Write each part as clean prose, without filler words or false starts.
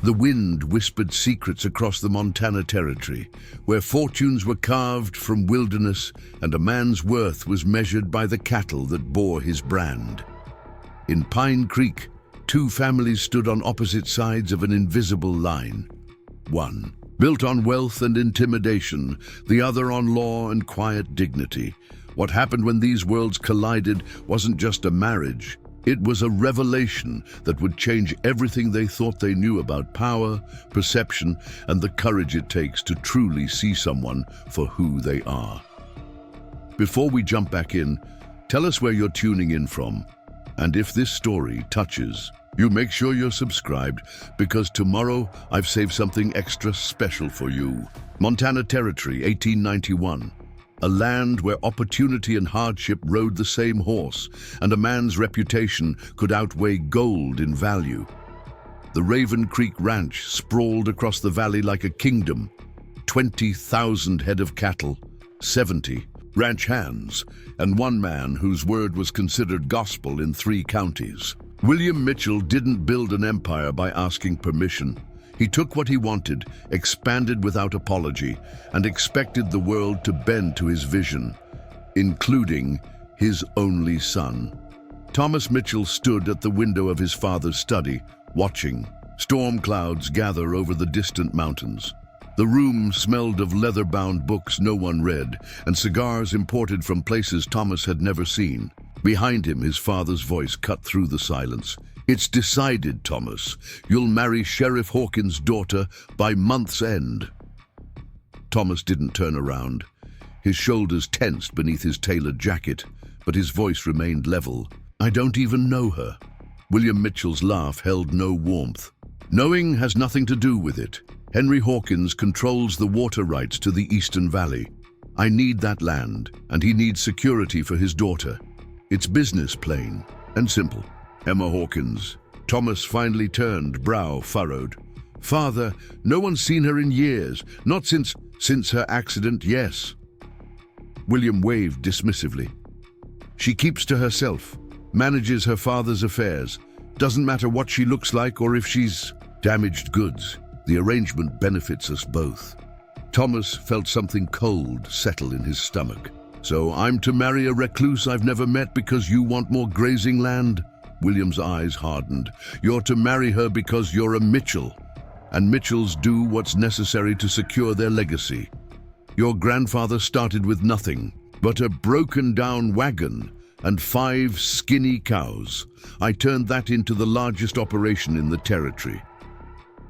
The wind whispered secrets across the Montana Territory, where fortunes were carved from wilderness and a man's worth was measured by the cattle that bore his brand. In Pine Creek, two families stood on opposite sides of an invisible line. One, built on wealth and intimidation, the other on law and quiet dignity. What happened when these worlds collided wasn't just a marriage. It was a revelation that would change everything they thought they knew about power, perception, and the courage it takes to truly see someone for who they are. Before we jump back in, tell us where you're tuning in from. And if this story touches you, make sure you're subscribed, because tomorrow I've saved something extra special for you. Montana Territory, 1891. A land where opportunity and hardship rode the same horse, and a man's reputation could outweigh gold in value. The Raven Creek Ranch sprawled across the valley like a kingdom. 20,000 head of cattle, 70 ranch hands, and one man whose word was considered gospel in 3 counties. William Mitchell didn't build an empire by asking permission. He took what he wanted, expanded without apology, and expected the world to bend to his vision, including his only son. Thomas Mitchell stood at the window of his father's study, watching. Storm clouds gather over the distant mountains. The room smelled of leather-bound books no one read, and cigars imported from places Thomas had never seen. Behind him, his father's voice cut through the silence. "It's decided, Thomas. You'll marry Sheriff Hawkins' daughter by month's end." Thomas didn't turn around. His shoulders tensed beneath his tailored jacket, but his voice remained level. "I don't even know her." William Mitchell's laugh held no warmth. "Knowing has nothing to do with it. Henry Hawkins controls the water rights to the Eastern Valley. I need that land, and he needs security for his daughter. It's business, plain and simple." Emma Hawkins. Thomas finally turned, brow furrowed. "Father, no one's seen her in years. Not since her accident, yes." William waved dismissively. "She keeps to herself, manages her father's affairs. Doesn't matter what she looks like or if she's damaged goods. The arrangement benefits us both." Thomas felt something cold settle in his stomach. "So I'm to marry a recluse I've never met because you want more grazing land?" William's eyes hardened. "You're to marry her because you're a Mitchell, and Mitchells do what's necessary to secure their legacy. Your grandfather started with nothing but a broken-down wagon and 5 skinny cows. I turned that into the largest operation in the territory.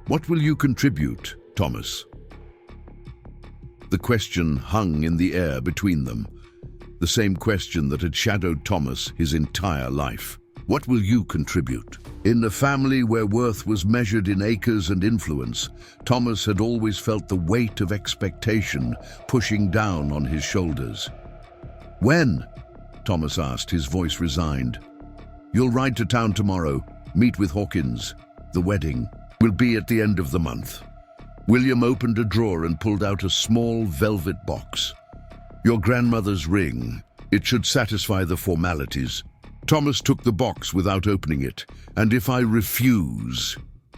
What will you contribute, Thomas?" The question hung in the air between them, the same question that had shadowed Thomas his entire life. What will you contribute? In a family where worth was measured in acres and influence, Thomas had always felt the weight of expectation pushing down on his shoulders. "When?" Thomas asked, his voice resigned. "You'll ride to town tomorrow, meet with Hawkins. The wedding will be at the end of the month." William opened a drawer and pulled out a small velvet box. "Your grandmother's ring. It should satisfy the formalities." Thomas took the box without opening it. "And if I refuse?"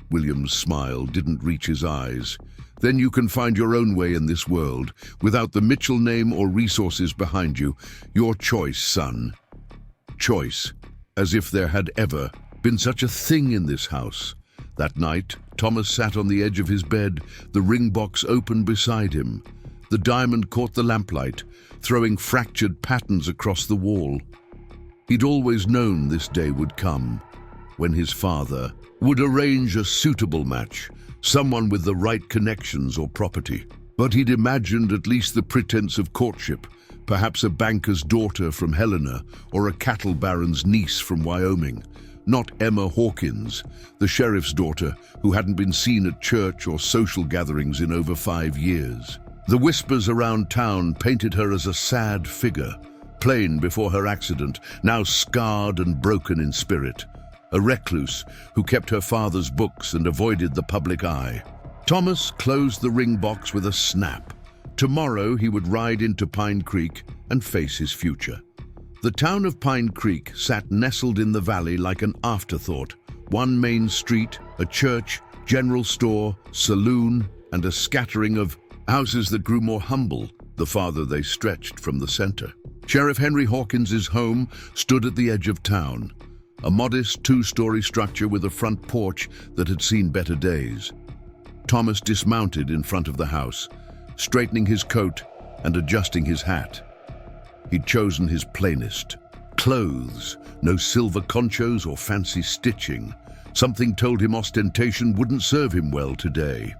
William's smile didn't reach his eyes. "Then you can find your own way in this world, without the Mitchell name or resources behind you. Your choice, son." Choice, as if there had ever been such a thing in this house. That night, Thomas sat on the edge of his bed, the ring box open beside him. The diamond caught the lamplight, throwing fractured patterns across the wall. He'd always known this day would come, when his father would arrange a suitable match, someone with the right connections or property. But he'd imagined at least the pretense of courtship, perhaps a banker's daughter from Helena or a cattle baron's niece from Wyoming. Not Emma Hawkins, the sheriff's daughter who hadn't been seen at church or social gatherings in over 5 years. The whispers around town painted her as a sad figure, plain before her accident, now scarred and broken in spirit. A recluse who kept her father's books and avoided the public eye. Thomas closed the ring box with a snap. Tomorrow he would ride into Pine Creek and face his future. The town of Pine Creek sat nestled in the valley like an afterthought. One main street, a church, general store, saloon, and a scattering of houses that grew more humble the farther they stretched from the center. Sheriff Henry Hawkins's home stood at the edge of town, a modest two-story structure with a front porch that had seen better days. Thomas dismounted in front of the house, straightening his coat and adjusting his hat. He'd chosen his plainest clothes, no silver conchos or fancy stitching. Something told him ostentation wouldn't serve him well today.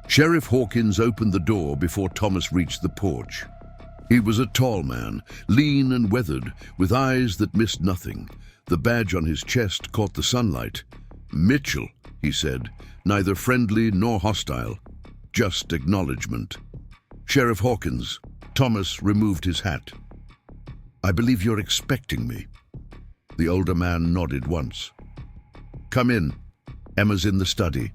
Sheriff Hawkins opened the door before Thomas reached the porch. He was a tall man, lean and weathered, with eyes that missed nothing. The badge on his chest caught the sunlight. "Mitchell," he said, neither friendly nor hostile, just acknowledgement. "Sheriff Hawkins." Thomas removed his hat. "I believe you're expecting me." The older man nodded once. "Come in. Emma's in the study."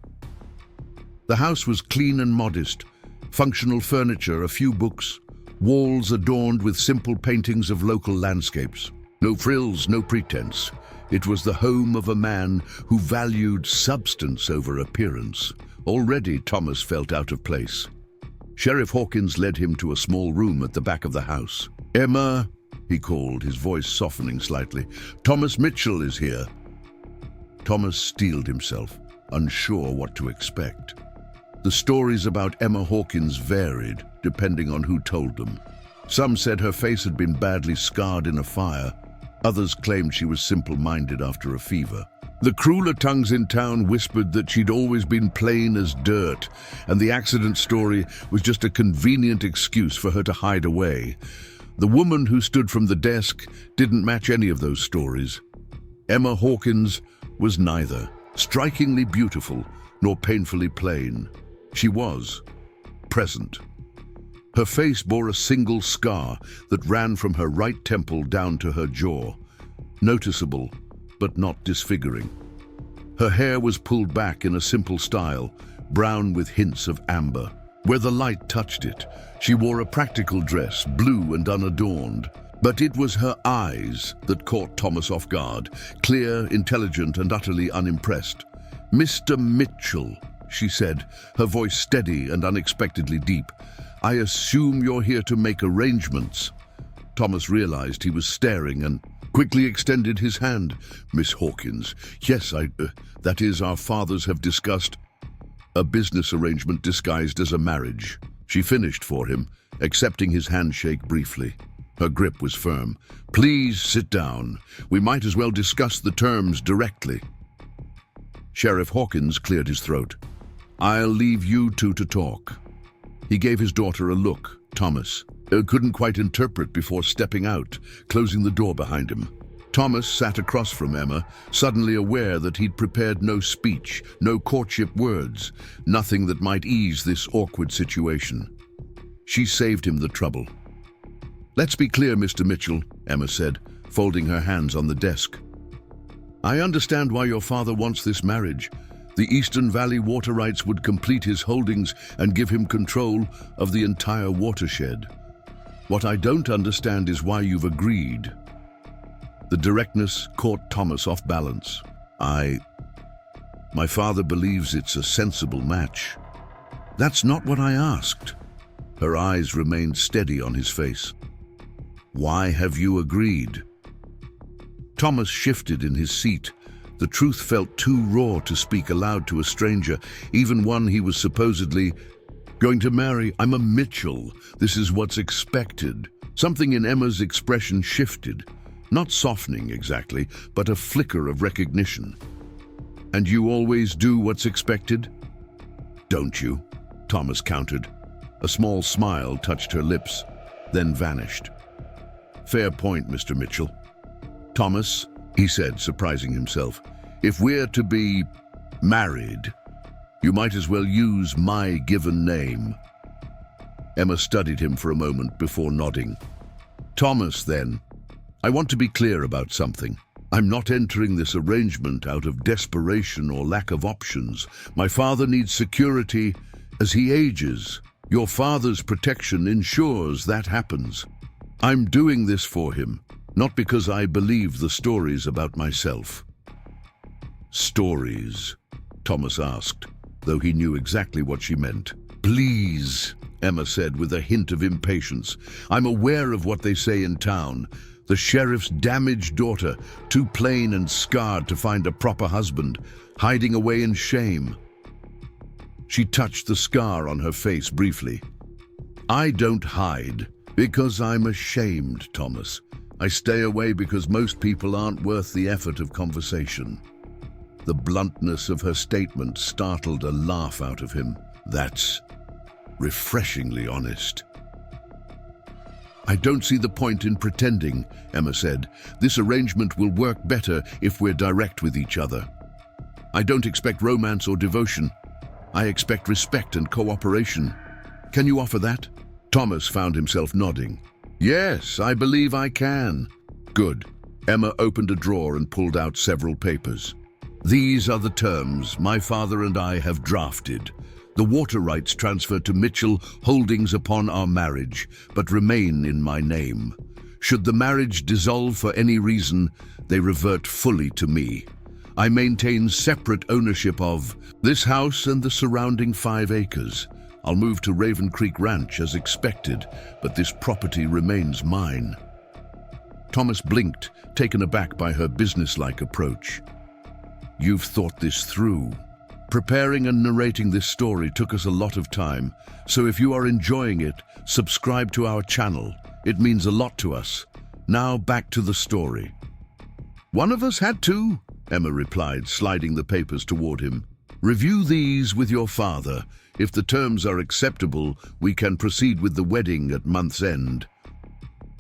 The house was clean and modest, functional furniture, a few books, walls adorned with simple paintings of local landscapes. No frills, no pretense. It was the home of a man who valued substance over appearance. Already Thomas felt out of place. Sheriff Hawkins led him to a small room at the back of the house. "Emma," he called, his voice softening slightly. "Thomas Mitchell is here." Thomas steeled himself, unsure what to expect. The stories about Emma Hawkins varied, depending on who told them. Some said her face had been badly scarred in a fire. Others claimed she was simple-minded after a fever. The crueler tongues in town whispered that she'd always been plain as dirt, and the accident story was just a convenient excuse for her to hide away. The woman who stood from the desk didn't match any of those stories. Emma Hawkins was neither strikingly beautiful nor painfully plain. She was present. Her face bore a single scar that ran from her right temple down to her jaw, noticeable but not disfiguring. Her hair was pulled back in a simple style, brown with hints of amber. Where the light touched it, she wore a practical dress, blue and unadorned. But it was her eyes that caught Thomas off guard, clear, intelligent, and utterly unimpressed. "Mr. Mitchell," she said, her voice steady and unexpectedly deep. "I assume you're here to make arrangements." Thomas realized he was staring and quickly extended his hand. "Miss Hawkins, yes, that is, our fathers have discussed a business arrangement disguised as a marriage." She finished for him, accepting his handshake briefly. Her grip was firm. "Please sit down. We might as well discuss the terms directly." Sheriff Hawkins cleared his throat. "I'll leave you two to talk." He gave his daughter a look. Thomas couldn't quite interpret before stepping out, closing the door behind him. Thomas sat across from Emma, suddenly aware that he'd prepared no speech, no courtship words, nothing that might ease this awkward situation. She saved him the trouble. "Let's be clear, Mr. Mitchell," Emma said, folding her hands on the desk. "I understand why your father wants this marriage. The Eastern Valley water rights would complete his holdings and give him control of the entire watershed. What I don't understand is why you've agreed." The directness caught Thomas off balance. My father believes it's a sensible match." "That's not what I asked." Her eyes remained steady on his face. "Why have you agreed?" Thomas shifted in his seat. The truth felt too raw to speak aloud to a stranger, even one he was supposedly going to marry. "I'm a Mitchell. This is what's expected." Something in Emma's expression shifted, not softening exactly, but a flicker of recognition. "And you always do what's expected?" "Don't you?" Thomas countered. A small smile touched her lips, then vanished. "Fair point, Mr. Mitchell." "Thomas," he said, surprising himself, "if we're to be married, you might as well use my given name." Emma studied him for a moment before nodding. "Thomas, then. I want to be clear about something. I'm not entering this arrangement out of desperation or lack of options. My father needs security as he ages. Your father's protection ensures that happens. I'm doing this for him, not because I believe the stories about myself." Stories. Thomas asked, though he knew exactly what she meant. Please, Emma said with a hint of impatience. I'm aware of what they say in town. The sheriff's damaged daughter, too plain and scarred to find a proper husband, hiding away in shame. She touched the scar on her face briefly. I don't hide because I'm ashamed, Thomas. I stay away because most people aren't worth the effort of conversation. The bluntness of her statement startled a laugh out of him. That's refreshingly honest. I don't see the point in pretending, Emma said. This arrangement will work better if we're direct with each other. I don't expect romance or devotion. I expect respect and cooperation. Can you offer that? Thomas found himself nodding. Yes, I believe I can. Good. Emma opened a drawer and pulled out several papers. These are the terms my father and I have drafted. The water rights transfer to Mitchell holdings upon our marriage, but remain in my name. Should the marriage dissolve for any reason, they revert fully to me. I maintain separate ownership of this house and the surrounding 5 acres. I'll move to Raven Creek Ranch as expected, but this property remains mine. Thomas blinked, taken aback by her businesslike approach. You've thought this through. Preparing and narrating this story took us a lot of time, so if you are enjoying it, subscribe to our channel. It means a lot to us. Now back to the story. One of us had to, Emma replied, sliding the papers toward him. Review these with your father. If the terms are acceptable, we can proceed with the wedding at month's end.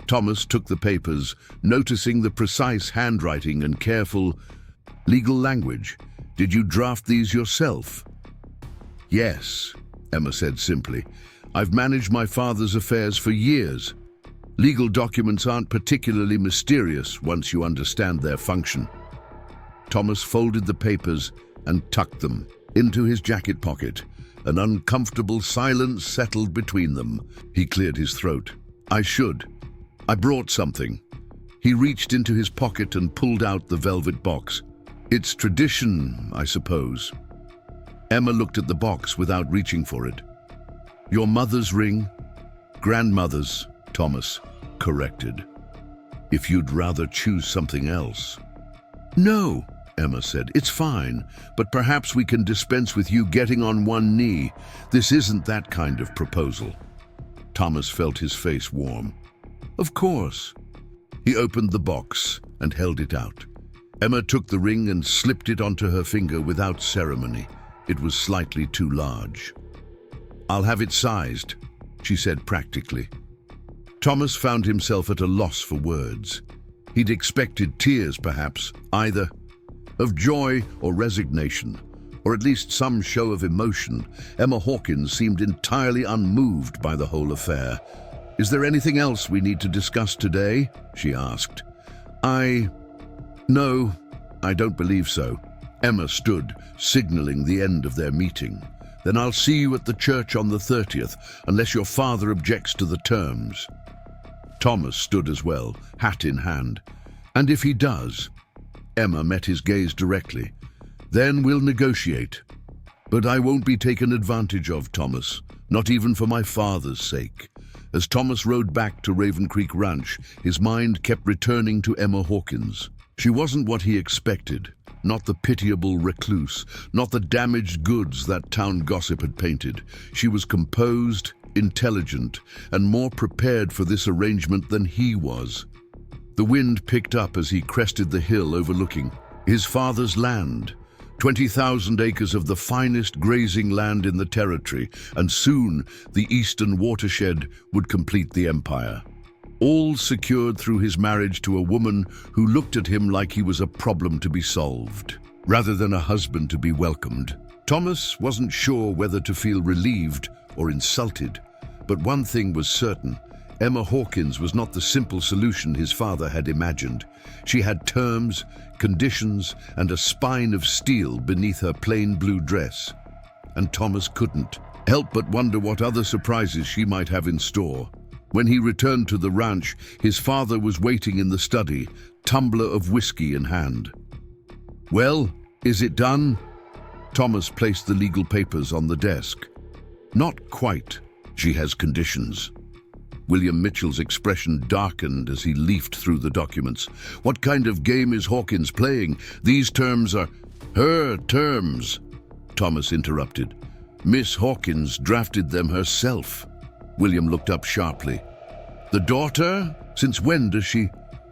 Thomas took the papers, noticing the precise handwriting and careful legal language. Did you draft these yourself? Yes, Emma said simply. I've managed my father's affairs for years. Legal documents aren't particularly mysterious once you understand their function. Thomas folded the papers and tucked them into his jacket pocket. An uncomfortable silence settled between them. He cleared his throat. I brought something. He reached into his pocket and pulled out the velvet box. It's tradition, I suppose. Emma looked at the box without reaching for it. Your mother's ring? Grandmother's, Thomas corrected. If you'd rather choose something else. No, Emma said, it's fine, but perhaps we can dispense with you getting on one knee. This isn't that kind of proposal. Thomas felt his face warm. Of course. He opened the box and held it out. Emma took the ring and slipped it onto her finger without ceremony. It was slightly too large. I'll have it sized, she said practically. Thomas found himself at a loss for words. He'd expected tears, perhaps, either of joy or resignation, or at least some show of emotion. Emma Hawkins seemed entirely unmoved by the whole affair. Is there anything else we need to discuss today? She asked. No, I don't believe so. Emma stood, signaling the end of their meeting. Then I'll see you at the church on the 30th, unless your father objects to the terms. Thomas stood as well, hat in hand. And if he does? Emma met his gaze directly. Then we'll negotiate. But I won't be taken advantage of, Thomas, not even for my father's sake. As Thomas rode back to Raven Creek Ranch, his mind kept returning to Emma Hawkins. She wasn't what he expected, not the pitiable recluse, not the damaged goods that town gossip had painted. She was composed, intelligent, and more prepared for this arrangement than he was. The wind picked up as he crested the hill overlooking his father's land. 20,000 acres of the finest grazing land in the territory, and soon the eastern watershed would complete the empire. All secured through his marriage to a woman who looked at him like he was a problem to be solved, rather than a husband to be welcomed. Thomas wasn't sure whether to feel relieved or insulted, but one thing was certain. Emma Hawkins was not the simple solution his father had imagined. She had terms, conditions, and a spine of steel beneath her plain blue dress. And Thomas couldn't help but wonder what other surprises she might have in store. When he returned to the ranch, his father was waiting in the study, tumbler of whiskey in hand. Well, is it done? Thomas placed the legal papers on the desk. Not quite. She has conditions. William Mitchell's expression darkened as he leafed through the documents. What kind of game is Hawkins playing? These terms are her terms. Thomas interrupted. Miss Hawkins drafted them herself. William looked up sharply. The daughter? Since when does she?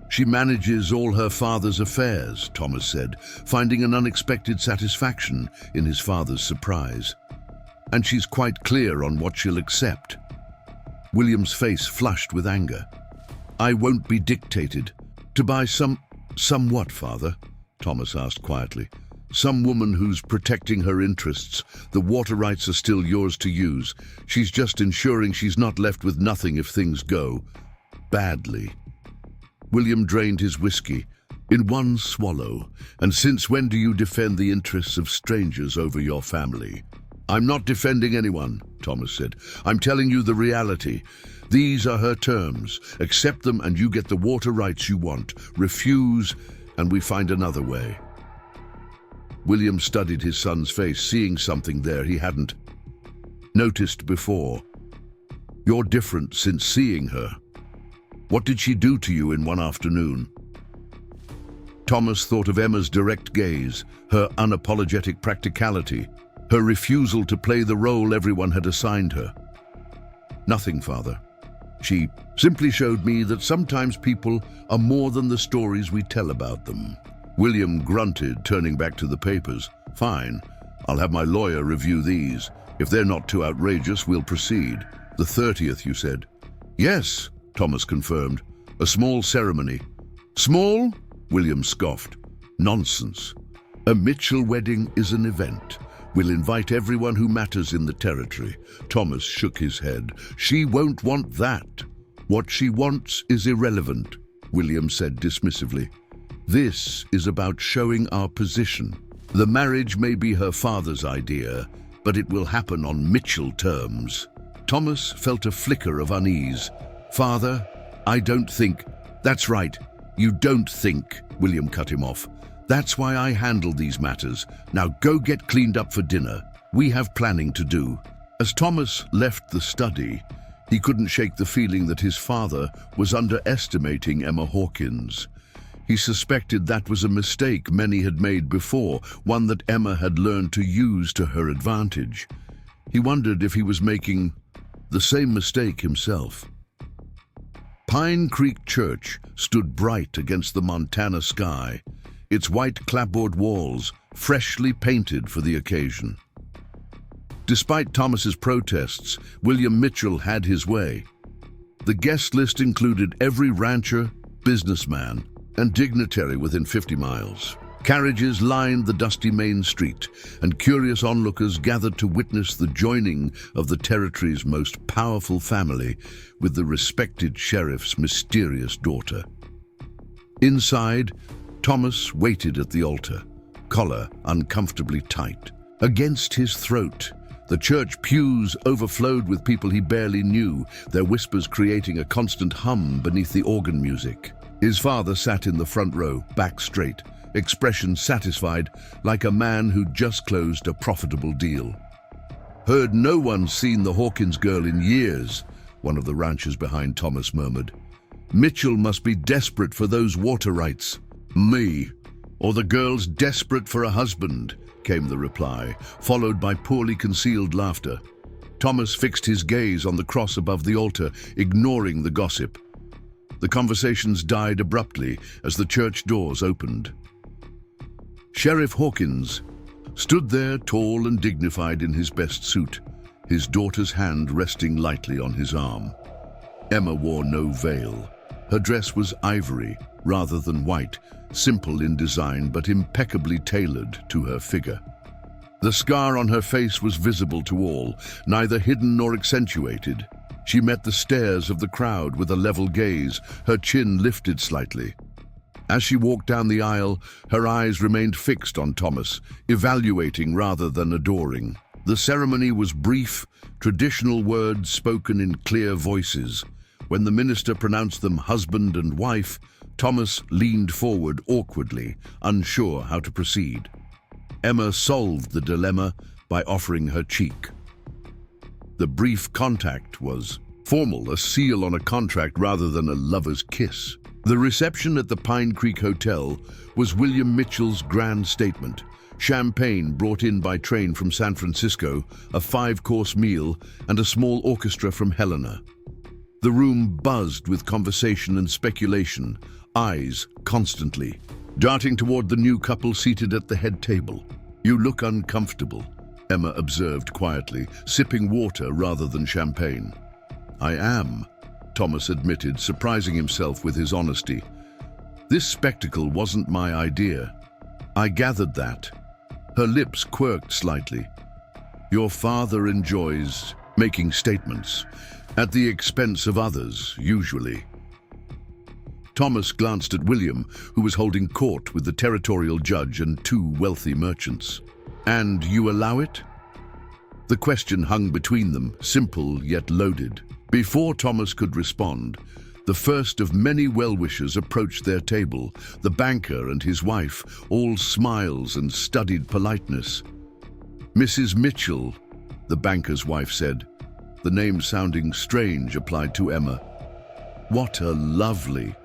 She manages all her father's affairs, Thomas said, finding an unexpected satisfaction in his father's surprise. And she's quite clear on what she'll accept. William's face flushed with anger. I won't be dictated. To buy some what, father? Thomas asked quietly. Some woman who's protecting her interests. The water rights are still yours to use. She's just ensuring she's not left with nothing if things go badly. William drained his whiskey in one swallow. And since when do you defend the interests of strangers over your family? I'm not defending anyone, Thomas said. I'm telling you the reality. These are her terms. Accept them and you get the water rights you want. Refuse and we find another way. William studied his son's face, seeing something there he hadn't noticed before. You're different since seeing her. What did she do to you in one afternoon? Thomas thought of Emma's direct gaze, her unapologetic practicality, her refusal to play the role everyone had assigned her. Nothing, father. She simply showed me that sometimes people are more than the stories we tell about them. William grunted, turning back to the papers. Fine, I'll have my lawyer review these. If they're not too outrageous, we'll proceed. The 30th, you said? Yes, Thomas confirmed. A small ceremony. Small? William scoffed. Nonsense. A Mitchell wedding is an event. We'll invite everyone who matters in the territory. Thomas shook his head. She won't want that. What she wants is irrelevant, William said dismissively. This is about showing our position. The marriage may be her father's idea, but it will happen on Mitchell terms. Thomas felt a flicker of unease. Father, I don't think. That's right. You don't think, William cut him off. That's why I handle these matters. Now go get cleaned up for dinner. We have planning to do. As Thomas left the study, he couldn't shake the feeling that his father was underestimating Emma Hawkins. He suspected that was a mistake many had made before, one that Emma had learned to use to her advantage. He wondered if he was making the same mistake himself. Pine Creek Church stood bright against the Montana sky, its white clapboard walls freshly painted for the occasion. Despite Thomas's protests, William Mitchell had his way. The guest list included every rancher, businessman, and dignitary within 50 miles. Carriages lined the dusty main street, and curious onlookers gathered to witness the joining of the territory's most powerful family with the respected sheriff's mysterious daughter. Inside, Thomas waited at the altar, collar uncomfortably tight. Against his throat, the church pews overflowed with people he barely knew, their whispers creating a constant hum beneath the organ music. His father sat in the front row, back straight, expression satisfied, like a man who'd just closed a profitable deal. Heard no one's seen the Hawkins girl in years, one of the ranchers behind Thomas murmured. Mitchell must be desperate for those water rights. Me. Or the girl's desperate for a husband, came the reply, followed by poorly concealed laughter. Thomas fixed his gaze on the cross above the altar, ignoring the gossip. The conversations died abruptly as the church doors opened. Sheriff Hawkins stood there tall and dignified in his best suit, his daughter's hand resting lightly on his arm. Emma wore no veil. Her dress was ivory rather than white, simple in design but impeccably tailored to her figure. The scar on her face was visible to all, neither hidden nor accentuated. She met the stares of the crowd with a level gaze, her chin lifted slightly. As she walked down the aisle, her eyes remained fixed on Thomas, evaluating rather than adoring. The ceremony was brief, traditional words spoken in clear voices. When the minister pronounced them husband and wife, Thomas leaned forward awkwardly, unsure how to proceed. Emma solved the dilemma by offering her cheek. The brief contact was formal, a seal on a contract rather than a lover's kiss. The reception at the Pine Creek Hotel was William Mitchell's grand statement. Champagne brought in by train from San Francisco, a 5-course meal, and a small orchestra from Helena. The room buzzed with conversation and speculation, eyes constantly darting toward the new couple seated at the head table. "You look uncomfortable," Emma observed quietly, sipping water rather than champagne. "I am," Thomas admitted, surprising himself with his honesty. "This spectacle wasn't my idea. I gathered that." Her lips quirked slightly. "Your father enjoys making statements, at the expense of others, usually." Thomas glanced at William, who was holding court with the territorial judge and 2 wealthy merchants. "And you allow it?" The question hung between them, simple yet loaded. Before Thomas could respond, the first of many well-wishers approached their table, the banker and his wife, all smiles and studied politeness. "Mrs. Mitchell," the banker's wife said, the name sounding strange applied to Emma. "What a lovely,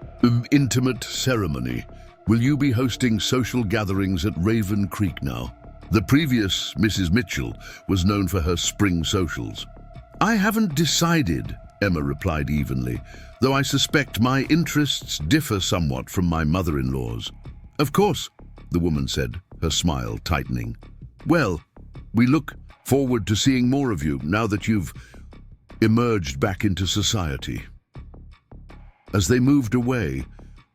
intimate ceremony. Will you be hosting social gatherings at Raven Creek now?" The previous Mrs. Mitchell was known for her spring socials. "I haven't decided," Emma replied evenly, "though I suspect my interests differ somewhat from my mother-in-law's." "Of course," the woman said, her smile tightening. "Well, we look forward to seeing more of you now that you've emerged back into society." As they moved away,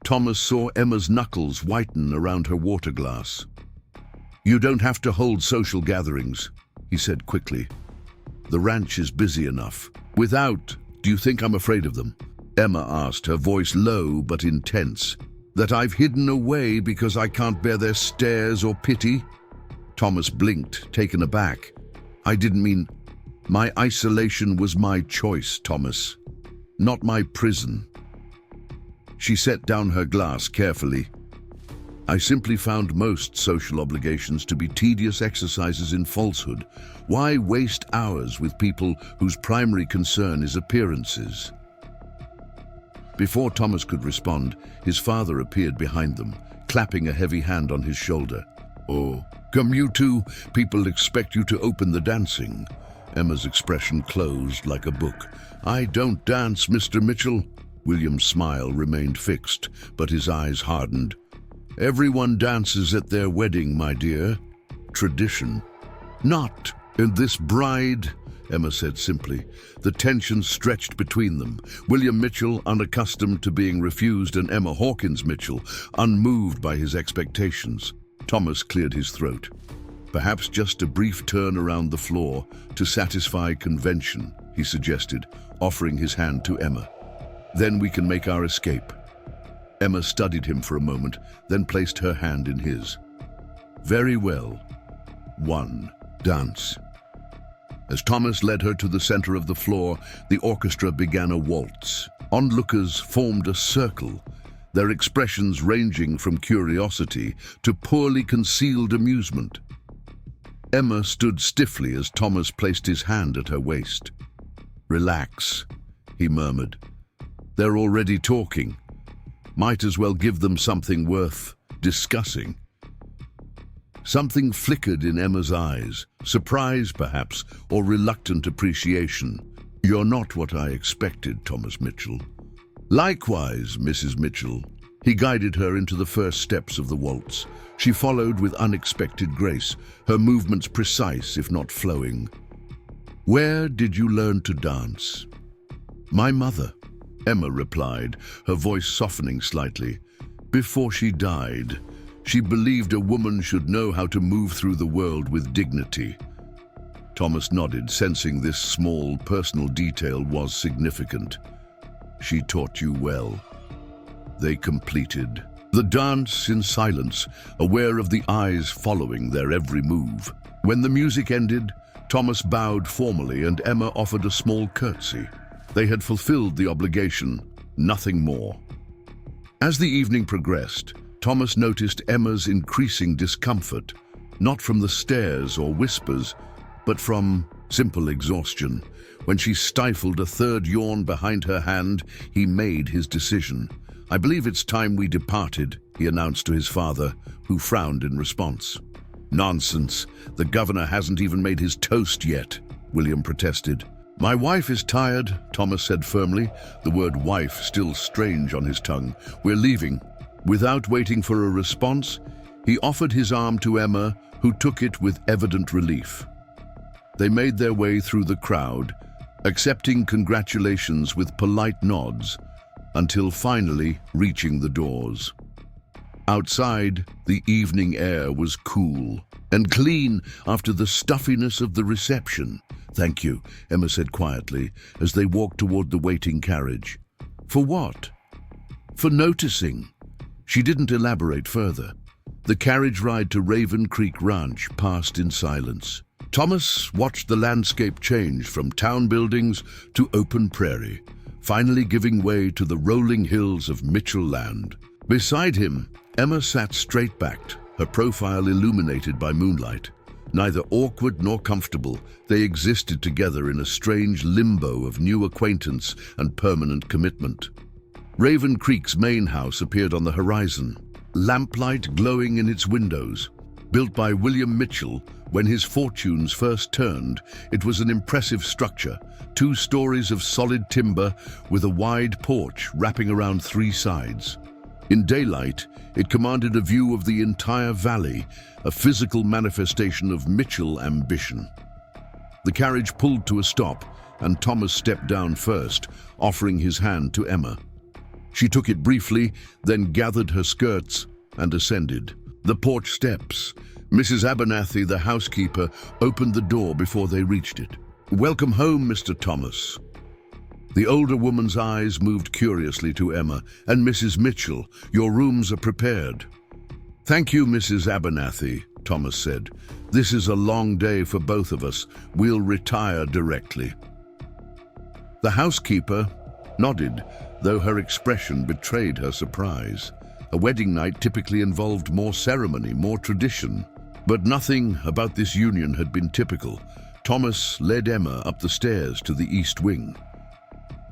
Thomas saw Emma's knuckles whiten around her water glass. "You don't have to hold social gatherings," he said quickly. "The ranch is busy enough. Without, do you think I'm afraid of them?" Emma asked, her voice low but intense. "That I've hidden away because I can't bear their stares or pity?" Thomas blinked, taken aback. "I didn't mean... My isolation was my choice, Thomas, not my prison." She set down her glass carefully. "I simply found most social obligations to be tedious exercises in falsehood. Why waste hours with people whose primary concern is appearances?" Before Thomas could respond, his father appeared behind them, clapping a heavy hand on his shoulder. "Oh, come you two. People expect you to open the dancing." Emma's expression closed like a book. "I don't dance, Mr. Mitchell." William's smile remained fixed, but his eyes hardened. "Everyone dances at their wedding, my dear. Tradition." "Not in this bride," Emma said simply. The tension stretched between them. William Mitchell, unaccustomed to being refused, and Emma Hawkins Mitchell, unmoved by his expectations. Thomas cleared his throat. "Perhaps just a brief turn around the floor to satisfy convention," he suggested, offering his hand to Emma. "Then we can make our escape." Emma studied him for a moment, then placed her hand in his. "Very well. 1. Dance." As Thomas led her to the center of the floor, the orchestra began a waltz. Onlookers formed a circle, their expressions ranging from curiosity to poorly concealed amusement. Emma stood stiffly as Thomas placed his hand at her waist. "Relax," he murmured. "They're already talking. Might as well give them something worth discussing." Something flickered in Emma's eyes, surprise perhaps, or reluctant appreciation. "You're not what I expected, Thomas Mitchell." "Likewise, Mrs. Mitchell." He guided her into the first steps of the waltz. She followed with unexpected grace, her movements precise if not flowing. "Where did you learn to dance?" "My mother," Emma replied, her voice softening slightly. "Before she died, she believed a woman should know how to move through the world with dignity." Thomas nodded, sensing this small, personal detail was significant. "She taught you well." They completed the dance in silence, aware of the eyes following their every move. When the music ended, Thomas bowed formally and Emma offered a small curtsy. They had fulfilled the obligation, nothing more. As the evening progressed, Thomas noticed Emma's increasing discomfort. not from the stares or whispers, but from simple exhaustion. When she stifled a third yawn behind her hand, he made his decision. "I believe it's time we departed," he announced to his father, who frowned in response. "Nonsense. The governor hasn't even made his toast yet," William protested. "My wife is tired," Thomas said firmly, the word wife still strange on his tongue. "We're leaving." Without waiting for a response, he offered his arm to Emma, who took it with evident relief. They made their way through the crowd, accepting congratulations with polite nods, until finally reaching the doors. Outside, the evening air was cool and clean after the stuffiness of the reception. "Thank you," Emma said quietly as they walked toward the waiting carriage. "For what?" "For noticing." She didn't elaborate further. The carriage ride to Raven Creek Ranch passed in silence. Thomas watched the landscape change from town buildings to open prairie, finally giving way to the rolling hills of Mitchell Land. Beside him, Emma sat straight-backed, her profile illuminated by moonlight. Neither awkward nor comfortable, they existed together in a strange limbo of new acquaintance and permanent commitment. Raven Creek's main house appeared on the horizon, lamplight glowing in its windows. Built by William Mitchell when his fortunes first turned, it was an impressive structure, 2 stories of solid timber with a wide porch wrapping around 3 sides. In daylight, it commanded a view of the entire valley, a physical manifestation of Mitchell ambition. The carriage pulled to a stop, and Thomas stepped down first, offering his hand to Emma. She took it briefly, then gathered her skirts and ascended. The porch steps. Mrs. Abernathy, the housekeeper, opened the door before they reached it. "Welcome home, Mr. Thomas." The older woman's eyes moved curiously to Emma. "And Mrs. Mitchell, your rooms are prepared." "Thank you, Mrs. Abernathy," Thomas said. "This is a long day for both of us. We'll retire directly." The housekeeper nodded, though her expression betrayed her surprise. A wedding night typically involved more ceremony, more tradition. But nothing about this union had been typical. Thomas led Emma up the stairs to the east wing.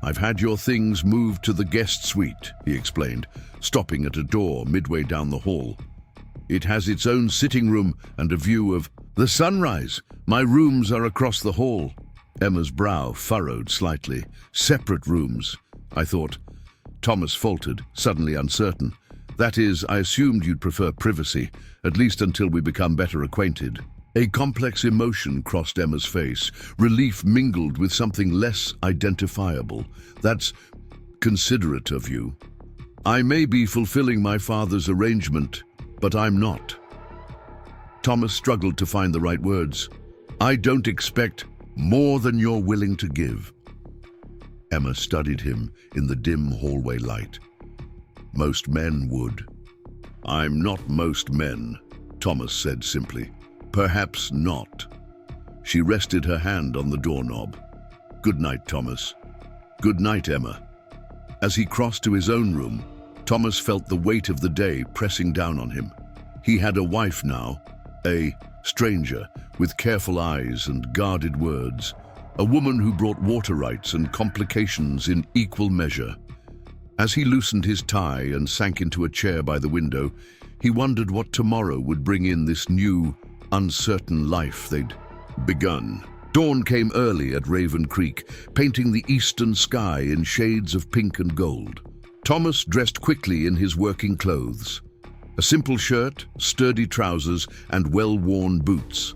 "I've had your things moved to the guest suite," he explained, stopping at a door midway down the hall. "It has its own sitting room and a view of the sunrise. My rooms are across the hall." Emma's brow furrowed slightly. "Separate rooms, I thought." Thomas faltered, suddenly uncertain. "That is, I assumed you'd prefer privacy, at least until we become better acquainted." A complex emotion crossed Emma's face, relief mingled with something less identifiable. "That's considerate of you. I may be fulfilling my father's arrangement, but I'm not." Thomas struggled to find the right words. "I don't expect more than you're willing to give." Emma studied him in the dim hallway light. "Most men would." "I'm not most men," Thomas said simply. "Perhaps not." She rested her hand on the doorknob. "Good night, Thomas." "Good night, Emma." As he crossed to his own room, Thomas felt the weight of the day pressing down on him. He had a wife now, a stranger with careful eyes and guarded words, a woman who brought water rights and complications in equal measure. As he loosened his tie and sank into a chair by the window, he wondered what tomorrow would bring in this new, uncertain life they'd begun. Dawn came early at Raven Creek, painting the eastern sky in shades of pink and gold. Thomas dressed quickly in his working clothes. A simple shirt, sturdy trousers, and well-worn boots.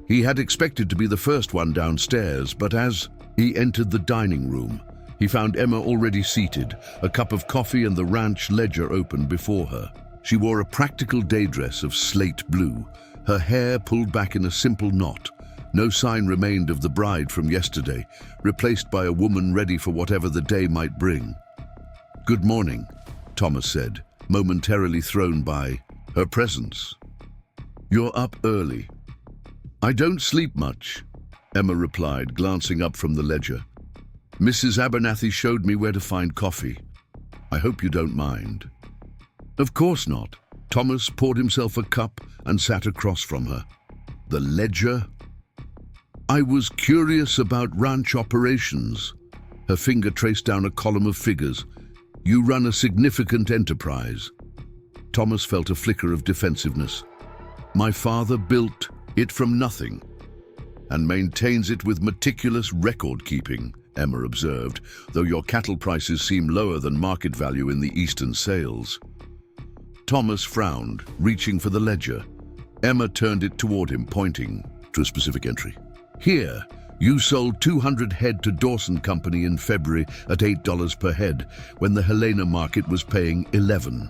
He had expected to be the first one downstairs, but as he entered the dining room, he found Emma already seated, a cup of coffee and the ranch ledger open before her. She wore a practical day dress of slate blue, her hair pulled back in a simple knot. No sign remained of the bride from yesterday, replaced by a woman ready for whatever the day might bring. "Good morning," Thomas said, momentarily thrown by her presence. "You're up early." "I don't sleep much," Emma replied, glancing up from the ledger. "Mrs. Abernathy showed me where to find coffee. I hope you don't mind." "Of course not." Thomas poured himself a cup and sat across from her. The ledger? I was curious about ranch operations. Her finger traced down a column of figures. You run a significant enterprise. Thomas felt a flicker of defensiveness. My father built it from nothing and maintains it with meticulous record-keeping, Emma observed, though your cattle prices seem lower than market value in the eastern sales. Thomas frowned, reaching for the ledger. Emma turned it toward him, pointing to a specific entry. Here, you sold 200 head to Dawson Company in February at $8 per head, when the Helena market was paying $11.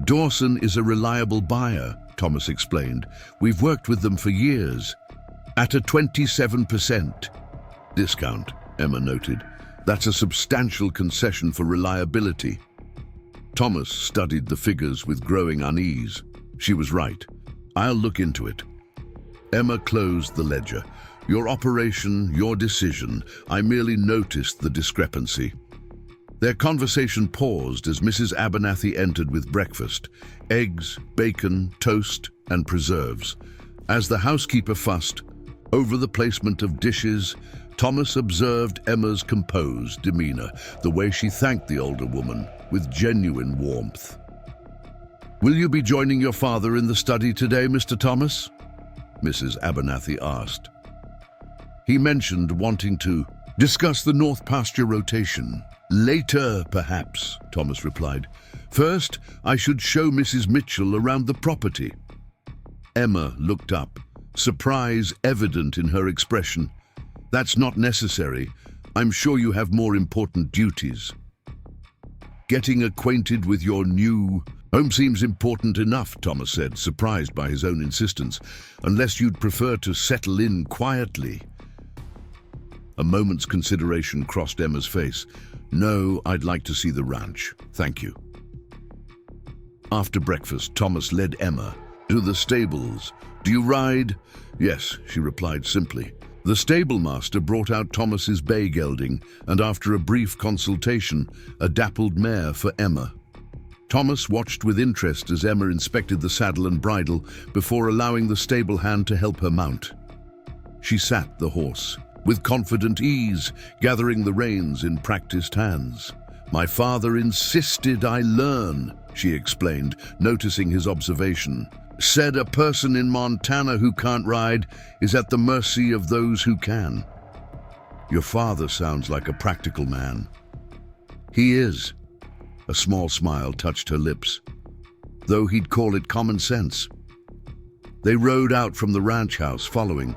Dawson is a reliable buyer, Thomas explained. We've worked with them for years. At a 27% discount, Emma noted. That's a substantial concession for reliability. Thomas studied the figures with growing unease. She was right. I'll look into it. Emma closed the ledger. Your operation, your decision. I merely noticed the discrepancy. Their conversation paused as Mrs. Abernathy entered with breakfast. Eggs, bacon, toast, and preserves. As the housekeeper fussed over the placement of dishes, Thomas observed Emma's composed demeanor, the way she thanked the older woman with genuine warmth. Will you be joining your father in the study today, Mr. Thomas? Mrs. Abernathy asked. He mentioned wanting to discuss the North Pasture rotation. Later, perhaps, Thomas replied. First, I should show Mrs. Mitchell around the property. Emma looked up, surprise evident in her expression. That's not necessary. I'm sure you have more important duties. Getting acquainted with your new home seems important enough, Thomas said, surprised by his own insistence, unless you'd prefer to settle in quietly. A moment's consideration crossed Emma's face. No, I'd like to see the ranch. Thank you. After breakfast, Thomas led Emma to the stables. Do you ride? Yes, she replied simply. The stable master brought out Thomas's bay gelding, and after a brief consultation, a dappled mare for Emma. Thomas watched with interest as Emma inspected the saddle and bridle before allowing the stable hand to help her mount. She sat the horse with confident ease, gathering the reins in practiced hands. My father insisted I learn, she explained, noticing his observation. Said a person in Montana who can't ride is at the mercy of those who can. Your father sounds like a practical man. He is. A small smile touched her lips, though he'd call it common sense. They rode out from the ranch house following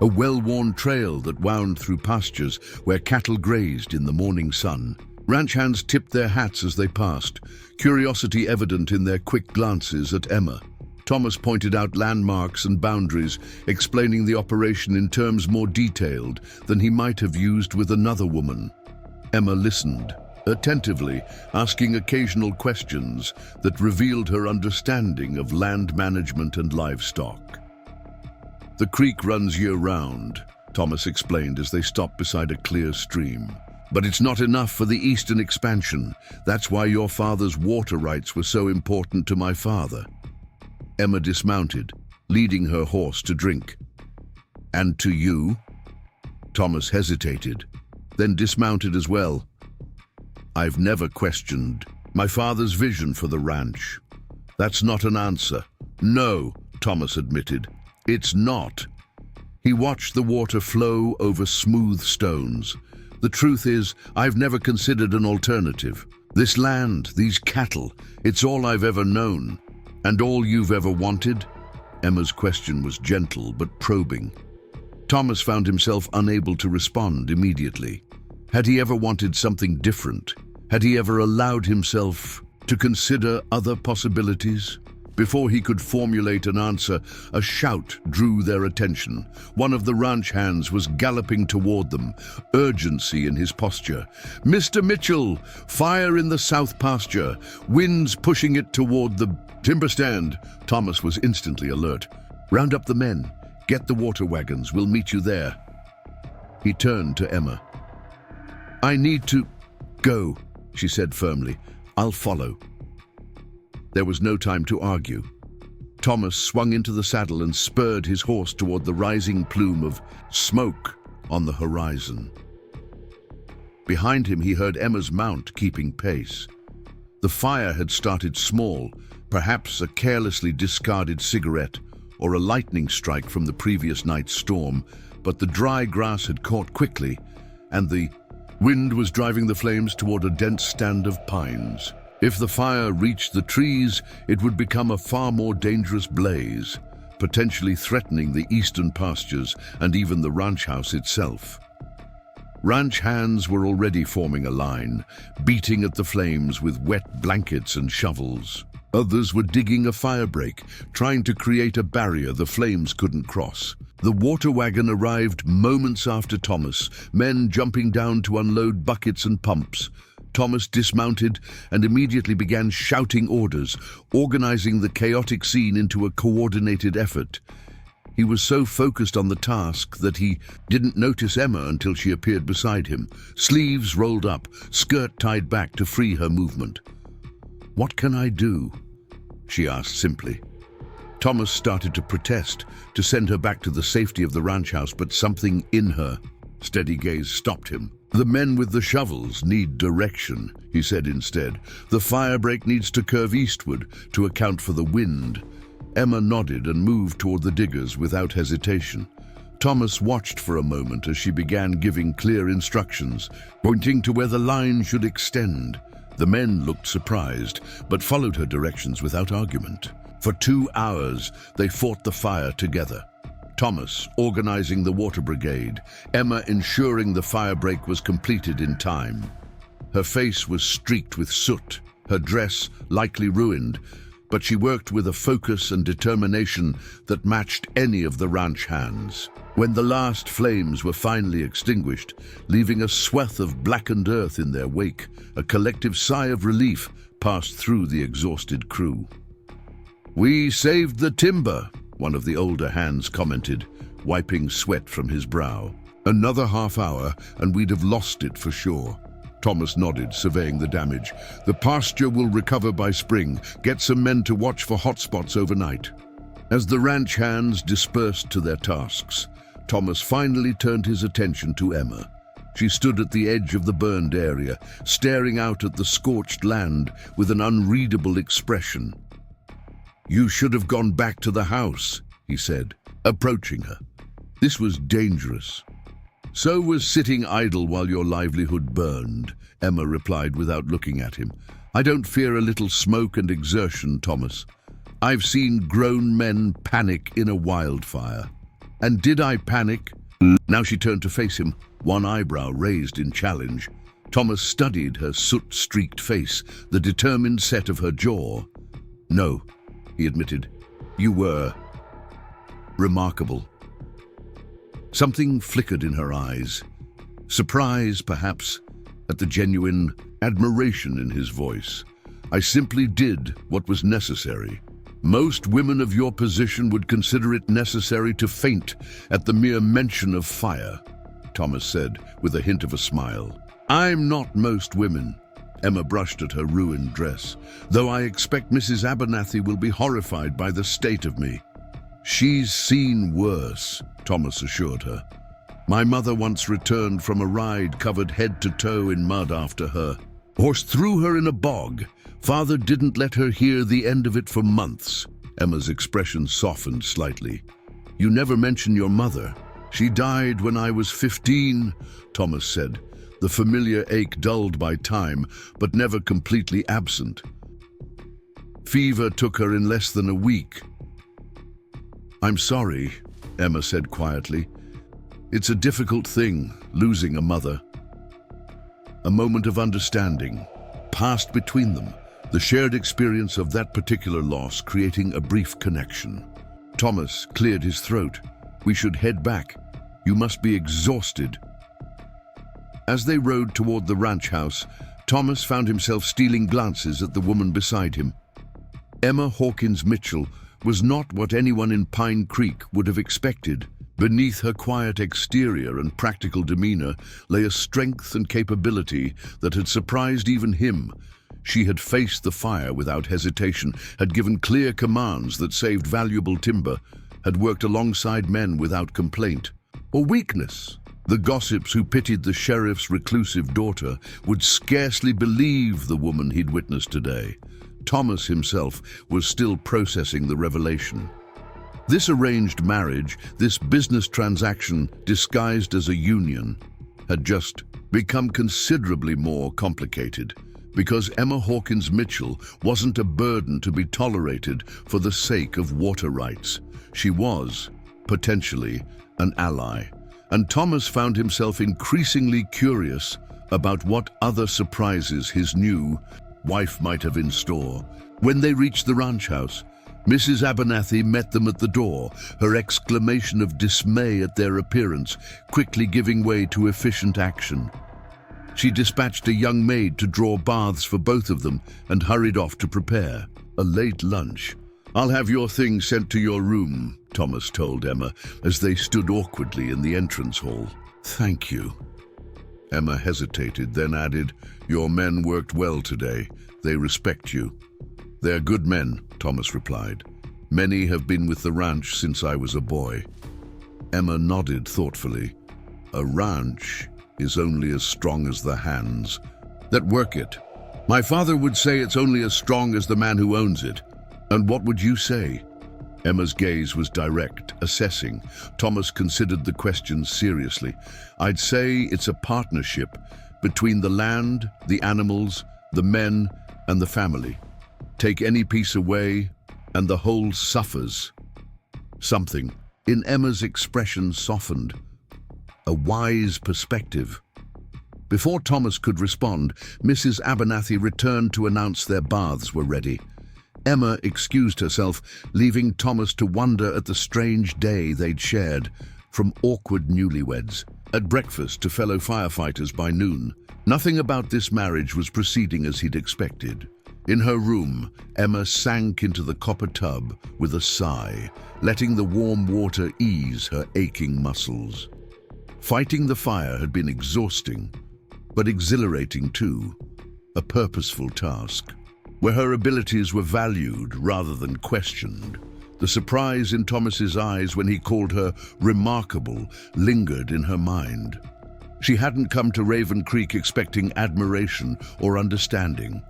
a well-worn trail that wound through pastures where cattle grazed in the morning sun. Ranch hands tipped their hats as they passed, curiosity evident in their quick glances at Emma. Thomas pointed out landmarks and boundaries, explaining the operation in terms more detailed than he might have used with another woman. Emma listened, attentively, asking occasional questions that revealed her understanding of land management and livestock. The creek runs year-round, Thomas explained as they stopped beside a clear stream. But it's not enough for the eastern expansion. That's why your father's water rights were so important to my father. Emma dismounted, leading her horse to drink. And to you? Thomas hesitated, then dismounted as well. I've never questioned my father's vision for the ranch. That's not an answer. No, Thomas admitted. It's not. He watched the water flow over smooth stones. The truth is, I've never considered an alternative. This land, these cattle, it's all I've ever known. And all you've ever wanted? Emma's question was gentle but probing. Thomas found himself unable to respond immediately. Had he ever wanted something different? Had he ever allowed himself to consider other possibilities? Before he could formulate an answer, a shout drew their attention. One of the ranch hands was galloping toward them, urgency in his posture. Mr. Mitchell, fire in the south pasture, winds pushing it toward the timber stand. Thomas was instantly alert. Round up the men, get the water wagons, we'll meet you there. He turned to Emma. I need to go, she said firmly. I'll follow. There was no time to argue. Thomas swung into the saddle and spurred his horse toward the rising plume of smoke on the horizon. Behind him, he heard Emma's mount keeping pace. The fire had started small, perhaps a carelessly discarded cigarette or a lightning strike from the previous night's storm, but the dry grass had caught quickly, and the wind was driving the flames toward a dense stand of pines. If the fire reached the trees, it would become a far more dangerous blaze, potentially threatening the eastern pastures and even the ranch house itself. Ranch hands were already forming a line, beating at the flames with wet blankets and shovels. Others were digging a firebreak, trying to create a barrier the flames couldn't cross. The water wagon arrived moments after Thomas, men jumping down to unload buckets and pumps. Thomas dismounted and immediately began shouting orders, organizing the chaotic scene into a coordinated effort. He was so focused on the task that he didn't notice Emma until she appeared beside him, sleeves rolled up, skirt tied back to free her movement. "What can I do?" she asked simply. Thomas started to protest, to send her back to the safety of the ranch house, but something in her steady gaze stopped him. "The men with the shovels need direction," he said instead. "The firebreak needs to curve eastward to account for the wind." Emma nodded and moved toward the diggers without hesitation. Thomas watched for a moment as she began giving clear instructions, pointing to where the line should extend. The men looked surprised, but followed her directions without argument. For 2 hours, they fought the fire together. Thomas organizing the water brigade, Emma ensuring the firebreak was completed in time. Her face was streaked with soot, her dress likely ruined, but she worked with a focus and determination that matched any of the ranch hands. When the last flames were finally extinguished, leaving a swath of blackened earth in their wake, a collective sigh of relief passed through the exhausted crew. "We saved the timber," one of the older hands commented, wiping sweat from his brow. "Another half hour and we'd have lost it for sure." Thomas nodded, surveying the damage. "The pasture will recover by spring. Get some men to watch for hotspots overnight." As the ranch hands dispersed to their tasks, Thomas finally turned his attention to Emma. She stood at the edge of the burned area, staring out at the scorched land with an unreadable expression. "You should have gone back to the house," he said, approaching her. "This was dangerous." "So was sitting idle while your livelihood burned," Emma replied without looking at him. "I don't fear a little smoke and exertion, Thomas. I've seen grown men panic in a wildfire." "And did I panic?" Now she turned to face him, one eyebrow raised in challenge. Thomas studied her soot-streaked face, the determined set of her jaw. "No," he admitted. "You were remarkable." Something flickered in her eyes. Surprise, perhaps, at the genuine admiration in his voice. "I simply did what was necessary. Most women of your position would consider it necessary to faint at the mere mention of fire," Thomas said, with a hint of a smile. "I'm not most women." Emma brushed at her ruined dress. "Though I expect Mrs. Abernathy will be horrified by the state of me." "She's seen worse," Thomas assured her. "My mother once returned from a ride covered head to toe in mud after her horse threw her in a bog. Father didn't let her hear the end of it for months." Emma's expression softened slightly. "You never mention your mother." "She died when I was 15, Thomas said, the familiar ache dulled by time, but never completely absent. "Fever took her in less than a week." "I'm sorry," Emma said quietly. "It's a difficult thing, losing a mother." A moment of understanding passed between them, the shared experience of that particular loss creating a brief connection. Thomas cleared his throat. "We should head back. You must be exhausted." As they rode toward the ranch house, Thomas found himself stealing glances at the woman beside him. Emma Hawkins Mitchell was not what anyone in Pine Creek would have expected. Beneath her quiet exterior and practical demeanor lay a strength and capability that had surprised even him. She had faced the fire without hesitation, had given clear commands that saved valuable timber, had worked alongside men without complaint or weakness. The gossips who pitied the sheriff's reclusive daughter would scarcely believe the woman he'd witnessed today. Thomas himself was still processing the revelation. This arranged marriage, this business transaction disguised as a union, had just become considerably more complicated because Emma Hawkins Mitchell wasn't a burden to be tolerated for the sake of water rights. She was, potentially, an ally. And Thomas found himself increasingly curious about what other surprises his new wife might have in store. When they reached the ranch house, Mrs. Abernathy met them at the door, her exclamation of dismay at their appearance quickly giving way to efficient action. She dispatched a young maid to draw baths for both of them and hurried off to prepare a late lunch. "I'll have your things sent to your room," Thomas told Emma as they stood awkwardly in the entrance hall. "Thank you." Emma hesitated, then added, "Your men worked well today. They respect you." "They're good men," Thomas replied. "Many have been with the ranch since I was a boy." Emma nodded thoughtfully. "A ranch is only as strong as the hands that work it. My father would say it's only as strong as the man who owns it. And what would you say?" Emma's gaze was direct, assessing. Thomas considered the question seriously. "I'd say it's a partnership between the land, the animals, the men, and the family. Take any piece away, and the whole suffers." Something in Emma's expression softened. A wise perspective. Before Thomas could respond, Mrs. Abernathy returned to announce their baths were ready. Emma excused herself, leaving Thomas to wonder at the strange day they'd shared, from awkward newlyweds, at breakfast to fellow firefighters by noon. Nothing about this marriage was proceeding as he'd expected. In her room, Emma sank into the copper tub with a sigh, letting the warm water ease her aching muscles. Fighting the fire had been exhausting, but exhilarating too, a purposeful task, where her abilities were valued rather than questioned. The surprise in Thomas's eyes when he called her remarkable lingered in her mind. She hadn't come to Raven Creek expecting admiration or understanding.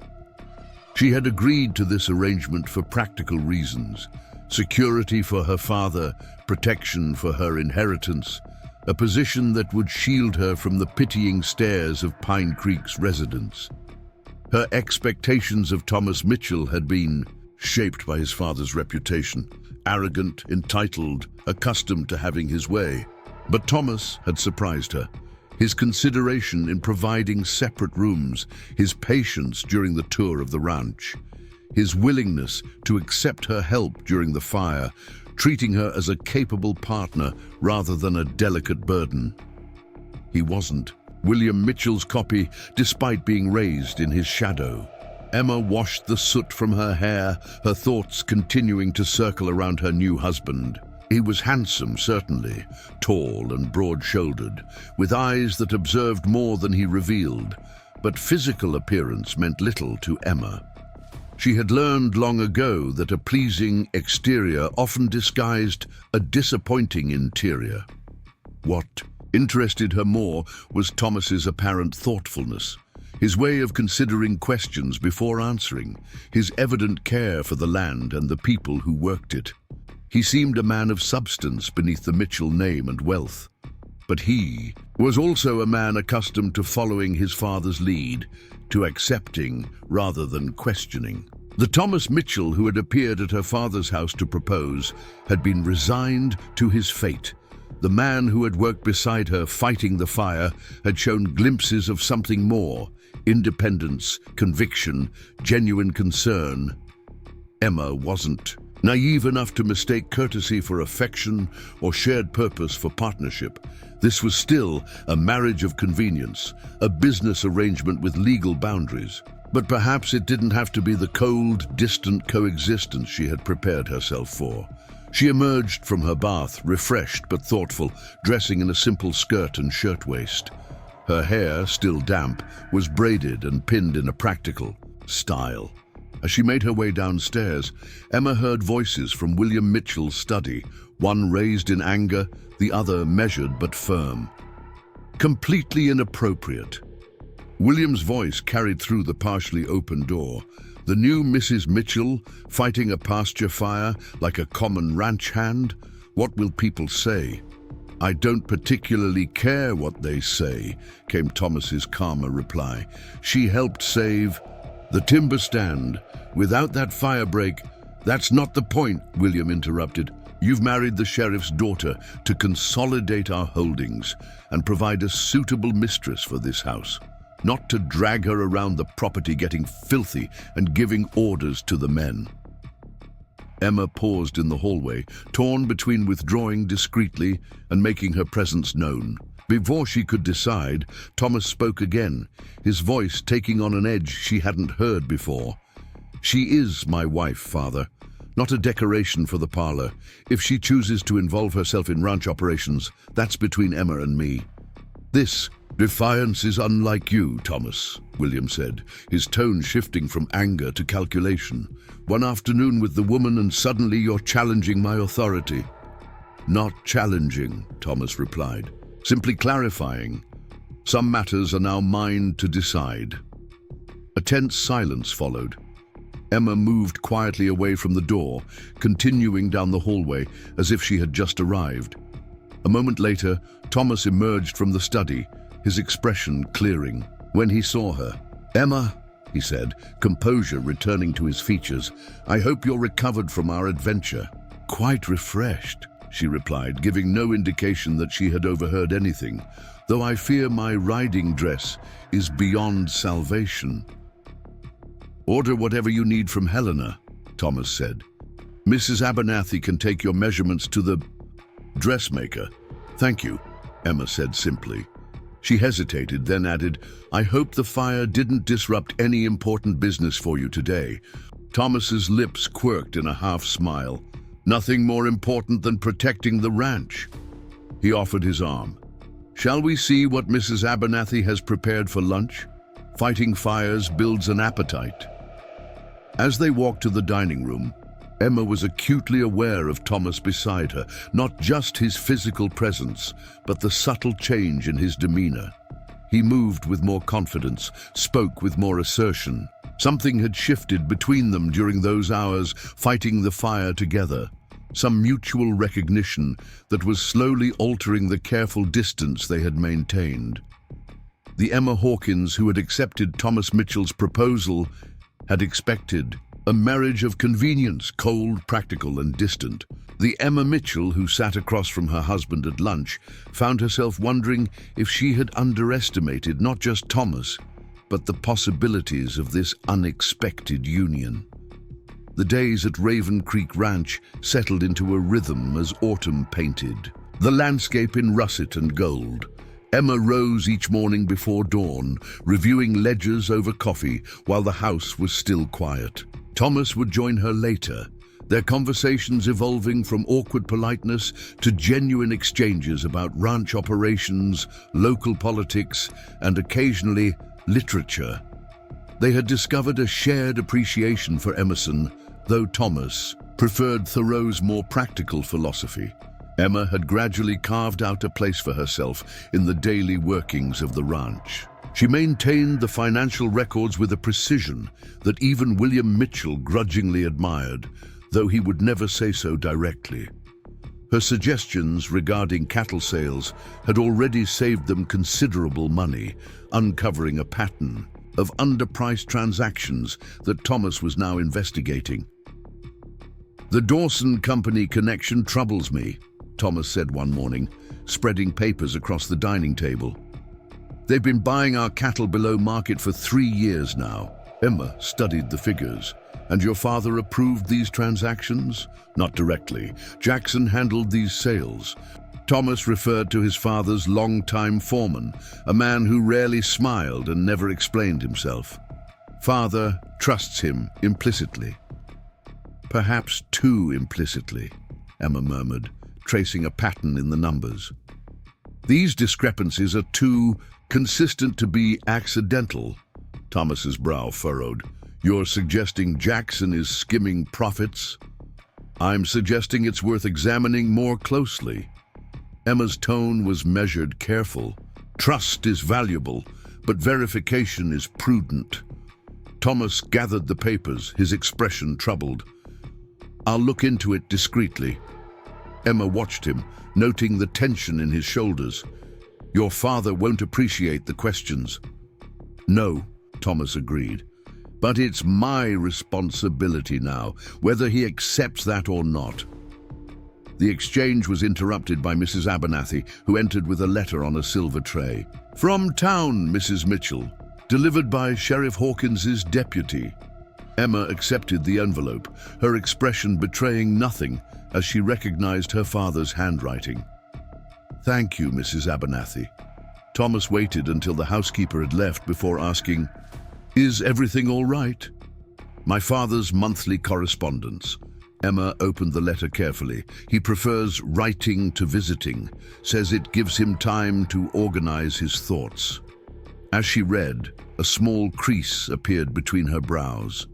She had agreed to this arrangement for practical reasons: security for her father, protection for her inheritance, a position that would shield her from the pitying stares of Pine Creek's residents. Her expectations of Thomas Mitchell had been shaped by his father's reputation, arrogant, entitled, accustomed to having his way. But Thomas had surprised her. His consideration in providing separate rooms, his patience during the tour of the ranch, his willingness to accept her help during the fire, treating her as a capable partner rather than a delicate burden. He wasn't William Mitchell's copy, despite being raised in his shadow. Emma washed the soot from her hair, her thoughts continuing to circle around her new husband. He was handsome, certainly, tall and broad-shouldered, with eyes that observed more than he revealed, but physical appearance meant little to Emma. She had learned long ago that a pleasing exterior often disguised a disappointing interior. What interested her more was Thomas's apparent thoughtfulness, his way of considering questions before answering, his evident care for the land and the people who worked it. He seemed a man of substance beneath the Mitchell name and wealth. But he was also a man accustomed to following his father's lead, to accepting rather than questioning. The Thomas Mitchell who had appeared at her father's house to propose had been resigned to his fate. The man who had worked beside her fighting the fire had shown glimpses of something more: independence, conviction, genuine concern. Emma wasn't naive enough to mistake courtesy for affection or shared purpose for partnership. This was still a marriage of convenience, a business arrangement with legal boundaries. But perhaps it didn't have to be the cold, distant coexistence she had prepared herself for. She emerged from her bath, refreshed but thoughtful, dressing in a simple skirt and shirtwaist. Her hair, still damp, was braided and pinned in a practical, Style. As she made her way downstairs, Emma heard voices from William Mitchell's study, one raised in anger, the other measured but firm. Completely inappropriate. William's voice carried through the partially open door. The new Mrs. Mitchell, fighting a pasture fire like a common ranch hand? What will people say? I don't particularly care what they say, came Thomas's calmer reply. She helped save the timber stand. Without that fire break, that's not the point, William interrupted. You've married the sheriff's daughter to consolidate our holdings and provide a suitable mistress for this house, not to drag her around the property getting filthy and giving orders to the men. Emma paused in the hallway, torn between withdrawing discreetly and making her presence known. Before she could decide, Thomas spoke again, his voice taking on an edge she hadn't heard before. She is my wife, Father, not a decoration for the parlor. If she chooses to involve herself in ranch operations, that's between Emma and me. This defiance is unlike you, Thomas, William said, his tone shifting from anger to calculation. One afternoon with the woman and suddenly you're challenging my authority. Not challenging, Thomas replied, simply clarifying. Some matters are now mine to decide. A tense silence followed. Emma moved quietly away from the door, continuing down the hallway as if she had just arrived. A moment later, Thomas emerged from the study, his expression clearing. When he saw her, "Emma," he said, composure returning to his features, "I hope you're recovered from our adventure." "Quite refreshed," she replied, giving no indication that she had overheard anything, "though I fear my riding dress is beyond salvation." "Order whatever you need from Helena," Thomas said. "Mrs. Abernathy can take your measurements to the dressmaker." "Thank you," Emma said simply. She hesitated, then added, "I hope the fire didn't disrupt any important business for you today." Thomas's lips quirked in a half-smile. "Nothing more important than protecting the ranch." He offered his arm. "Shall we see what Mrs. Abernathy has prepared for lunch? Fighting fires builds an appetite." As they walked to the dining room, Emma was acutely aware of Thomas beside her, not just his physical presence, but the subtle change in his demeanor. He moved with more confidence, spoke with more assertion. Something had shifted between them during those hours fighting the fire together, some mutual recognition that was slowly altering the careful distance they had maintained. The Emma Hawkins who had accepted Thomas Mitchell's proposal had expected a marriage of convenience, cold, practical, and distant. The Emma Mitchell who sat across from her husband at lunch found herself wondering if she had underestimated not just Thomas, but the possibilities of this unexpected union. The days at Raven Creek Ranch settled into a rhythm as autumn painted, the landscape in russet and gold. Emma rose each morning before dawn, reviewing ledgers over coffee while the house was still quiet. Thomas would join her later, their conversations evolving from awkward politeness to genuine exchanges about ranch operations, local politics, and occasionally literature. They had discovered a shared appreciation for Emerson, though Thomas preferred Thoreau's more practical philosophy. Emma had gradually carved out a place for herself in the daily workings of the ranch. She maintained the financial records with a precision that even William Mitchell grudgingly admired, though he would never say so directly. Her suggestions regarding cattle sales had already saved them considerable money, uncovering a pattern of underpriced transactions that Thomas was now investigating. "The Dawson Company connection troubles me," Thomas said one morning, spreading papers across the dining table. "They've been buying our cattle below market for 3 years now." Emma studied the figures. "And your father approved these transactions?" "Not directly. Jackson handled these sales." Thomas referred to his father's longtime foreman, a man who rarely smiled and never explained himself. "Father trusts him implicitly." "Perhaps too implicitly," Emma murmured, tracing a pattern in the numbers. "These discrepancies are too consistent to be accidental." Thomas's brow furrowed. You're suggesting Jackson is skimming profits? I'm suggesting it's worth examining more closely. Emma's tone was measured, careful. Trust is valuable, but verification is prudent. Thomas gathered the papers, his expression troubled. I'll look into it discreetly. Emma watched him, noting the tension in his shoulders. Your father won't appreciate the questions. No, Thomas agreed. But it's my responsibility now, whether he accepts that or not. The exchange was interrupted by Mrs. Abernathy, who entered with a letter on a silver tray. From town, Mrs. Mitchell, delivered by Sheriff Hawkins's deputy. Emma accepted the envelope, her expression betraying nothing as she recognized her father's handwriting. Thank you, Mrs. Abernathy. Thomas waited until the housekeeper had left before asking, Is everything all right? My father's monthly correspondence. Emma opened the letter carefully. He prefers writing to visiting, says it gives him time to organize his thoughts. As she read, a small crease appeared between her brows.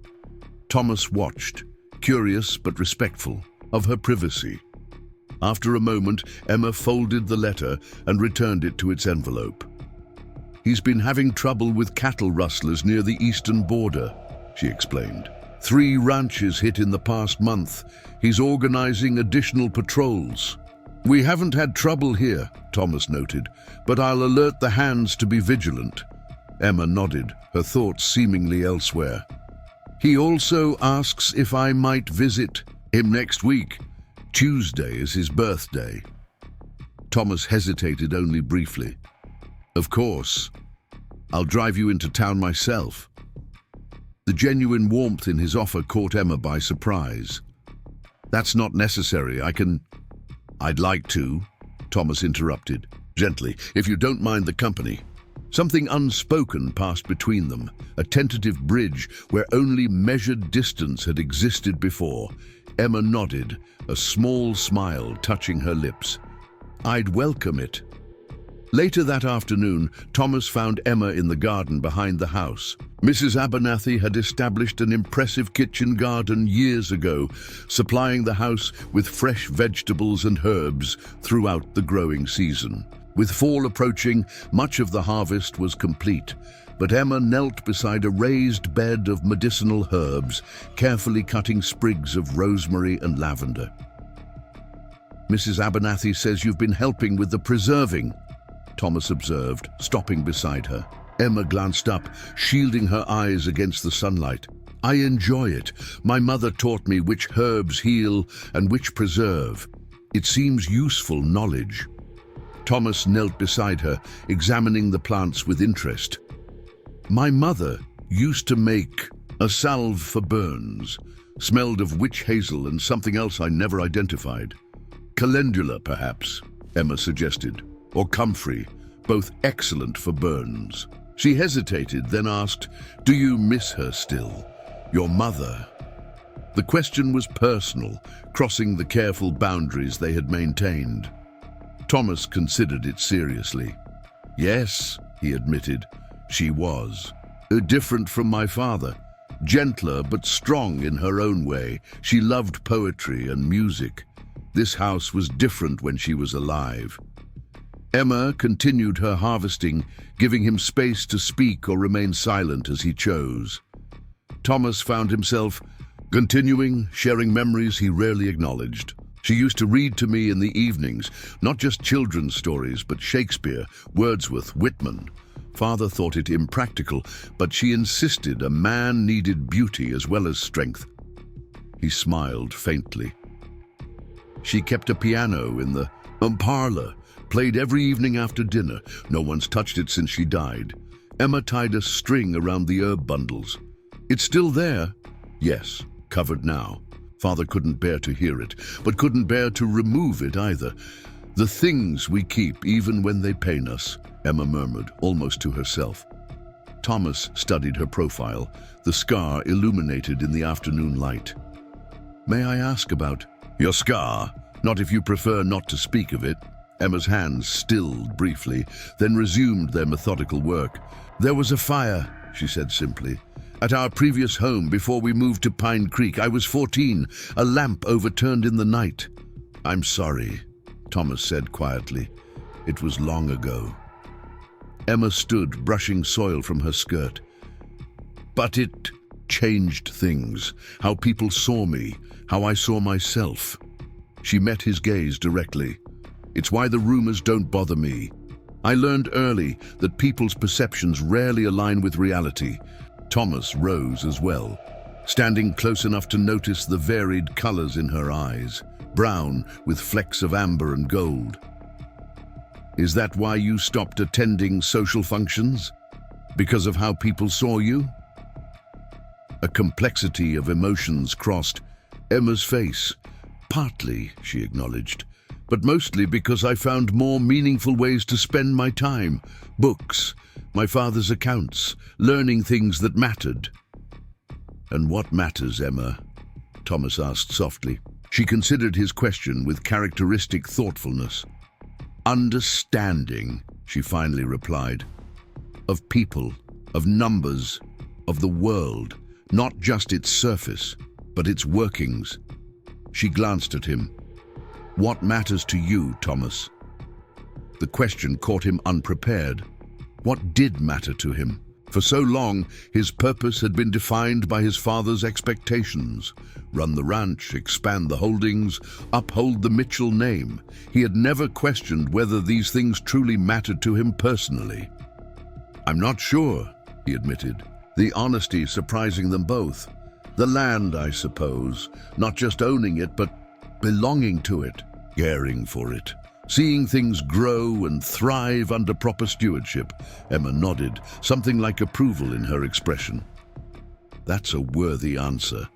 Thomas watched, curious but respectful, of her privacy. After a moment, Emma folded the letter and returned it to its envelope. He's been having trouble with cattle rustlers near the eastern border, she explained. 3 ranches hit in the past month. He's organizing additional patrols. We haven't had trouble here, Thomas noted, but I'll alert the hands to be vigilant. Emma nodded, her thoughts seemingly elsewhere. He also asks if I might visit him next week. Tuesday is his birthday. Thomas hesitated only briefly. Of course. I'll drive you into town myself. The genuine warmth in his offer caught Emma by surprise. That's not necessary. I'd like to, Thomas interrupted, gently, if you don't mind the company. Something unspoken passed between them, a tentative bridge where only measured distance had existed before. Emma nodded, a small smile touching her lips. I'd welcome it. Later that afternoon, Thomas found Emma in the garden behind the house. Mrs. Abernathy had established an impressive kitchen garden years ago, supplying the house with fresh vegetables and herbs throughout the growing season. With fall approaching, much of the harvest was complete, but Emma knelt beside a raised bed of medicinal herbs, carefully cutting sprigs of rosemary and lavender. Mrs. Abernathy says you've been helping with the preserving, Thomas observed, stopping beside her. Emma glanced up, shielding her eyes against the sunlight. I enjoy it. My mother taught me which herbs heal and which preserve. It seems useful knowledge. Thomas knelt beside her, examining the plants with interest. My mother used to make a salve for burns, smelled of witch hazel and something else I never identified. Calendula, perhaps, Emma suggested, or comfrey, both excellent for burns. She hesitated, then asked, Do you miss her still? Your mother? The question was personal, crossing the careful boundaries they had maintained. Thomas considered it seriously. Yes, he admitted, she was. Different from my father. Gentler but strong in her own way. She loved poetry and music. This house was different when she was alive. Emma continued her harvesting, giving him space to speak or remain silent as he chose. Thomas found himself continuing, sharing memories he rarely acknowledged. She used to read to me in the evenings, not just children's stories, but Shakespeare, Wordsworth, Whitman. Father thought it impractical, but she insisted a man needed beauty as well as strength. He smiled faintly. She kept a piano in the parlor, played every evening after dinner. No one's touched it since she died. Emma tied a string around the herb bundles. It's still there? Yes, covered now. Father couldn't bear to hear it, but couldn't bear to remove it either. The things we keep even when they pain us, Emma murmured, almost to herself. Thomas studied her profile, the scar illuminated in the afternoon light. May I ask about your scar? Not if you prefer not to speak of it. Emma's hands stilled briefly, then resumed their methodical work. There was a fire, she said simply, At our previous home before we moved to Pine Creek, I was 14. A lamp overturned in the night. I'm sorry, Thomas said quietly. It was long ago. Emma stood, brushing soil from her skirt. But it changed things. How people saw me, how I saw myself. She met his gaze directly. It's why the rumors don't bother me. I learned early that people's perceptions rarely align with reality. Thomas rose as well, standing close enough to notice the varied colors in her eyes, brown with flecks of amber and gold. Is that why you stopped attending social functions? Because of how people saw you? A complexity of emotions crossed Emma's face. Partly, she acknowledged, but mostly because I found more meaningful ways to spend my time. Books, my father's accounts, learning things that mattered. And what matters, Emma? Thomas asked softly. She considered his question with characteristic thoughtfulness. Understanding, she finally replied. Of people, of numbers, of the world, not just its surface, but its workings. She glanced at him. What matters to you, Thomas? The question caught him unprepared. What did matter to him? For so long, his purpose had been defined by his father's expectations. Run the ranch, expand the holdings, uphold the Mitchell name. He had never questioned whether these things truly mattered to him personally. I'm not sure, he admitted, the honesty surprising them both. The land, I suppose, not just owning it, but belonging to it, caring for it. Seeing things grow and thrive under proper stewardship. Emma nodded, something like approval in her expression. That's a worthy answer.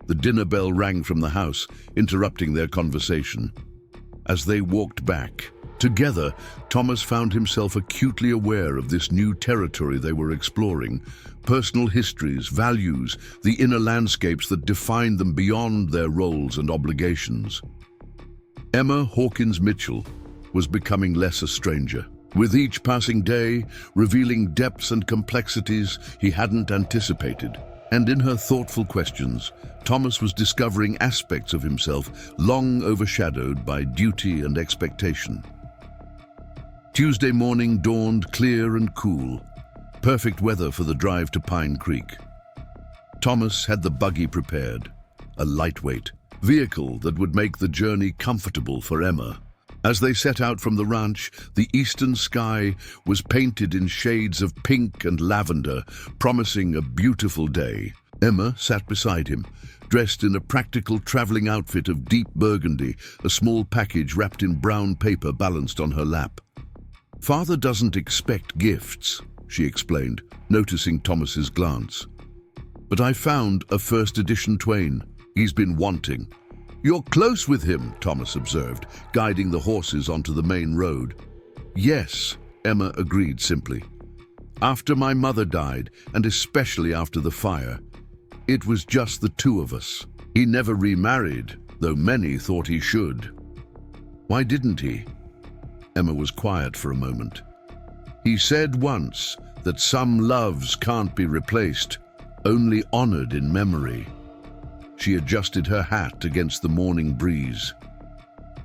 The dinner bell rang from the house, interrupting their conversation. As they walked back, together, Thomas found himself acutely aware of this new territory they were exploring. Personal histories, values, the inner landscapes that defined them beyond their roles and obligations. Emma Hawkins Mitchell was becoming less a stranger, with each passing day revealing depths and complexities he hadn't anticipated. And in her thoughtful questions, Thomas was discovering aspects of himself long overshadowed by duty and expectation. Tuesday morning dawned clear and cool, perfect weather for the drive to Pine Creek. Thomas had the buggy prepared, a lightweight vehicle that would make the journey comfortable for Emma. As they set out from the ranch, the eastern sky was painted in shades of pink and lavender, promising a beautiful day. Emma sat beside him, dressed in a practical traveling outfit of deep burgundy, a small package wrapped in brown paper balanced on her lap. Father doesn't expect gifts, she explained, noticing Thomas's glance. But I found a first edition Twain. He's been wanting. You're close with him, Thomas observed, guiding the horses onto the main road. Yes, Emma agreed simply. After my mother died, and especially after the fire, it was just the two of us. He never remarried, though many thought he should. Why didn't he? Emma was quiet for a moment. He said once that some loves can't be replaced, only honored in memory. She adjusted her hat against the morning breeze.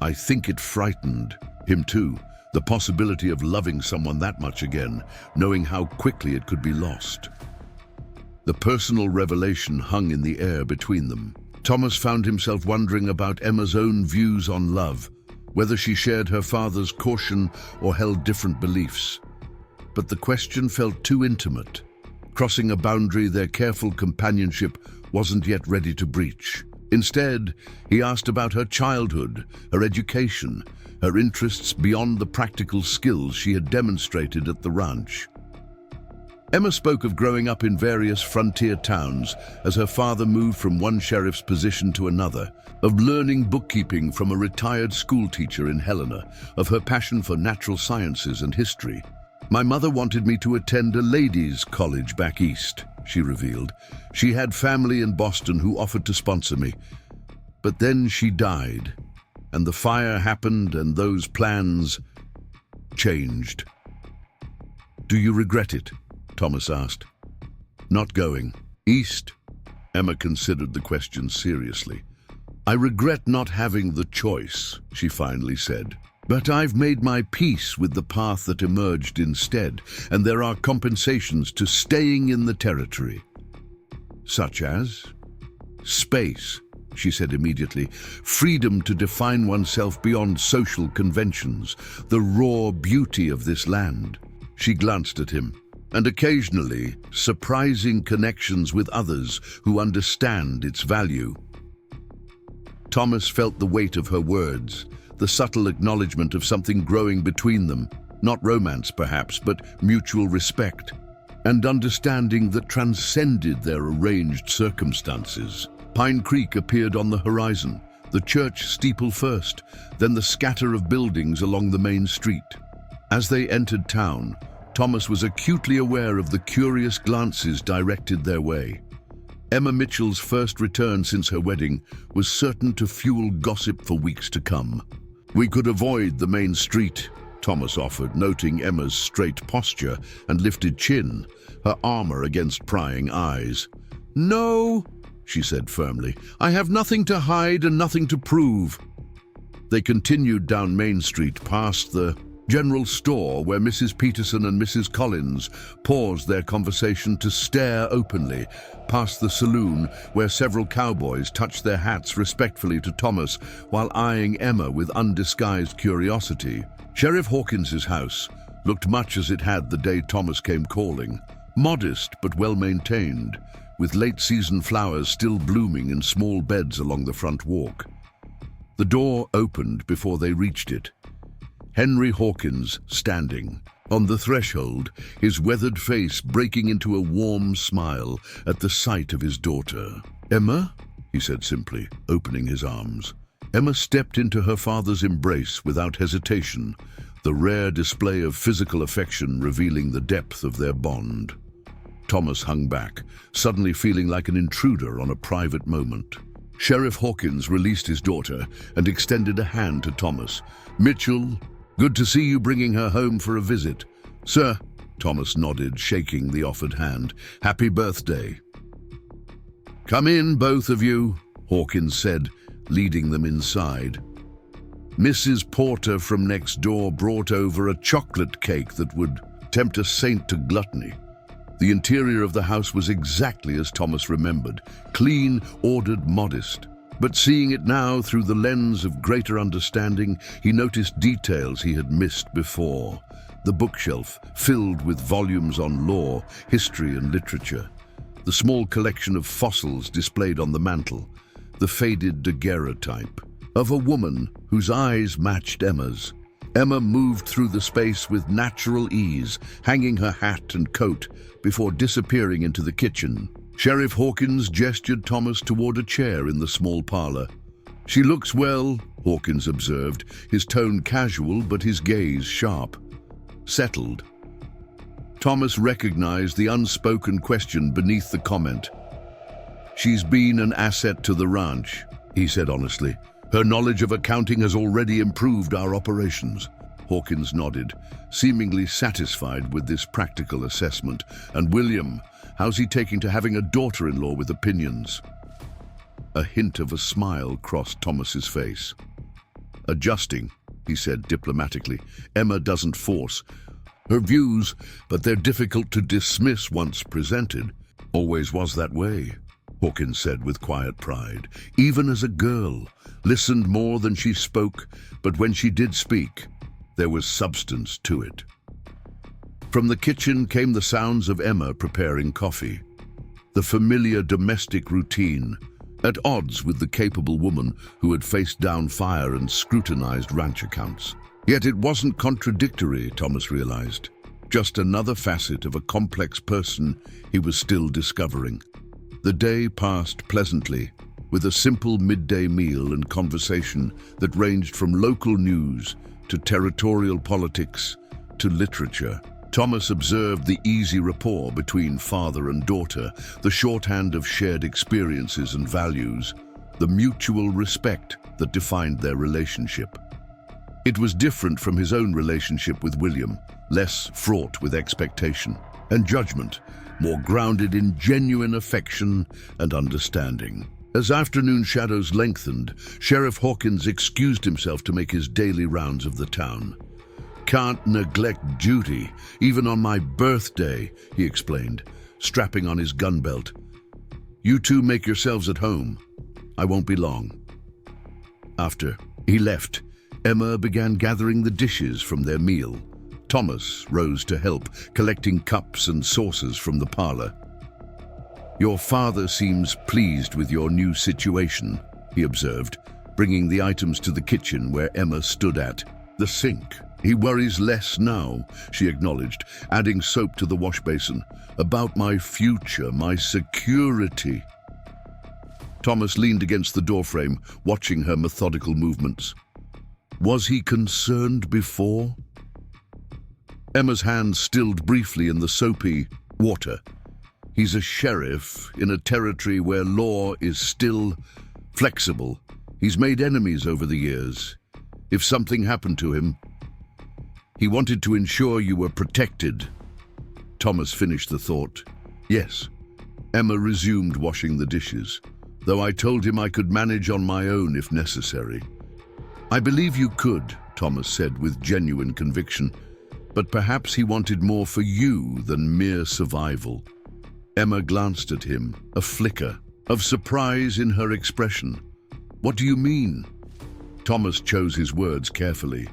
I think it frightened him too, the possibility of loving someone that much again, knowing how quickly it could be lost. The personal revelation hung in the air between them. Thomas found himself wondering about Emma's own views on love, whether she shared her father's caution or held different beliefs. But the question felt too intimate, crossing a boundary their careful companionship wasn't yet ready to breach. Instead, he asked about her childhood, her education, her interests beyond the practical skills she had demonstrated at the ranch. Emma spoke of growing up in various frontier towns as her father moved from one sheriff's position to another, of learning bookkeeping from a retired schoolteacher in Helena, of her passion for natural sciences and history. My mother wanted me to attend a ladies' college back east, she revealed. She had family in Boston who offered to sponsor me. But then she died, and the fire happened and those plans changed. Do you regret it? Thomas asked. Not going. East? Emma considered the question seriously. I regret not having the choice, she finally said. But I've made my peace with the path that emerged instead, and there are compensations to staying in the territory. Such as? Space, she said immediately. Freedom to define oneself beyond social conventions, the raw beauty of this land. She glanced at him. And occasionally, surprising connections with others who understand its value. Thomas felt the weight of her words, the subtle acknowledgement of something growing between them, not romance perhaps, but mutual respect, and understanding that transcended their arranged circumstances. Pine Creek appeared on the horizon, the church steeple first, then the scatter of buildings along the main street. As they entered town, Thomas was acutely aware of the curious glances directed their way. Emma Mitchell's first return since her wedding was certain to fuel gossip for weeks to come. We could avoid the main street, Thomas offered, noting Emma's straight posture and lifted chin, her armor against prying eyes. No, she said firmly. I have nothing to hide and nothing to prove. They continued down Main Street past the general store where Mrs. Peterson and Mrs. Collins paused their conversation to stare openly, past the saloon where several cowboys touched their hats respectfully to Thomas while eyeing Emma with undisguised curiosity. Sheriff Hawkins's house looked much as it had the day Thomas came calling, modest but well-maintained, with late-season flowers still blooming in small beds along the front walk. The door opened before they reached it. Henry Hawkins standing on the threshold, his weathered face breaking into a warm smile at the sight of his daughter. Emma, he said simply, opening his arms. Emma stepped into her father's embrace without hesitation, the rare display of physical affection revealing the depth of their bond. Thomas hung back, suddenly feeling like an intruder on a private moment. Sheriff Hawkins released his daughter and extended a hand to Thomas. Mitchell, good to see you bringing her home for a visit. Sir, Thomas nodded, shaking the offered hand. Happy birthday. Come in, both of you, Hawkins said, leading them inside. Mrs. Porter from next door brought over a chocolate cake that would tempt a saint to gluttony. The interior of the house was exactly as Thomas remembered, clean, ordered, modest. But seeing it now through the lens of greater understanding, he noticed details he had missed before. The bookshelf, filled with volumes on law, history and literature. The small collection of fossils displayed on the mantel. The faded daguerreotype of a woman whose eyes matched Emma's. Emma moved through the space with natural ease, hanging her hat and coat before disappearing into the kitchen. Sheriff Hawkins gestured Thomas toward a chair in the small parlor. She looks well, Hawkins observed, his tone casual but his gaze sharp. Settled. Thomas recognized the unspoken question beneath the comment. She's been an asset to the ranch, he said honestly. Her knowledge of accounting has already improved our operations. Hawkins nodded, seemingly satisfied with this practical assessment. And William, how's he taking to having a daughter-in-law with opinions? A hint of a smile crossed Thomas's face. Adjusting, he said diplomatically. Emma doesn't force her views, but they're difficult to dismiss once presented. Always was that way, Hawkins said with quiet pride. Even as a girl, listened more than she spoke, but when she did speak, there was substance to it. From the kitchen came the sounds of Emma preparing coffee. The familiar domestic routine, at odds with the capable woman who had faced down fire and scrutinized ranch accounts. Yet it wasn't contradictory, Thomas realized. Just another facet of a complex person he was still discovering. The day passed pleasantly, with a simple midday meal and conversation that ranged from local news to territorial politics to literature. Thomas observed the easy rapport between father and daughter, the shorthand of shared experiences and values, the mutual respect that defined their relationship. It was different from his own relationship with William, less fraught with expectation and judgment, more grounded in genuine affection and understanding. As afternoon shadows lengthened, Sheriff Hawkins excused himself to make his daily rounds of the town. "Can't neglect duty, even on my birthday," he explained, strapping on his gun belt. "You two make yourselves at home. I won't be long." After he left, Emma began gathering the dishes from their meal. Thomas rose to help, collecting cups and saucers from the parlor. "Your father seems pleased with your new situation," he observed, bringing the items to the kitchen where Emma stood at the sink. "He worries less now," she acknowledged, adding soap to the wash basin. "About my future, my security." Thomas leaned against the doorframe, watching her methodical movements. Was he concerned before? Emma's hand stilled briefly in the soapy water. He's a sheriff in a territory where law is still flexible. He's made enemies over the years. If something happened to him, he wanted to ensure you were protected. Thomas finished the thought. Yes. Emma resumed washing the dishes, though I told him I could manage on my own if necessary. "I believe you could," Thomas said with genuine conviction, "but perhaps he wanted more for you than mere survival." Emma glanced at him, a flicker of surprise in her expression. "What do you mean?" Thomas chose his words carefully.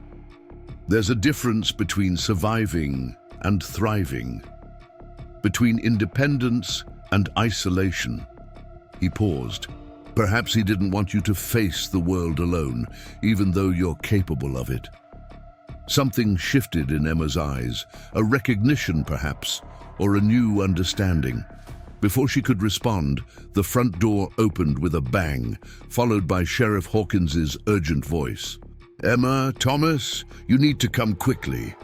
"There's a difference between surviving and thriving, between independence and isolation." He paused. "Perhaps he didn't want you to face the world alone, even though you're capable of it." Something shifted in Emma's eyes, a recognition perhaps, or a new understanding. Before she could respond, the front door opened with a bang, followed by Sheriff Hawkins's urgent voice. "Emma, Thomas, you need to come quickly."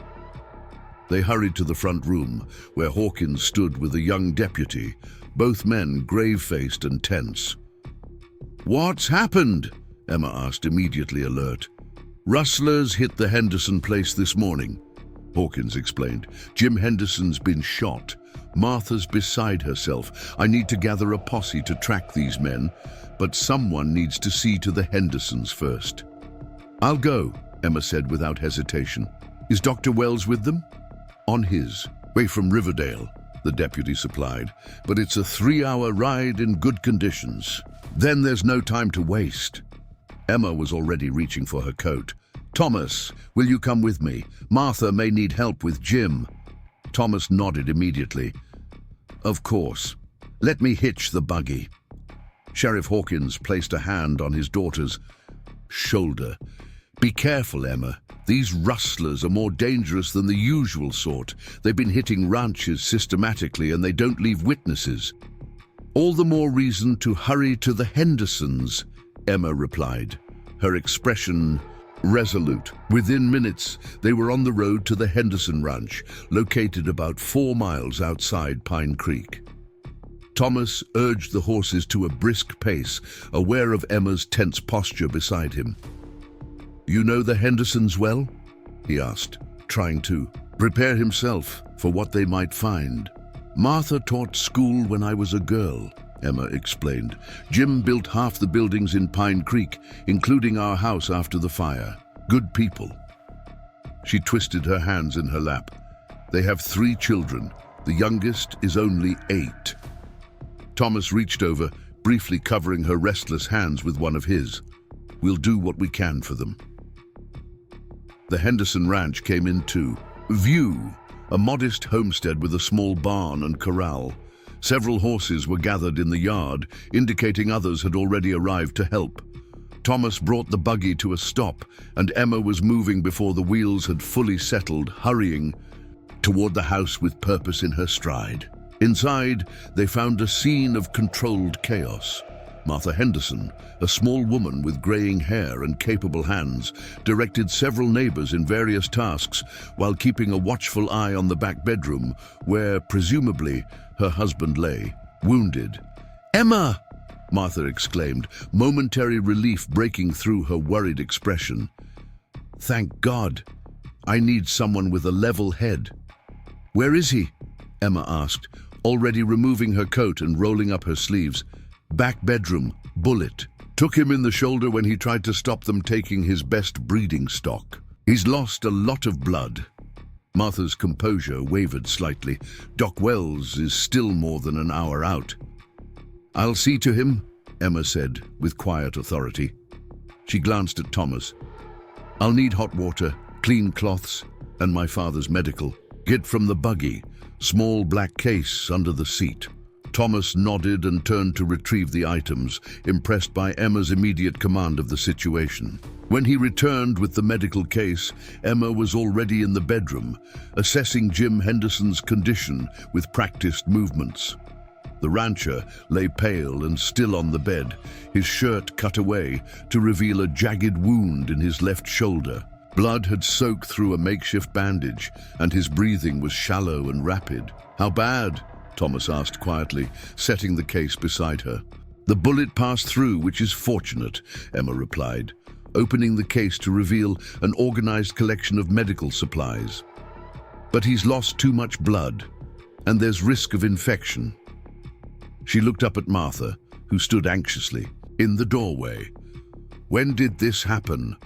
They hurried to the front room, where Hawkins stood with a young deputy, both men grave-faced and tense. "What's happened?" Emma asked, immediately alert. "Rustlers hit the Henderson place this morning," Hawkins explained. "Jim Henderson's been shot. Martha's beside herself. I need to gather a posse to track these men, but someone needs to see to the Hendersons first." "I'll go," Emma said without hesitation. "Is Dr. Wells with them?" "On his way from Riverdale," the deputy supplied, "but it's a 3-hour ride in good conditions. Then there's no time to waste." Emma was already reaching for her coat. "Thomas, will you come with me? Martha may need help with Jim." Thomas nodded immediately. "Of course. Let me hitch the buggy." Sheriff Hawkins placed a hand on his daughter's shoulder. "Be careful, Emma. These rustlers are more dangerous than the usual sort. They've been hitting ranches systematically and they don't leave witnesses." "All the more reason to hurry to the Hendersons," Emma replied, her expression resolute. Within minutes, they were on the road to the Henderson Ranch, located about 4 miles outside Pine Creek. Thomas urged the horses to a brisk pace, aware of Emma's tense posture beside him. "You know the Hendersons well?" he asked, trying to prepare himself for what they might find. "Martha taught school when I was a girl," Emma explained. "Jim built half the buildings in Pine Creek, including our house after the fire. Good people." She twisted her hands in her lap. "They have 3 children. The youngest is only 8. Thomas reached over, briefly covering her restless hands with one of his. "We'll do what we can for them." The Henderson Ranch came into view, a modest homestead with a small barn and corral. Several horses were gathered in the yard, indicating others had already arrived to help. Thomas brought the buggy to a stop, and Emma was moving before the wheels had fully settled, hurrying toward the house with purpose in her stride. Inside, they found a scene of controlled chaos. Martha Henderson, a small woman with graying hair and capable hands, directed several neighbors in various tasks while keeping a watchful eye on the back bedroom, where, presumably, her husband lay, wounded. "Emma!" Martha exclaimed, momentary relief breaking through her worried expression. "Thank God. I need someone with a level head." "Where is he?" Emma asked, already removing her coat and rolling up her sleeves. Back bedroom, bullet. Took him in the shoulder when he tried to stop them taking his best breeding stock. He's lost a lot of blood. Martha's composure wavered slightly. Doc Wells is still more than an hour out. I'll see to him, Emma said, with quiet authority. She glanced at Thomas. I'll need hot water, clean cloths, and my father's medical. Get from the buggy, small black case under the seat. Thomas nodded and turned to retrieve the items, impressed by Emma's immediate command of the situation. When he returned with the medical case, Emma was already in the bedroom, assessing Jim Henderson's condition with practiced movements. The rancher lay pale and still on the bed, his shirt cut away to reveal a jagged wound in his left shoulder. Blood had soaked through a makeshift bandage, and his breathing was shallow and rapid. How bad? Thomas asked quietly, setting the case beside her. The bullet passed through, which is fortunate, Emma replied, opening the case to reveal an organized collection of medical supplies. But he's lost too much blood, and there's risk of infection. She looked up at Martha, who stood anxiously in the doorway. When did this happen?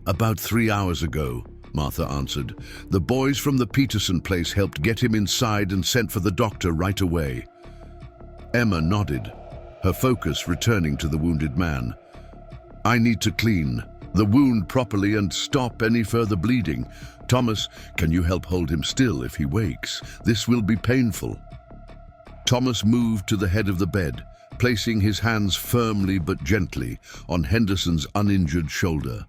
About 3 hours ago, Martha answered. The boys from the Peterson place helped get him inside and sent for the doctor right away. Emma nodded, her focus returning to the wounded man. I need to clean the wound properly and stop any further bleeding. Thomas, can you help hold him still if he wakes? This will be painful. Thomas moved to the head of the bed, placing his hands firmly but gently on Henderson's uninjured shoulder.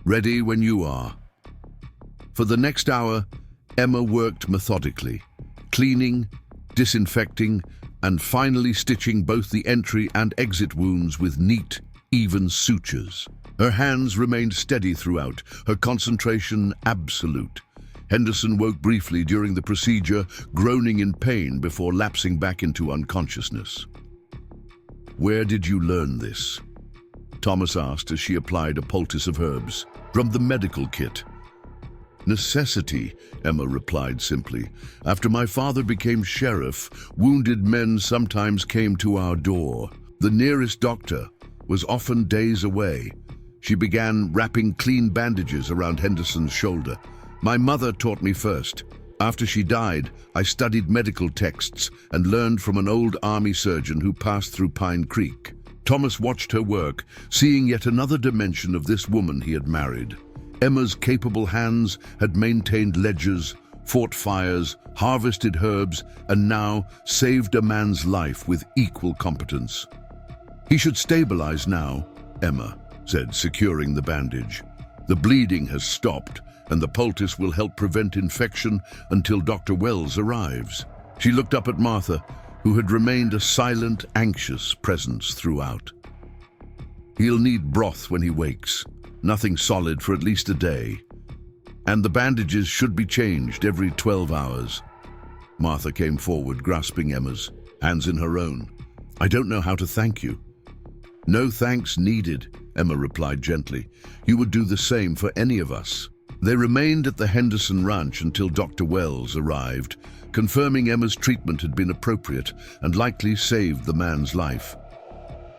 Ready when you are. For the next hour, Emma worked methodically, cleaning, disinfecting, and finally stitching both the entry and exit wounds with neat, even sutures. Her hands remained steady throughout, her concentration absolute. Henderson woke briefly during the procedure, groaning in pain before lapsing back into unconsciousness. Where did you learn this? Thomas asked as she applied a poultice of herbs. From the medical kit. Necessity, Emma replied simply. After my father became sheriff, wounded men sometimes came to our door. The nearest doctor was often days away. She began wrapping clean bandages around Henderson's shoulder. My mother taught me first. After she died, I studied medical texts and learned from an old army surgeon who passed through Pine Creek. Thomas watched her work, seeing yet another dimension of this woman he had married. Emma's capable hands had maintained ledgers, fought fires, harvested herbs, and now saved a man's life with equal competence. He should stabilize now, Emma said, securing the bandage. The bleeding has stopped, and the poultice will help prevent infection until Dr. Wells arrives. She looked up at Martha, who had remained a silent, anxious presence throughout. He'll need broth when he wakes, nothing solid for at least a day. And the bandages should be changed every 12 hours. Martha came forward, grasping Emma's, hands in her own. I don't know how to thank you. No thanks needed, Emma replied gently. You would do the same for any of us. They remained at the Henderson Ranch until Dr. Wells arrived, confirming Emma's treatment had been appropriate and likely saved the man's life.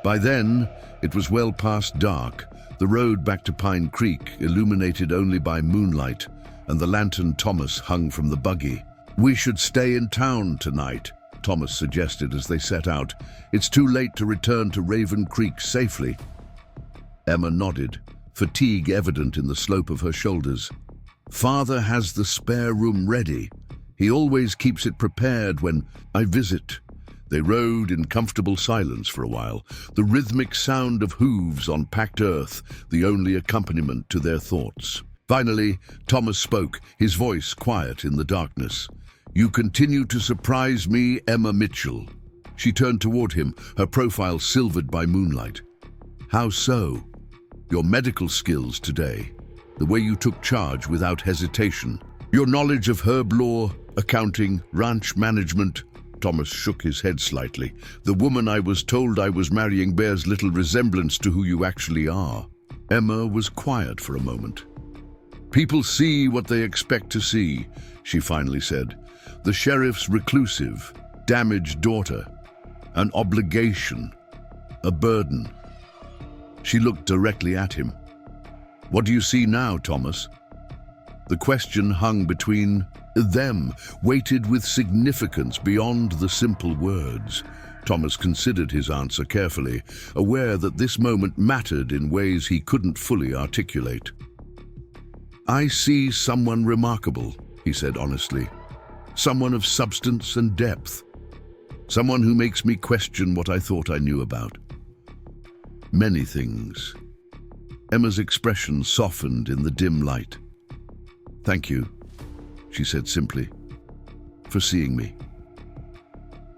By then, it was well past dark, the road back to Pine Creek illuminated only by moonlight, and the lantern Thomas hung from the buggy. We should stay in town tonight, Thomas suggested as they set out. It's too late to return to Raven Creek safely. Emma nodded, fatigue evident in the slope of her shoulders. Father has the spare room ready. He always keeps it prepared when I visit. They rode in comfortable silence for a while, the rhythmic sound of hooves on packed earth, the only accompaniment to their thoughts. Finally, Thomas spoke, his voice quiet in the darkness. You continue to surprise me, Emma Mitchell. She turned toward him, her profile silvered by moonlight. How so? Your medical skills today, the way you took charge without hesitation, your knowledge of herb law, accounting, ranch management. Thomas shook his head slightly. The woman I was told I was marrying bears little resemblance to who you actually are. Emma was quiet for a moment. People see what they expect to see, she finally said. The sheriff's reclusive, damaged daughter, an obligation, a burden. She looked directly at him. "What do you see now, Thomas?" The question hung between them, weighted with significance beyond the simple words. Thomas considered his answer carefully, aware that this moment mattered in ways he couldn't fully articulate. "I see someone remarkable," he said honestly. "Someone of substance and depth. Someone who makes me question what I thought I knew about. Many things." Emma's expression softened in the dim light. "Thank you," she said simply, "for seeing me."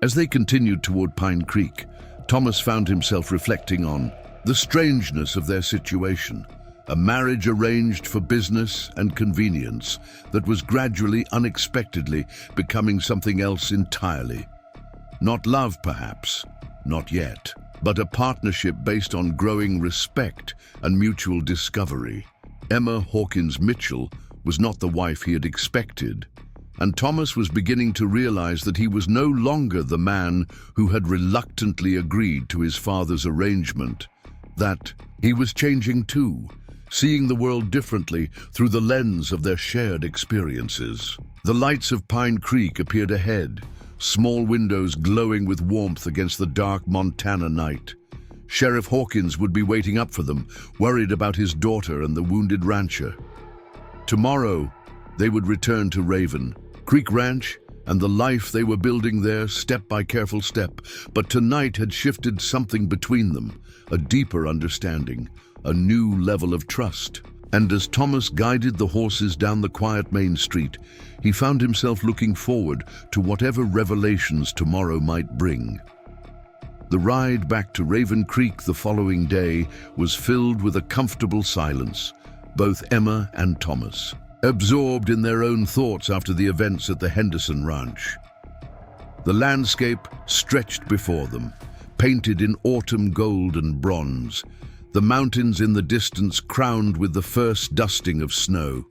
As they continued toward Pine Creek, Thomas found himself reflecting on the strangeness of their situation, a marriage arranged for business and convenience that was gradually, unexpectedly, becoming something else entirely. Not love, perhaps, not yet, but a partnership based on growing respect and mutual discovery. Emma Hawkins Mitchell was not the wife he had expected, and Thomas was beginning to realize that he was no longer the man who had reluctantly agreed to his father's arrangement, that he was changing too, seeing the world differently through the lens of their shared experiences. The lights of Pine Creek appeared ahead, small windows glowing with warmth against the dark Montana night. Sheriff Hawkins would be waiting up for them, worried about his daughter and the wounded rancher. Tomorrow, they would return to Raven Creek Ranch and the life they were building there step by careful step, but tonight had shifted something between them, a deeper understanding, a new level of trust. And as Thomas guided the horses down the quiet main street, he found himself looking forward to whatever revelations tomorrow might bring. The ride back to Raven Creek the following day was filled with a comfortable silence, both Emma and Thomas, absorbed in their own thoughts after the events at the Henderson Ranch. The landscape stretched before them, painted in autumn gold and bronze, the mountains in the distance crowned with the first dusting of snow.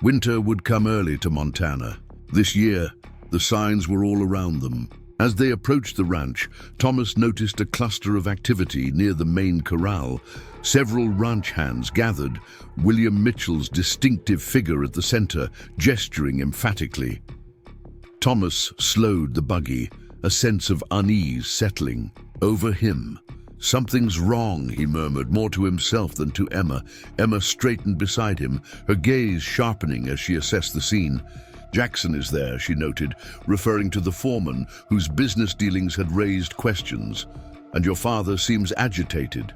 Winter would come early to Montana. This year, the signs were all around them. As they approached the ranch, Thomas noticed a cluster of activity near the main corral. Several ranch hands gathered, William Mitchell's distinctive figure at the center, gesturing emphatically. Thomas slowed the buggy, a sense of unease settling over him. "Something's wrong," he murmured, more to himself than to Emma. Emma straightened beside him, her gaze sharpening as she assessed the scene. "Jackson is there," she noted, referring to the foreman whose business dealings had raised questions. "And your father seems agitated."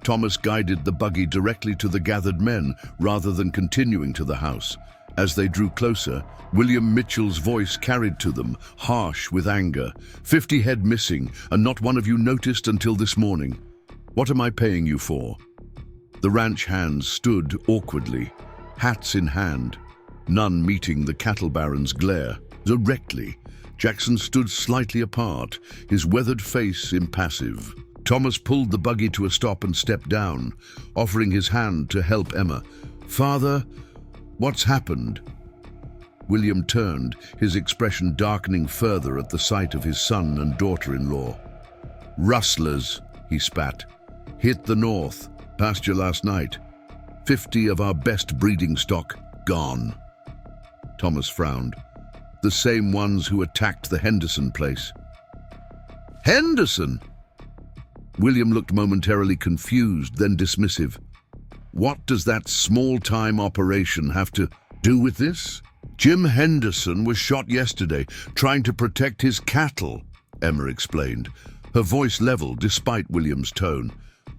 Thomas guided the buggy directly to the gathered men rather than continuing to the house. As they drew closer, William Mitchell's voice carried to them, harsh with anger. 50 head missing, and not one of you noticed until this morning. What am I paying you for?" The ranch hands stood awkwardly, hats in hand, none meeting the cattle baron's glare. Directly, Jackson stood slightly apart, his weathered face impassive. Thomas pulled the buggy to a stop and stepped down, offering his hand to help Emma. "Father, what's happened?" William turned, his expression darkening further at the sight of his son and daughter-in-law. "Rustlers," he spat. "Hit the north, pasture last night. 50 of our best breeding stock gone." Thomas frowned. "The same ones who attacked the Henderson place." "Henderson?" William looked momentarily confused, then dismissive. "What does that small-time operation have to do with this?" "Jim Henderson was shot yesterday, trying to protect his cattle," Emma explained, her voice level despite William's tone.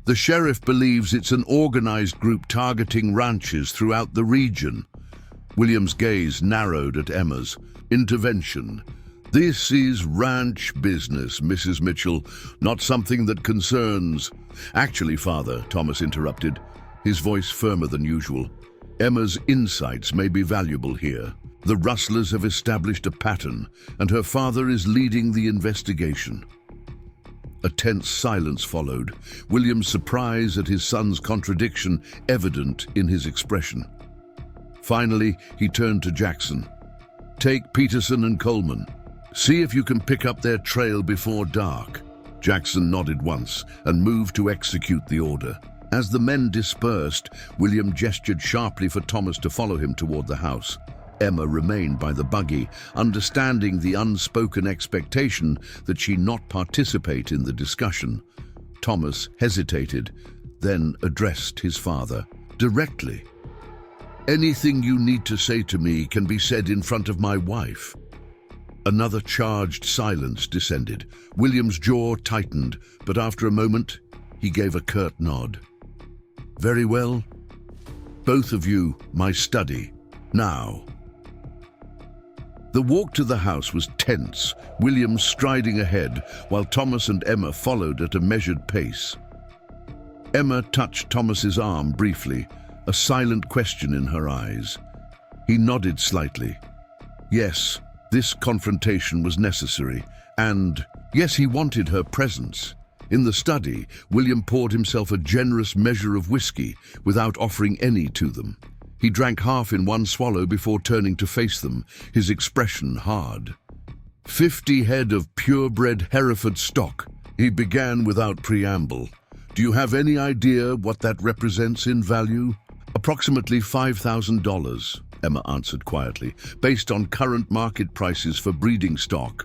"The sheriff believes it's an organized group targeting ranches throughout the region." William's gaze narrowed at Emma's. "Intervention. This is ranch business, Mrs. Mitchell, not something that concerns—" "Actually, Father," Thomas interrupted, his voice firmer than usual, "Emma's insights may be valuable here. The rustlers have established a pattern, and her father is leading the investigation." A tense silence followed, William's surprise at his son's contradiction evident in his expression. Finally, he turned to Jackson. "Take Peterson and Coleman. See if you can pick up their trail before dark." Jackson nodded once and moved to execute the order. As the men dispersed, William gestured sharply for Thomas to follow him toward the house. Emma remained by the buggy, understanding the unspoken expectation that she not participate in the discussion. Thomas hesitated, then addressed his father directly. "Anything you need to say to me can be said in front of my wife." Another charged silence descended. William's jaw tightened, but after a moment, he gave a curt nod. "Very well. Both of you, my study. Now." The walk to the house was tense, William striding ahead, while Thomas and Emma followed at a measured pace. Emma touched Thomas's arm briefly, a silent question in her eyes. He nodded slightly. Yes, this confrontation was necessary, and yes, he wanted her presence. In the study, William poured himself a generous measure of whiskey without offering any to them. He drank half in one swallow before turning to face them, his expression hard. 50 head of purebred Hereford stock. He began without preamble. "Do you have any idea what that represents in value?" "Approximately $5,000, Emma answered quietly, "based on current market prices for breeding stock."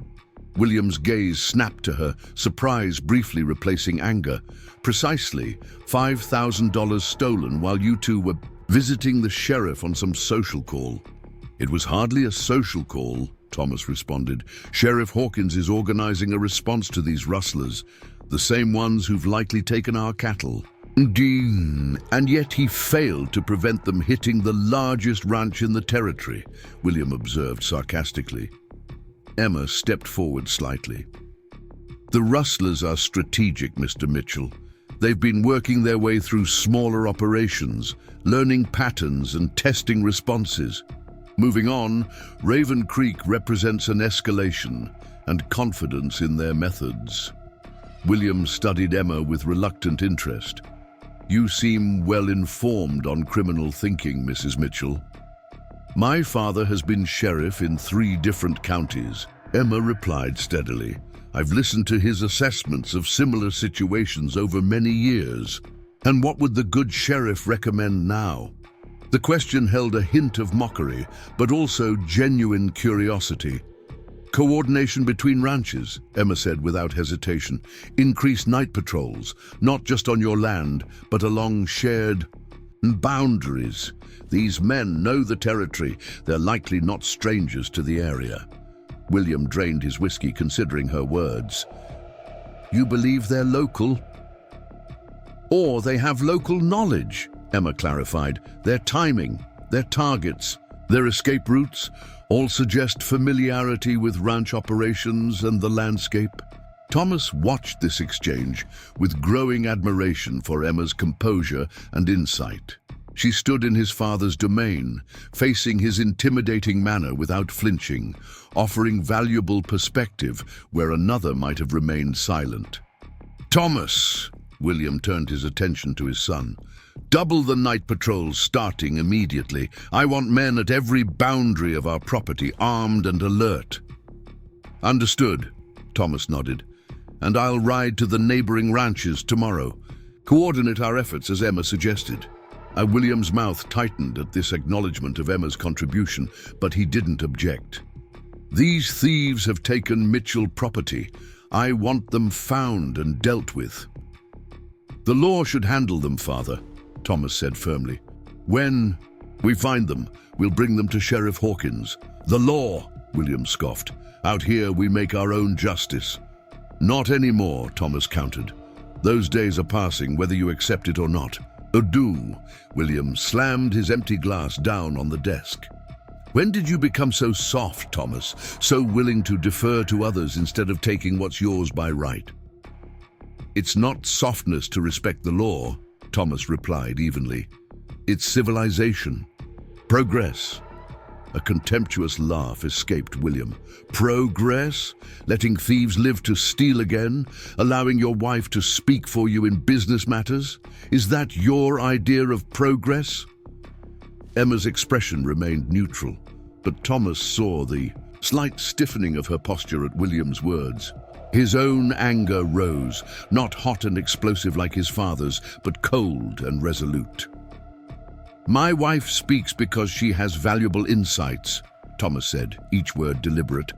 William's gaze snapped to her, surprise briefly replacing anger. "Precisely, $5,000 stolen while you two were visiting the sheriff on some social call." "It was hardly a social call," Thomas responded. "Sheriff Hawkins is organizing a response to these rustlers, the same ones who've likely taken our cattle." "And yet he failed to prevent them hitting the largest ranch in the territory," William observed sarcastically. Emma stepped forward slightly. "The rustlers are strategic, Mr. Mitchell. They've been working their way through smaller operations, learning patterns and testing responses. Moving on, Raven Creek represents an escalation and confidence in their methods." William studied Emma with reluctant interest. "You seem well informed on criminal thinking, Mrs. Mitchell." "My father has been sheriff in 3 different counties," Emma replied steadily. "I've listened to his assessments of similar situations over many years. And what would the good sheriff recommend now?" The question held a hint of mockery, but also genuine curiosity. "Coordination between ranches," Emma said without hesitation. "Increase night patrols, not just on your land, but along shared boundaries. These men know the territory. They're likely not strangers to the area." William drained his whiskey, considering her words. "You believe they're local?" "Or they have local knowledge," Emma clarified. "Their timing, their targets, their escape routes all suggest familiarity with ranch operations and the landscape." Thomas watched this exchange with growing admiration for Emma's composure and insight. She stood in his father's domain, facing his intimidating manner without flinching, offering valuable perspective where another might have remained silent. "Thomas," William turned his attention to his son, "double the night patrols starting immediately. I want men at every boundary of our property, armed and alert." "Understood," Thomas nodded. "And I'll ride to the neighboring ranches tomorrow. Coordinate our efforts as Emma suggested." William's mouth tightened at this acknowledgement of Emma's contribution, but he didn't object. "These thieves have taken Mitchell property. I want them found and dealt with." "The law should handle them, Father," Thomas said firmly. "When we find them, we'll bring them to Sheriff Hawkins." "The law," William scoffed. "Out here we make our own justice." "Not anymore," Thomas countered. "Those days are passing, whether you accept it or not." "Adieu," William slammed his empty glass down on the desk. "When did you become so soft, Thomas, so willing to defer to others instead of taking what's yours by right?" "It's not softness to respect the law," Thomas replied evenly. "It's civilization. Progress." A contemptuous laugh escaped William. "Progress? Letting thieves live to steal again? Allowing your wife to speak for you in business matters? Is that your idea of progress?" Emma's expression remained neutral, but Thomas saw the Slight stiffening of her posture at William's words. His own anger rose, not hot and explosive like his father's, but cold and resolute. "My wife speaks because she has valuable insights," Thomas said, each word deliberate.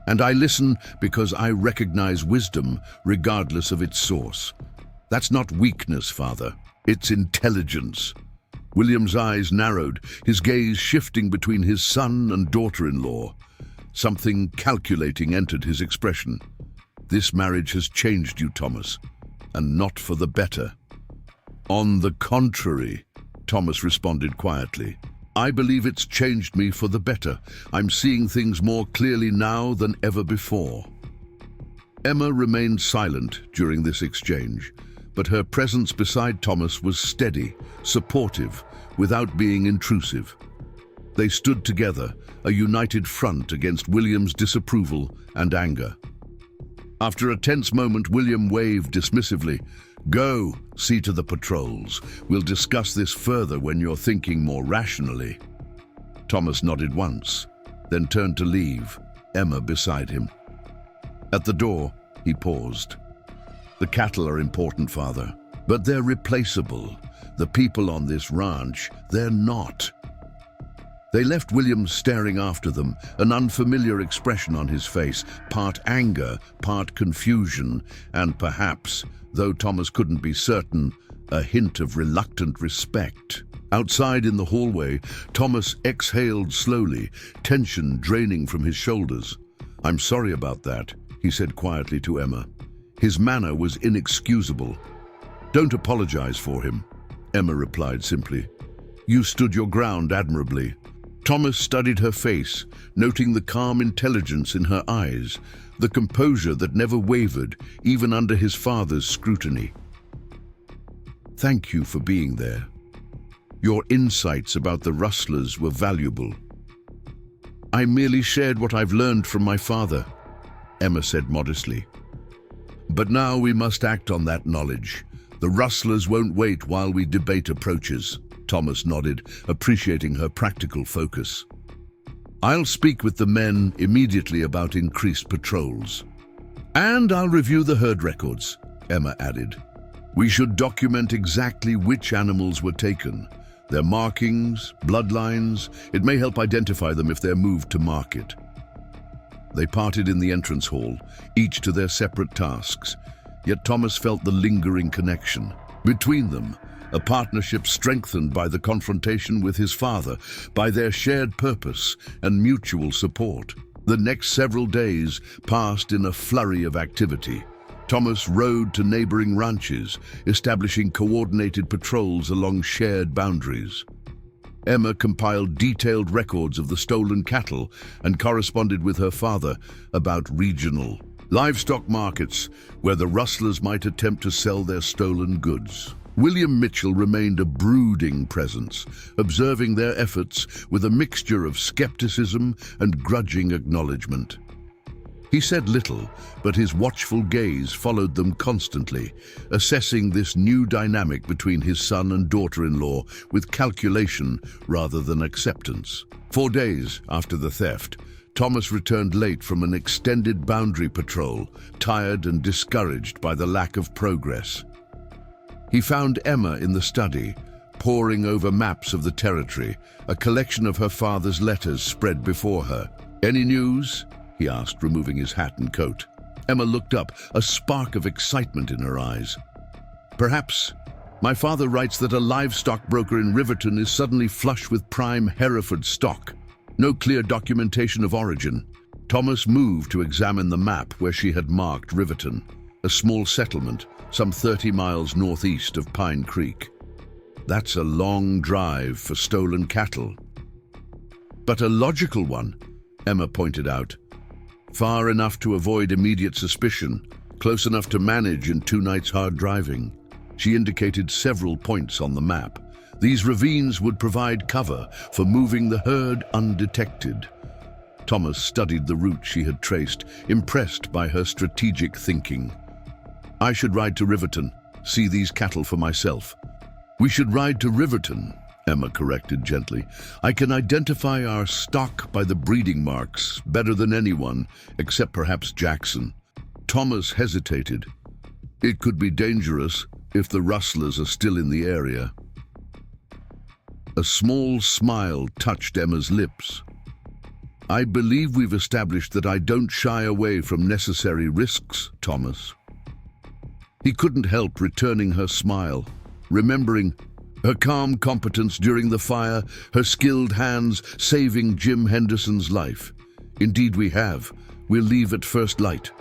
"And I listen because I recognize wisdom regardless of its source. That's not weakness, Father. It's intelligence." William's eyes narrowed, his gaze shifting between his son and daughter-in-law. Something calculating entered his expression. "This marriage has changed you, Thomas, and not for the better." "On the contrary," Thomas responded quietly. "I believe it's changed me for the better. I'm seeing things more clearly now than ever before." Emma remained silent during this exchange, but her presence beside Thomas was steady, supportive, without being intrusive. They stood together, a united front against William's disapproval and anger. After a tense moment, William waved dismissively. "Go, see to the patrols. We'll discuss this further when you're thinking more rationally." Thomas nodded once, then turned to leave, Emma beside him. At the door, he paused. "The cattle are important, Father, but they're replaceable. The people on this ranch, they're not." They left William staring after them, an unfamiliar expression on his face, part anger, part confusion, and perhaps, though Thomas couldn't be certain, a hint of reluctant respect. Outside in the hallway, Thomas exhaled slowly, tension draining from his shoulders. "I'm sorry about that," he said quietly to Emma. His manner was inexcusable. "Don't apologize for him," Emma replied simply. "You stood your ground admirably." Thomas studied her face, noting the calm intelligence in her eyes, the composure that never wavered, even under his father's scrutiny. "Thank you for being there. Your insights about the rustlers were valuable." "I merely shared what I've learned from my father," Emma said modestly. "But now we must act on that knowledge. The rustlers won't wait while we debate approaches." Thomas nodded, appreciating her practical focus. "I'll speak with the men immediately about increased patrols. And I'll review the herd records," Emma added. "We should document exactly which animals were taken, their markings, bloodlines. It may help identify them if they're moved to market." They parted in the entrance hall, each to their separate tasks, yet Thomas felt the lingering connection. Between them, a partnership strengthened by the confrontation with his father, by their shared purpose and mutual support. The next several days passed in a flurry of activity. Thomas rode to neighboring ranches, establishing coordinated patrols along shared boundaries. Emma compiled detailed records of the stolen cattle and corresponded with her father about regional livestock markets where the rustlers might attempt to sell their stolen goods. William Mitchell remained a brooding presence, observing their efforts with a mixture of skepticism and grudging acknowledgement. He said little, but his watchful gaze followed them constantly, assessing this new dynamic between his son and daughter-in-law with calculation rather than acceptance. 4 days after the theft, Thomas returned late from an extended boundary patrol, tired and discouraged by the lack of progress. He found Emma in the study, poring over maps of the territory, a collection of her father's letters spread before her. "Any news?" he asked, removing his hat and coat. Emma looked up, a spark of excitement in her eyes. "Perhaps. My father writes that a livestock broker in Riverton is suddenly flush with prime Hereford stock. No clear documentation of origin." Thomas moved to examine the map where she had marked Riverton, a small settlement some 30 miles northeast of Pine Creek. "That's a long drive for stolen cattle." "But a logical one," Emma pointed out. "Far enough to avoid immediate suspicion, close enough to manage in 2 nights hard driving." She indicated several points on the map. These ravines would provide cover for moving the herd undetected. Thomas studied the route she had traced, impressed by her strategic thinking. "I should ride to Riverton, see these cattle for myself." "We should ride to Riverton," Emma corrected gently. I can identify our stock by the breeding marks better than anyone, except perhaps Jackson. Thomas hesitated. It could be dangerous if the rustlers are still in the area. A small smile touched Emma's lips. I believe we've established that I don't shy away from necessary risks, Thomas. He couldn't help returning her smile, remembering her calm competence during the fire, her skilled hands saving Jim Henderson's life. Indeed we have. We'll leave at first light.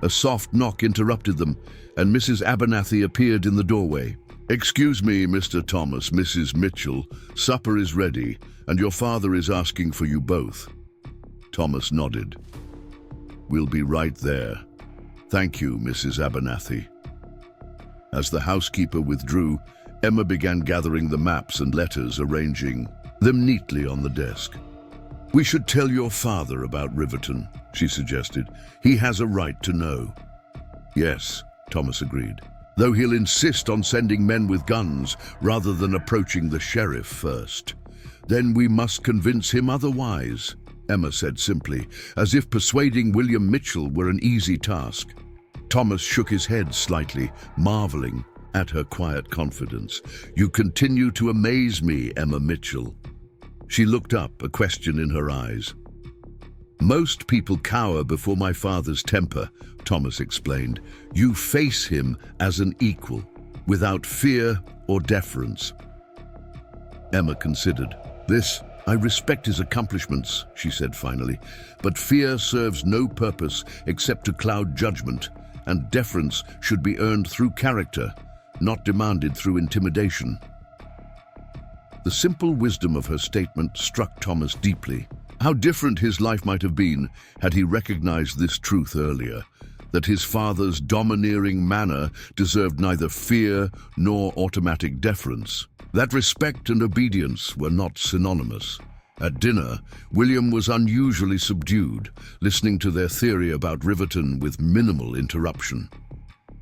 A soft knock interrupted them, and Mrs. Abernathy appeared in the doorway. Excuse me, Mr. Thomas, Mrs. Mitchell. Supper is ready, and your father is asking for you both. Thomas nodded. We'll be right there. Thank you, Mrs. Abernathy. As the housekeeper withdrew, Emma began gathering the maps and letters, arranging them neatly on the desk. We should tell your father about Riverton, she suggested. He has a right to know. Yes, Thomas agreed, though he'll insist on sending men with guns rather than approaching the sheriff first. Then we must convince him otherwise, Emma said simply, as if persuading William Mitchell were an easy task. Thomas shook his head slightly, marveling at her quiet confidence. You continue to amaze me, Emma Mitchell. She looked up, a question in her eyes. Most people cower before my father's temper, Thomas explained. You face him as an equal, without fear or deference. Emma considered. I respect his accomplishments, she said finally, but fear serves no purpose except to cloud judgment, and deference should be earned through character, not demanded through intimidation. The simple wisdom of her statement struck Thomas deeply. How different his life might have been had he recognized this truth earlier, that his father's domineering manner deserved neither fear nor automatic deference, that respect and obedience were not synonymous. At dinner, William was unusually subdued, listening to their theory about Riverton with minimal interruption.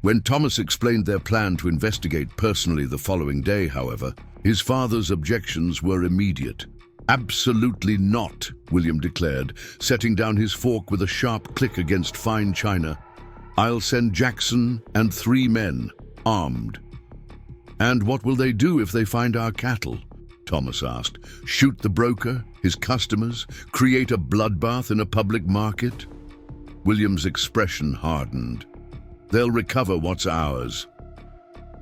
When Thomas explained their plan to investigate personally the following day, however, his father's objections were immediate. Absolutely not, William declared, setting down his fork with a sharp click against fine china. I'll send Jackson and 3 men, armed. And what will they do if they find our cattle? Thomas asked. Shoot the broker, his customers, create a bloodbath in a public market? William's expression hardened. They'll recover what's ours.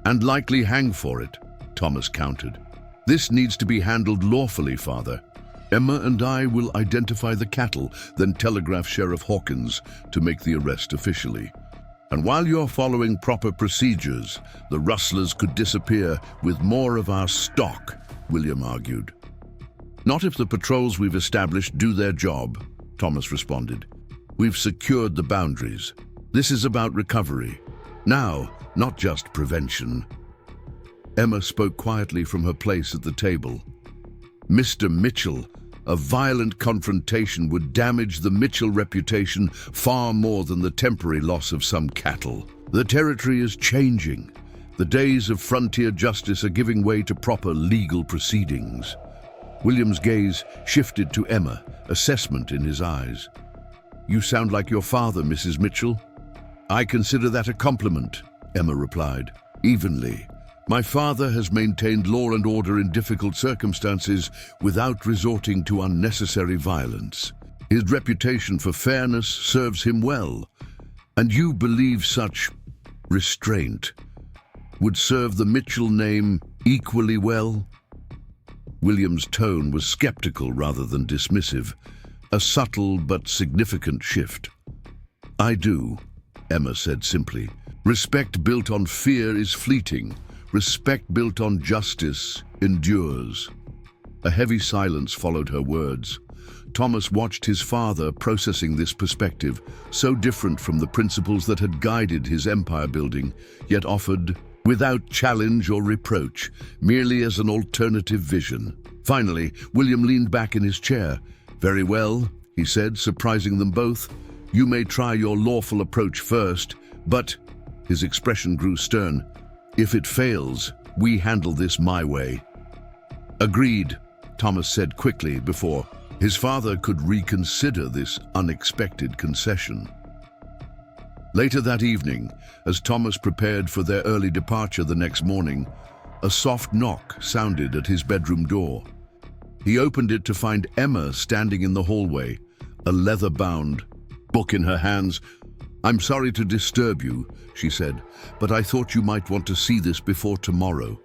And likely hang for it, Thomas countered. This needs to be handled lawfully, Father. Emma and I will identify the cattle, then telegraph Sheriff Hawkins to make the arrest officially. And while you're following proper procedures, the rustlers could disappear with more of our stock, William argued. Not if the patrols we've established do their job, Thomas responded. We've secured the boundaries. This is about recovery. Now, not just prevention. Emma spoke quietly from her place at the table. Mr. Mitchell, a violent confrontation would damage the Mitchell reputation far more than the temporary loss of some cattle. The territory is changing. The days of frontier justice are giving way to proper legal proceedings. William's gaze shifted to Emma, assessment in his eyes. You sound like your father, Mrs. Mitchell. I consider that a compliment, Emma replied, evenly. My father has maintained law and order in difficult circumstances without resorting to unnecessary violence. His reputation for fairness serves him well, and you believe such restraint would serve the Mitchell name equally well? William's tone was skeptical rather than dismissive, a subtle but significant shift. I do, Emma said simply. Respect built on fear is fleeting. Respect built on justice endures. A heavy silence followed her words. Thomas watched his father processing this perspective, so different from the principles that had guided his empire building, yet offered without challenge or reproach, merely as an alternative vision. Finally, William leaned back in his chair. Very well, he said, surprising them both. You may try your lawful approach first, but, his expression grew stern, if it fails, we handle this my way. Agreed, Thomas said quickly before his father could reconsider this unexpected concession. Later that evening, as Thomas prepared for their early departure the next morning, a soft knock sounded at his bedroom door. He opened it to find Emma standing in the hallway, a leather-bound book in her hands. "I'm sorry to disturb you," she said, "but I thought you might want to see this before tomorrow."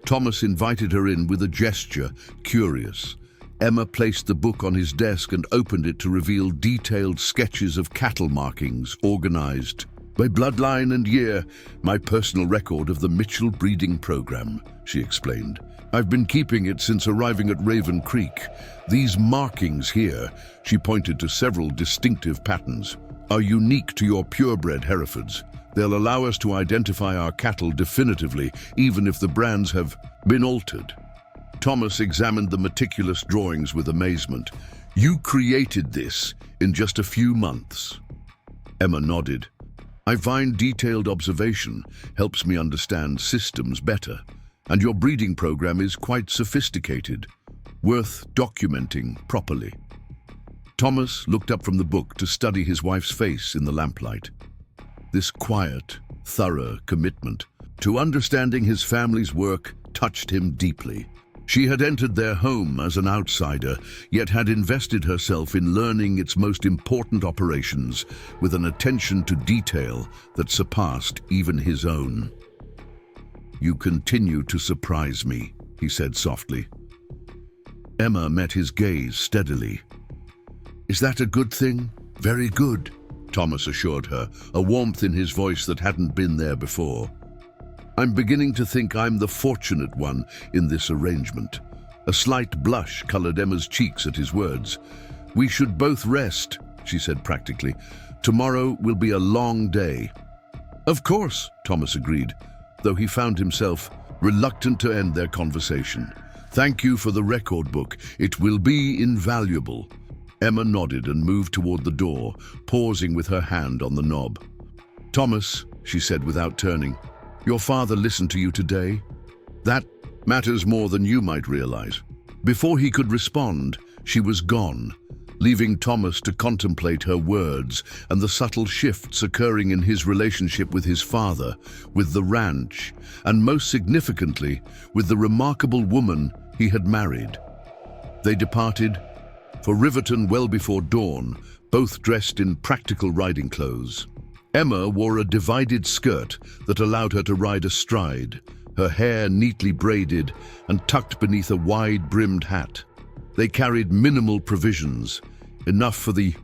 Thomas invited her in with a gesture, curious. Emma placed the book on his desk and opened it to reveal detailed sketches of cattle markings, organized by bloodline and year, "My personal record of the Mitchell breeding program," she explained. "I've been keeping it since arriving at Raven Creek. These markings here," she pointed to several distinctive patterns, "are unique to your purebred Herefords. They'll allow us to identify our cattle definitively, even if the brands have been altered." Thomas examined the meticulous drawings with amazement. "You created this in just a few months?" Emma nodded. "I find detailed observation helps me understand systems better, and your breeding program is quite sophisticated, worth documenting properly." Thomas looked up from the book to study his wife's face in the lamplight. This quiet, thorough commitment to understanding his family's work touched him deeply. She had entered their home as an outsider, yet had invested herself in learning its most important operations with an attention to detail that surpassed even his own. "You continue to surprise me," he said softly. Emma met his gaze steadily. "Is that a good thing?" "Very good," Thomas assured her, a warmth in his voice that hadn't been there before. "I'm beginning to think I'm the fortunate one in this arrangement." A slight blush colored Emma's cheeks at his words. "We should both rest," she said practically. "Tomorrow will be a long day." "Of course," Thomas agreed, though he found himself reluctant to end their conversation. "Thank you for the record book. It will be invaluable." Emma nodded and moved toward the door, pausing with her hand on the knob. "Thomas," she said without turning, "your father listened to you today? That matters more than you might realize." Before he could respond, she was gone, leaving Thomas to contemplate her words and the subtle shifts occurring in his relationship with his father, with the ranch, and most significantly, with the remarkable woman he had married. They departed for Riverton well before dawn, both dressed in practical riding clothes. Emma wore a divided skirt that allowed her to ride astride, her hair neatly braided and tucked beneath a wide-brimmed hat. They carried minimal provisions, enough for the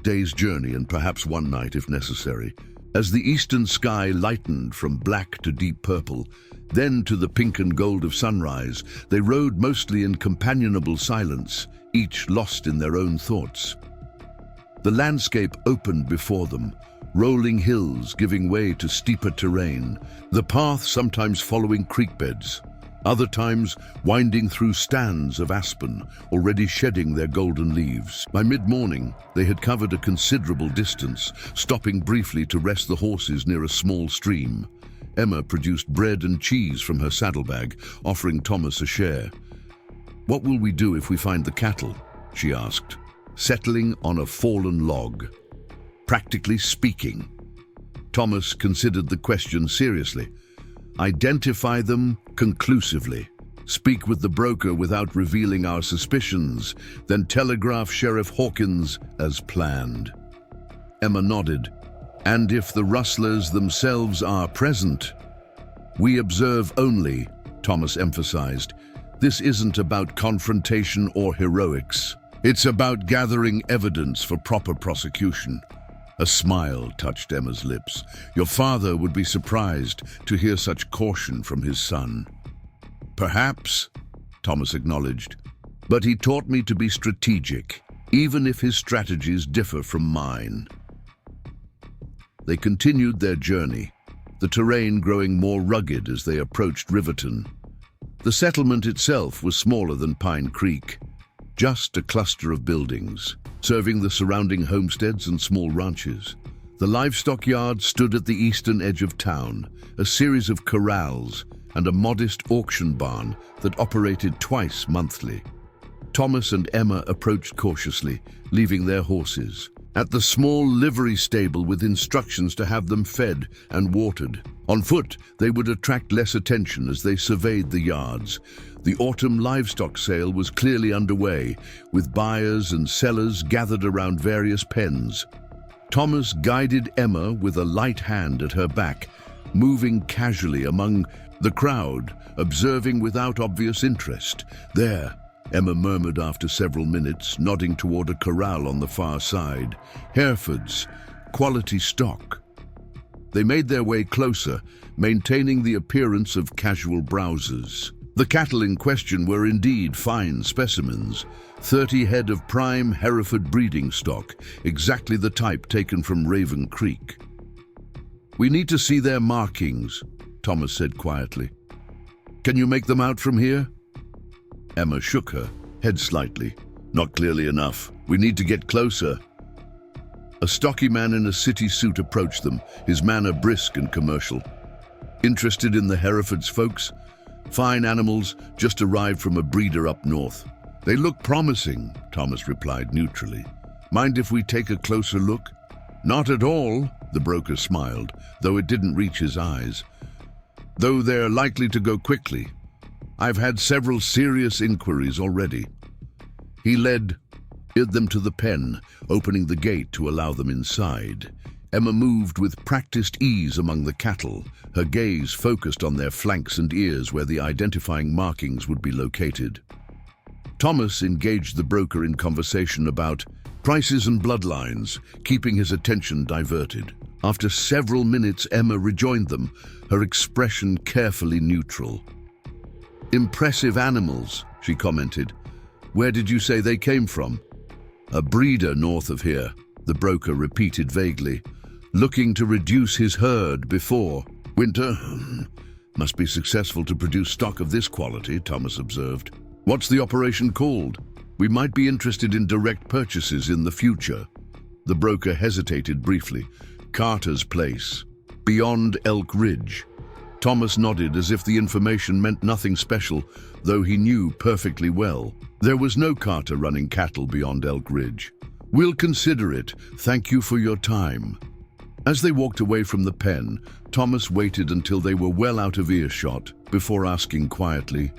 day's journey and perhaps one night if necessary. As the eastern sky lightened from black to deep purple, then to the pink and gold of sunrise, they rode mostly in companionable silence, each lost in their own thoughts. The landscape opened before them, rolling hills giving way to steeper terrain, the path sometimes following creek beds, other times winding through stands of aspen, already shedding their golden leaves. By mid-morning, they had covered a considerable distance, stopping briefly to rest the horses near a small stream. Emma produced bread and cheese from her saddlebag, offering Thomas a share. "What will we do if we find the cattle?" she asked, settling on a fallen log. "Practically speaking." Thomas considered the question seriously. "Identify them conclusively. Speak with the broker without revealing our suspicions, then telegraph Sheriff Hawkins as planned." Emma nodded. "And if the rustlers themselves are present?" "We observe only," Thomas emphasized. "This isn't about confrontation or heroics. It's about gathering evidence for proper prosecution." A smile touched Emma's lips. "Your father would be surprised to hear such caution from his son." "Perhaps," Thomas acknowledged, "but he taught me to be strategic, even if his strategies differ from mine." They continued their journey, the terrain growing more rugged as they approached Riverton. The settlement itself was smaller than Pine Creek, just a cluster of buildings, serving the surrounding homesteads and small ranches. The livestock yard stood at the eastern edge of town, a series of corrals and a modest auction barn that operated twice monthly. Thomas and Emma approached cautiously, leaving their horses at the small livery stable with instructions to have them fed and watered. On foot, they would attract less attention as they surveyed the yards. The autumn livestock sale was clearly underway, with buyers and sellers gathered around various pens. Thomas guided Emma with a light hand at her back, moving casually among the crowd, observing without obvious interest. "There," Emma murmured after several minutes, nodding toward a corral on the far side. "Herefords, quality stock." They made their way closer, maintaining the appearance of casual browsers. The cattle in question were indeed fine specimens, 30 head of prime Hereford breeding stock, exactly the type taken from Raven Creek. "We need to see their markings," Thomas said quietly. "Can you make them out from here?" Emma shook her head slightly. "Not clearly enough. We need to get closer." A stocky man in a city suit approached them, his manner brisk and commercial. "Interested in the Herefords, folks? Fine animals, just arrived from a breeder up north." "They look promising," Thomas replied neutrally. "Mind if we take a closer look?" "Not at all," the broker smiled, though it didn't reach his eyes. "Though they're likely to go quickly. I've had several serious inquiries already." He led them to the pen, opening the gate to allow them inside. Emma moved with practiced ease among the cattle, her gaze focused on their flanks and ears where the identifying markings would be located. Thomas engaged the broker in conversation about prices and bloodlines, keeping his attention diverted. After several minutes, Emma rejoined them, her expression carefully neutral. "Impressive animals," she commented. "Where did you say they came from?" "A breeder north of here," the broker repeated vaguely. "Looking to reduce his herd before winter." "Must be successful to produce stock of this quality," Thomas observed. "What's the operation called? We might be interested in direct purchases in the future." The broker hesitated briefly. "Carter's Place, beyond Elk Ridge." Thomas nodded as if the information meant nothing special, though he knew perfectly well. There was no Carter running cattle beyond Elk Ridge. "We'll consider it. Thank you for your time." As they walked away from the pen, Thomas waited until they were well out of earshot before asking quietly,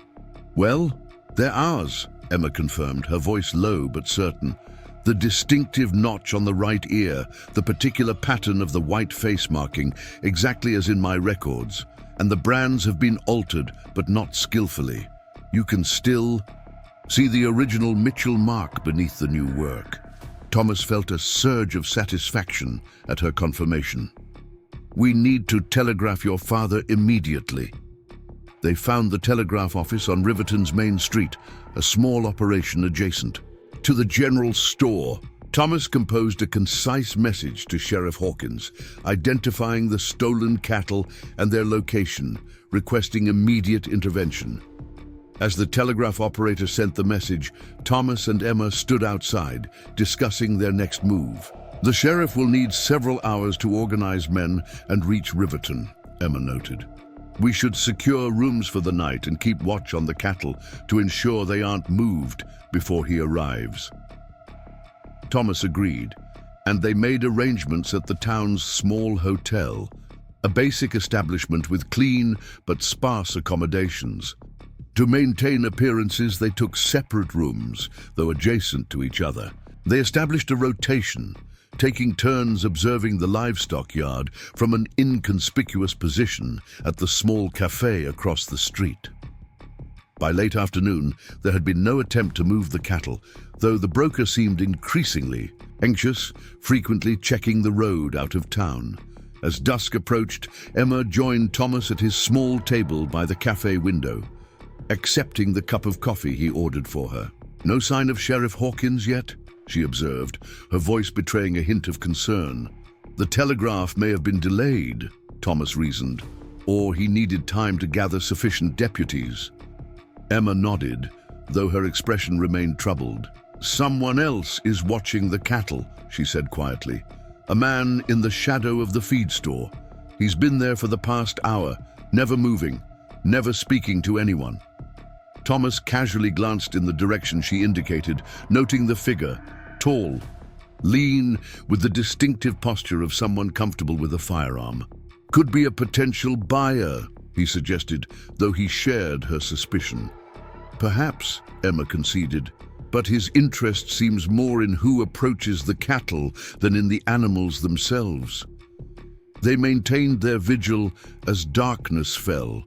"Well, they're ours," Emma confirmed, her voice low but certain. "The distinctive notch on the right ear, the particular pattern of the white face marking, exactly as in my records. And the brands have been altered, but not skillfully. You can still see the original Mitchell mark beneath the new work." Thomas felt a surge of satisfaction at her confirmation. "We need to telegraph your father immediately." They found the telegraph office on Riverton's main street, a small operation adjacent to the general store. Thomas composed a concise message to Sheriff Hawkins, identifying the stolen cattle and their location, requesting immediate intervention. As the telegraph operator sent the message, Thomas and Emma stood outside, discussing their next move. "The sheriff will need several hours to organize men and reach Riverton," Emma noted. "We should secure rooms for the night and keep watch on the cattle to ensure they aren't moved before he arrives." Thomas agreed, and they made arrangements at the town's small hotel, a basic establishment with clean but sparse accommodations. To maintain appearances, they took separate rooms, though adjacent to each other. They established a rotation, taking turns observing the livestock yard from an inconspicuous position at the small cafe across the street. By late afternoon, there had been no attempt to move the cattle, though the broker seemed increasingly anxious, frequently checking the road out of town. As dusk approached, Emma joined Thomas at his small table by the cafe window, accepting the cup of coffee he ordered for her. "No sign of Sheriff Hawkins yet?" she observed, her voice betraying a hint of concern. "The telegraph may have been delayed," Thomas reasoned, "or he needed time to gather sufficient deputies." Emma nodded, though her expression remained troubled. "Someone else is watching the cattle," she said quietly. "A man in the shadow of the feed store. He's been there for the past hour, never moving. never speaking to anyone. Thomas casually glanced in the direction she indicated, noting the figure, tall, lean, with the distinctive posture of someone comfortable with a firearm. Could be a potential buyer, he suggested, though he shared her suspicion. Perhaps, Emma conceded, but his interest seems more in who approaches the cattle than in the animals themselves. They maintained their vigil as darkness fell,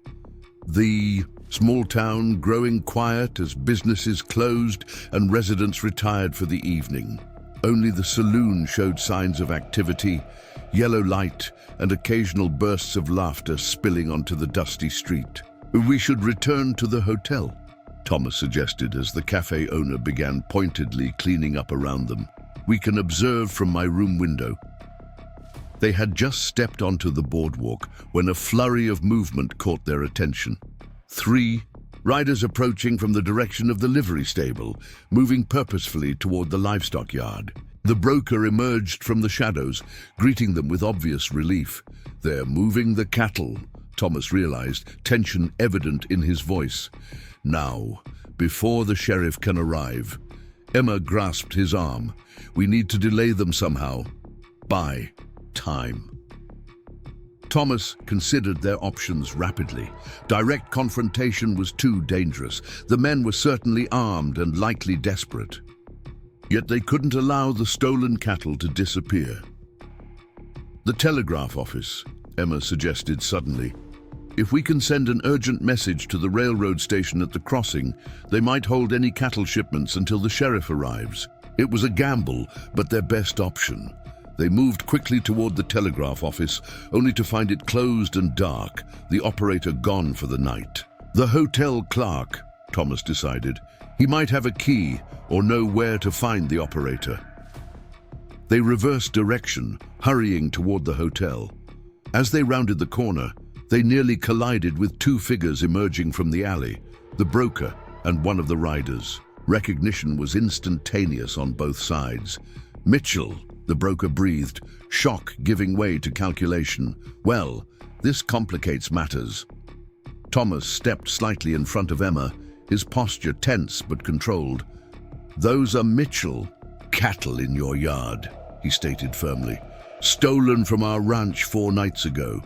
the small town growing quiet as businesses closed and residents retired for the evening. Only the saloon showed signs of activity, yellow light and occasional bursts of laughter spilling onto the dusty street. "We should return to the hotel," Thomas suggested as the cafe owner began pointedly cleaning up around them. "We can observe from my room window." They had just stepped onto the boardwalk when a flurry of movement caught their attention. 3 riders approaching from the direction of the livery stable, moving purposefully toward the livestock yard. The broker emerged from the shadows, greeting them with obvious relief. "They're moving the cattle," Thomas realized, tension evident in his voice. "Now, before the sheriff can arrive." Emma grasped his arm. "We need to delay them somehow. Buy time." Thomas considered their options rapidly. Direct confrontation was too dangerous. The men were certainly armed and likely desperate. Yet they couldn't allow the stolen cattle to disappear. "The telegraph office," Emma suggested suddenly. "If we can send an urgent message to the railroad station at the crossing, they might hold any cattle shipments until the sheriff arrives." It was a gamble, but their best option. They moved quickly toward the telegraph office, only to find it closed and dark, the operator gone for the night. The hotel clerk, Thomas decided. He might have a key or know where to find the operator. They reversed direction, hurrying toward the hotel. As they rounded the corner, they nearly collided with 2 figures emerging from the alley, the broker and one of the riders. Recognition was instantaneous on both sides. "Mitchell," the broker breathed, shock giving way to calculation. "Well, this complicates matters." Thomas stepped slightly in front of Emma, his posture tense but controlled. "Those are Mitchell cattle in your yard," he stated firmly. "Stolen from our ranch 4 nights ago."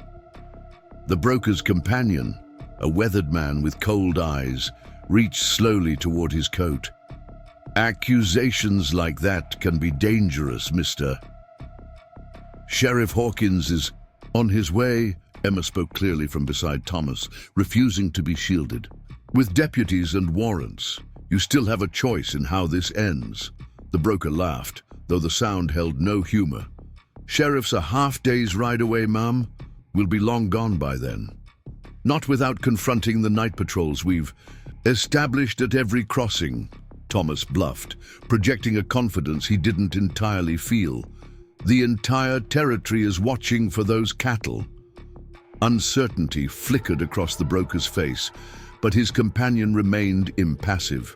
The broker's companion, a weathered man with cold eyes, reached slowly toward his coat. "Accusations like that can be dangerous, mister." "Sheriff Hawkins is on his way," Emma spoke clearly from beside Thomas, refusing to be shielded. "With deputies and warrants, you still have a choice in how this ends." The broker laughed, though the sound held no humor. "Sheriff's a half-day's ride away, ma'am. We'll be long gone by then. Not without confronting the night patrols we've established at every crossing," Thomas bluffed, projecting a confidence he didn't entirely feel. "The entire territory is watching for those cattle." Uncertainty flickered across the broker's face, but his companion remained impassive.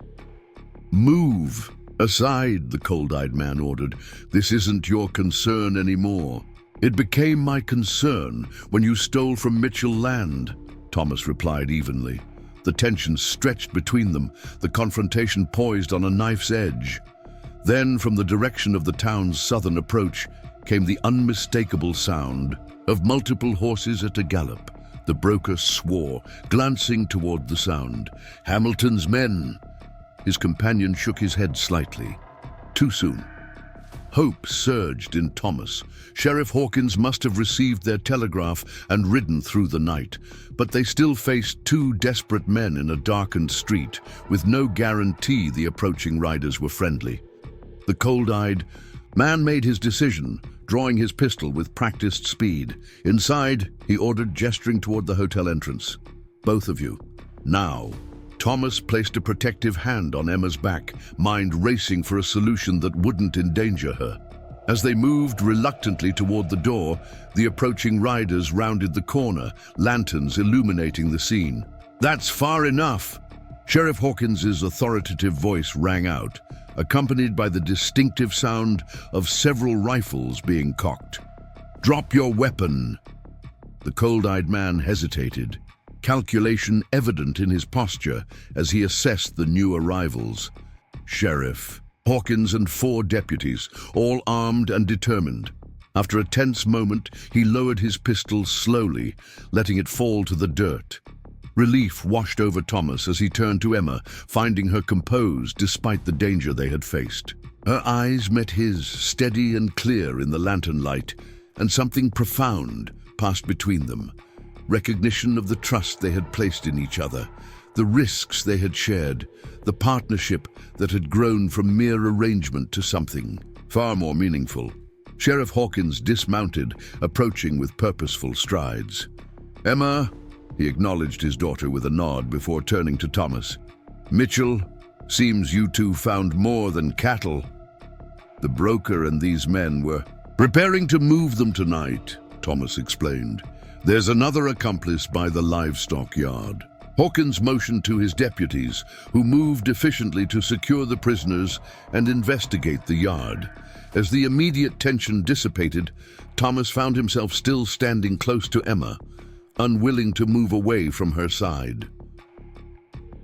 "Move aside," the cold-eyed man ordered. "This isn't your concern anymore." "It became my concern when you stole from Mitchell land," Thomas replied evenly. The tension stretched between them, the confrontation poised on a knife's edge. Then, from the direction of the town's southern approach, came the unmistakable sound of multiple horses at a gallop. The broker swore, glancing toward the sound. "Hamilton's men!" His companion shook his head slightly. Too soon. Hope surged in Thomas. Sheriff Hawkins must have received their telegraph and ridden through the night, but they still faced 2 desperate men in a darkened street, with no guarantee the approaching riders were friendly. The cold-eyed man made his decision, drawing his pistol with practiced speed. "Inside," he ordered, gesturing toward the hotel entrance. "Both of you, now." Thomas placed a protective hand on Emma's back, mind racing for a solution that wouldn't endanger her. As they moved reluctantly toward the door, the approaching riders rounded the corner, lanterns illuminating the scene. "That's far enough!" Sheriff Hawkins's authoritative voice rang out, accompanied by the distinctive sound of several rifles being cocked. "Drop your weapon!" The cold-eyed man hesitated, calculation evident in his posture as he assessed the new arrivals. Sheriff Hawkins and 4 deputies, all armed and determined. After a tense moment, he lowered his pistol slowly, letting it fall to the dirt. Relief washed over Thomas as he turned to Emma, finding her composed despite the danger they had faced. Her eyes met his, steady and clear in the lantern light, and something profound passed between them. Recognition of the trust they had placed in each other, the risks they had shared, the partnership that had grown from mere arrangement to something far more meaningful. Sheriff Hawkins dismounted, approaching with purposeful strides. "Emma," he acknowledged his daughter with a nod before turning to Thomas. "Mitchell, seems you two found more than cattle." The broker and these men were preparing to move them tonight, Thomas explained. "There's another accomplice by the livestock yard." Hawkins motioned to his deputies, who moved efficiently to secure the prisoners and investigate the yard. As the immediate tension dissipated, Thomas found himself still standing close to Emma, unwilling to move away from her side.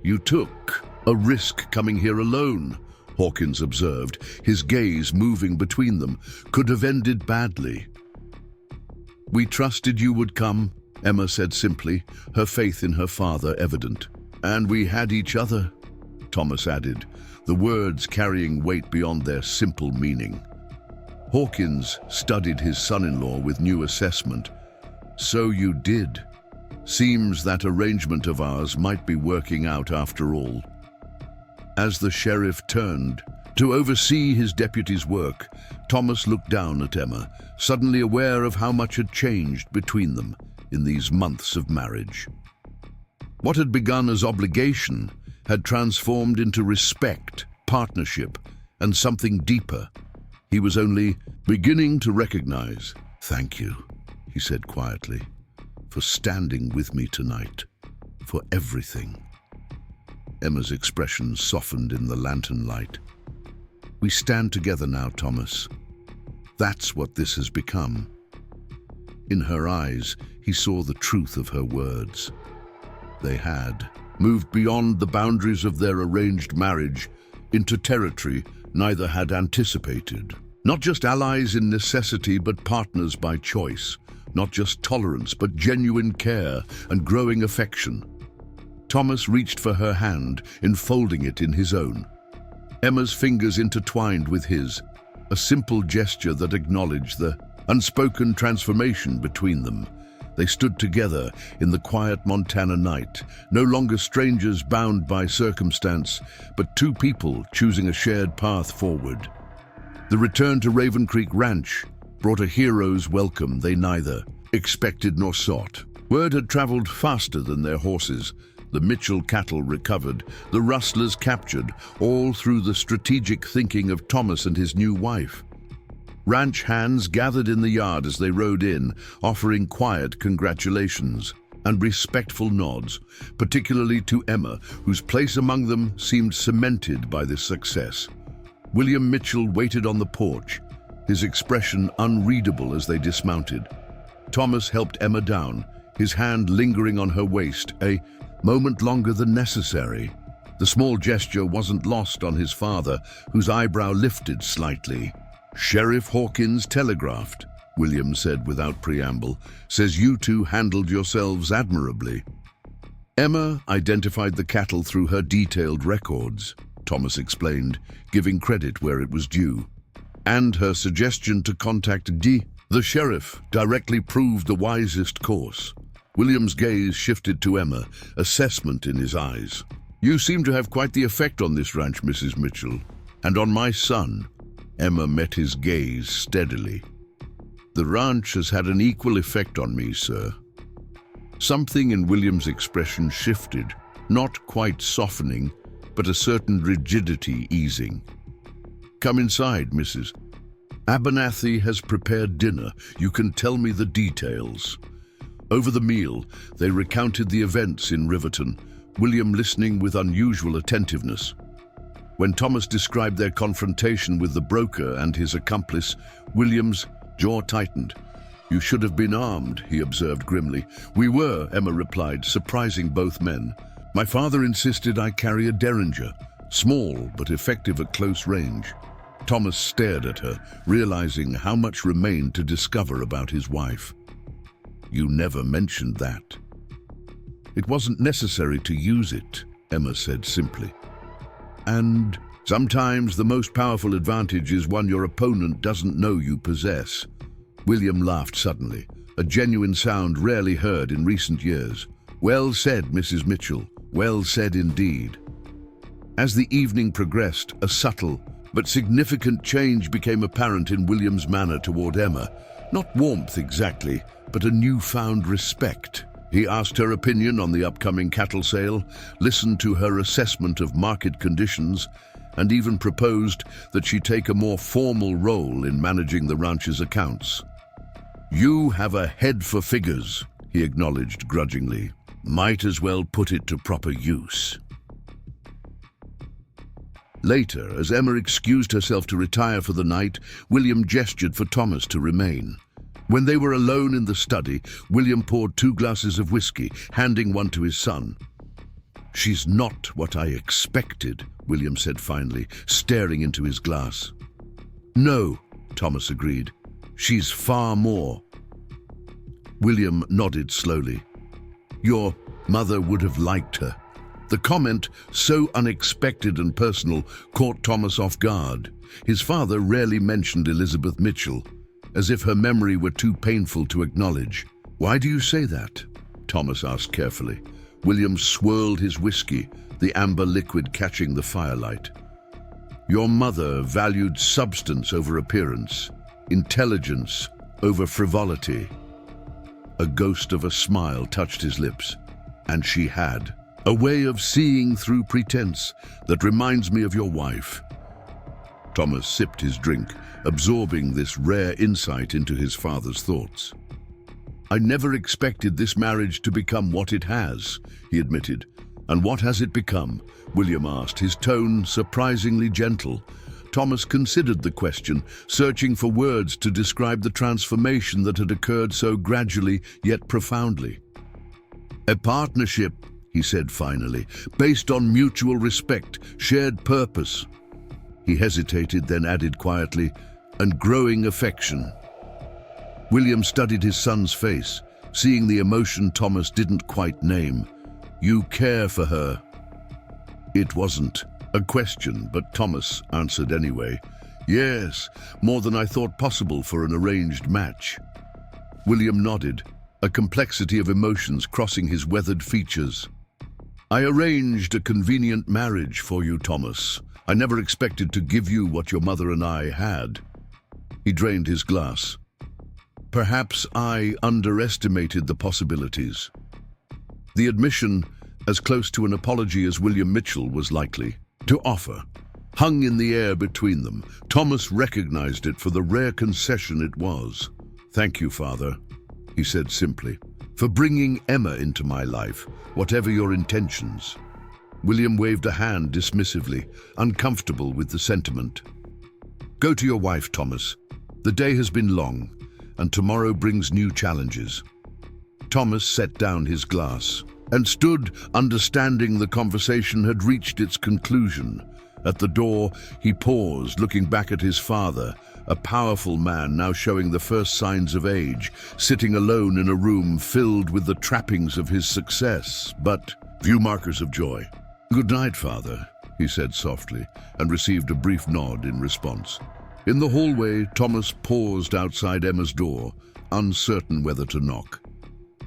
"You took a risk coming here alone," Hawkins observed, his gaze moving between them. "Could have ended badly." "We trusted you would come," Emma said simply, her faith in her father evident. "And we had each other," Thomas added, the words carrying weight beyond their simple meaning. Hawkins studied his son-in-law with new assessment. "So you did. Seems that arrangement of ours might be working out after all." As the sheriff turned to oversee his deputy's work, Thomas looked down at Emma, suddenly aware of how much had changed between them in these months of marriage. What had begun as obligation had transformed into respect, partnership, and something deeper. He was only beginning to recognize. "Thank you," he said quietly, "for standing with me tonight, for everything." Emma's expression softened in the lantern light. "We stand together now, Thomas. That's what this has become." In her eyes, he saw the truth of her words. They had moved beyond the boundaries of their arranged marriage into territory neither had anticipated. Not just allies in necessity, but partners by choice. Not just tolerance, but genuine care and growing affection. Thomas reached for her hand, enfolding it in his own. Emma's fingers intertwined with his, a simple gesture that acknowledged the unspoken transformation between them. They stood together in the quiet Montana night, no longer strangers bound by circumstance, but two people choosing a shared path forward. The return to Raven Creek Ranch brought a hero's welcome they neither expected nor sought. Word had traveled faster than their horses. The Mitchell cattle recovered, the rustlers captured, all through the strategic thinking of Thomas and his new wife. Ranch hands gathered in the yard as they rode in, offering quiet congratulations and respectful nods, particularly to Emma, whose place among them seemed cemented by this success. William Mitchell waited on the porch, his expression unreadable as they dismounted. Thomas helped Emma down, his hand lingering on her waist, a moment longer than necessary. The small gesture wasn't lost on his father, whose eyebrow lifted slightly. "Sheriff Hawkins telegraphed," William said without preamble, "says you two handled yourselves admirably." Emma identified the cattle through her detailed records, Thomas explained, giving credit where it was due. And her suggestion to contact the sheriff directly proved the wisest course. William's gaze shifted to Emma, assessment in his eyes. "You seem to have quite the effect on this ranch, Mrs. Mitchell. And on my son." Emma met his gaze steadily. "The ranch has had an equal effect on me, sir." Something in William's expression shifted, not quite softening, but a certain rigidity easing. "Come inside, Mrs. Abernathy has prepared dinner. You can tell me the details." Over the meal, they recounted the events in Riverton, William listening with unusual attentiveness. When Thomas described their confrontation with the broker and his accomplice, William's jaw tightened. "You should have been armed," he observed grimly. "We were," Emma replied, surprising both men. "My father insisted I carry a derringer, small but effective at close range." Thomas stared at her, realizing how much remained to discover about his wife. "You never mentioned that." "It wasn't necessary to use it," Emma said simply. "And sometimes the most powerful advantage is one your opponent doesn't know you possess." William laughed suddenly, a genuine sound rarely heard in recent years. "Well said, Mrs. Mitchell. Well said indeed." As the evening progressed, a subtle but significant change became apparent in William's manner toward Emma. Not warmth exactly, but a newfound respect. He asked her opinion on the upcoming cattle sale, listened to her assessment of market conditions, and even proposed that she take a more formal role in managing the ranch's accounts. "You have a head for figures," he acknowledged grudgingly. "Might as well put it to proper use." Later, as Emma excused herself to retire for the night, William gestured for Thomas to remain. When they were alone in the study, William poured 2 glasses of whiskey, handing one to his son. "She's not what I expected," William said finally, staring into his glass. "No," Thomas agreed. "She's far more." William nodded slowly. "Your mother would have liked her." The comment, so unexpected and personal, caught Thomas off guard. His father rarely mentioned Elizabeth Mitchell, as if her memory were too painful to acknowledge. "Why do you say that?" Thomas asked carefully. William swirled his whiskey, the amber liquid catching the firelight. "Your mother valued substance over appearance, intelligence over frivolity." A ghost of a smile touched his lips. "And she had a way of seeing through pretense that reminds me of your wife." Thomas sipped his drink, absorbing this rare insight into his father's thoughts. "I never expected this marriage to become what it has," he admitted. "And what has it become?" William asked, his tone surprisingly gentle. Thomas considered the question, searching for words to describe the transformation that had occurred so gradually yet profoundly. "A partnership," he said finally, "based on mutual respect, shared purpose." He hesitated, then added quietly, "and growing affection." William studied his son's face, seeing the emotion Thomas didn't quite name. "You care for her." It wasn't a question, but Thomas answered anyway. "Yes, more than I thought possible for an arranged match." William nodded, a complexity of emotions crossing his weathered features. "I arranged a convenient marriage for you, Thomas. I never expected to give you what your mother and I had." He drained his glass. "Perhaps I underestimated the possibilities." The admission, as close to an apology as William Mitchell was likely to offer, hung in the air between them. Thomas recognized it for the rare concession it was. "Thank you, Father," he said simply, "for bringing Emma into my life, whatever your intentions." William waved a hand dismissively, uncomfortable with the sentiment. "Go to your wife, Thomas. The day has been long, and tomorrow brings new challenges." Thomas set down his glass and stood, understanding the conversation had reached its conclusion. At the door, he paused, looking back at his father, a powerful man now showing the first signs of age, sitting alone in a room filled with the trappings of his success, but few markers of joy. "Good night, Father," he said softly, and received a brief nod in response. In the hallway, Thomas paused outside Emma's door, uncertain whether to knock.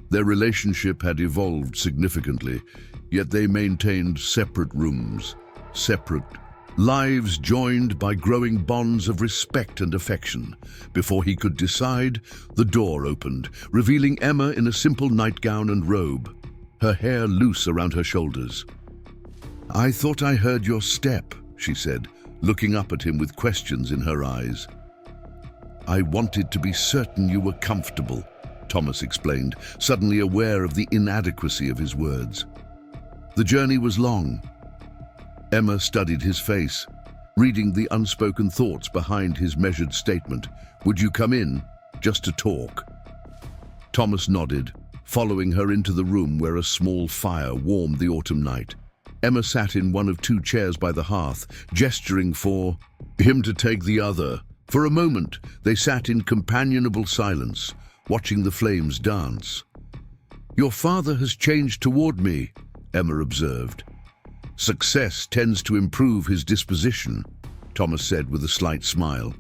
Their relationship had evolved significantly, yet they maintained separate rooms, separate lives joined by growing bonds of respect and affection. Before he could decide, the door opened, revealing Emma in a simple nightgown and robe, her hair loose around her shoulders. "I thought I heard your step," she said, looking up at him with questions in her eyes. "I wanted to be certain you were comfortable," Thomas explained, suddenly aware of the inadequacy of his words. The journey was long. Emma studied his face, reading the unspoken thoughts behind his measured statement. "Would you come in? Just to talk?" Thomas nodded, following her into the room where a small fire warmed the autumn night. Emma sat in one of two chairs by the hearth, gesturing for him to take the other. For a moment, they sat in companionable silence, watching the flames dance. "Your father has changed toward me," Emma observed. "Success tends to improve his disposition," Thomas said with a slight smile.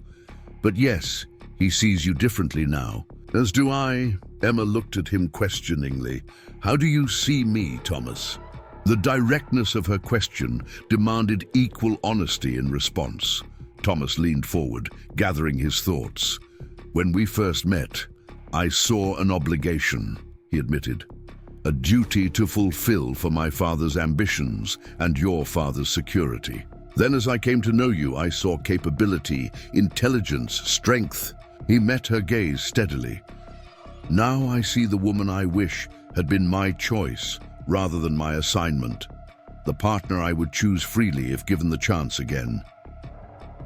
"But yes, he sees you differently now." "As do I." Emma looked at him questioningly. "How do you see me, Thomas?" The directness of her question demanded equal honesty in response. Thomas leaned forward, gathering his thoughts. "When we first met, I saw an obligation," he admitted. "A duty to fulfill for my father's ambitions and your father's security. Then as I came to know you, I saw capability, intelligence, strength." He met her gaze steadily. "Now I see the woman I wish had been my choice rather than my assignment, the partner I would choose freely if given the chance again."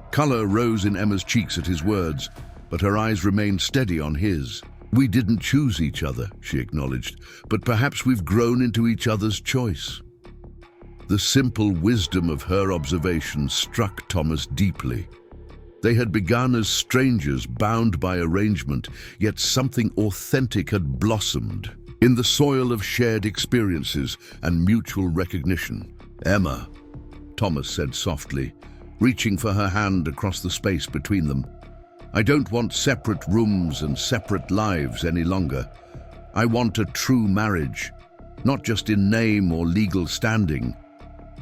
Color rose in Emma's cheeks at his words, but her eyes remained steady on his. "We didn't choose each other," she acknowledged, "but perhaps we've grown into each other's choice." The simple wisdom of her observation struck Thomas deeply. They had begun as strangers bound by arrangement, yet something authentic had blossomed in the soil of shared experiences and mutual recognition. "Emma," Thomas said softly, reaching for her hand across the space between them. "I don't want separate rooms and separate lives any longer. I want a true marriage, not just in name or legal standing,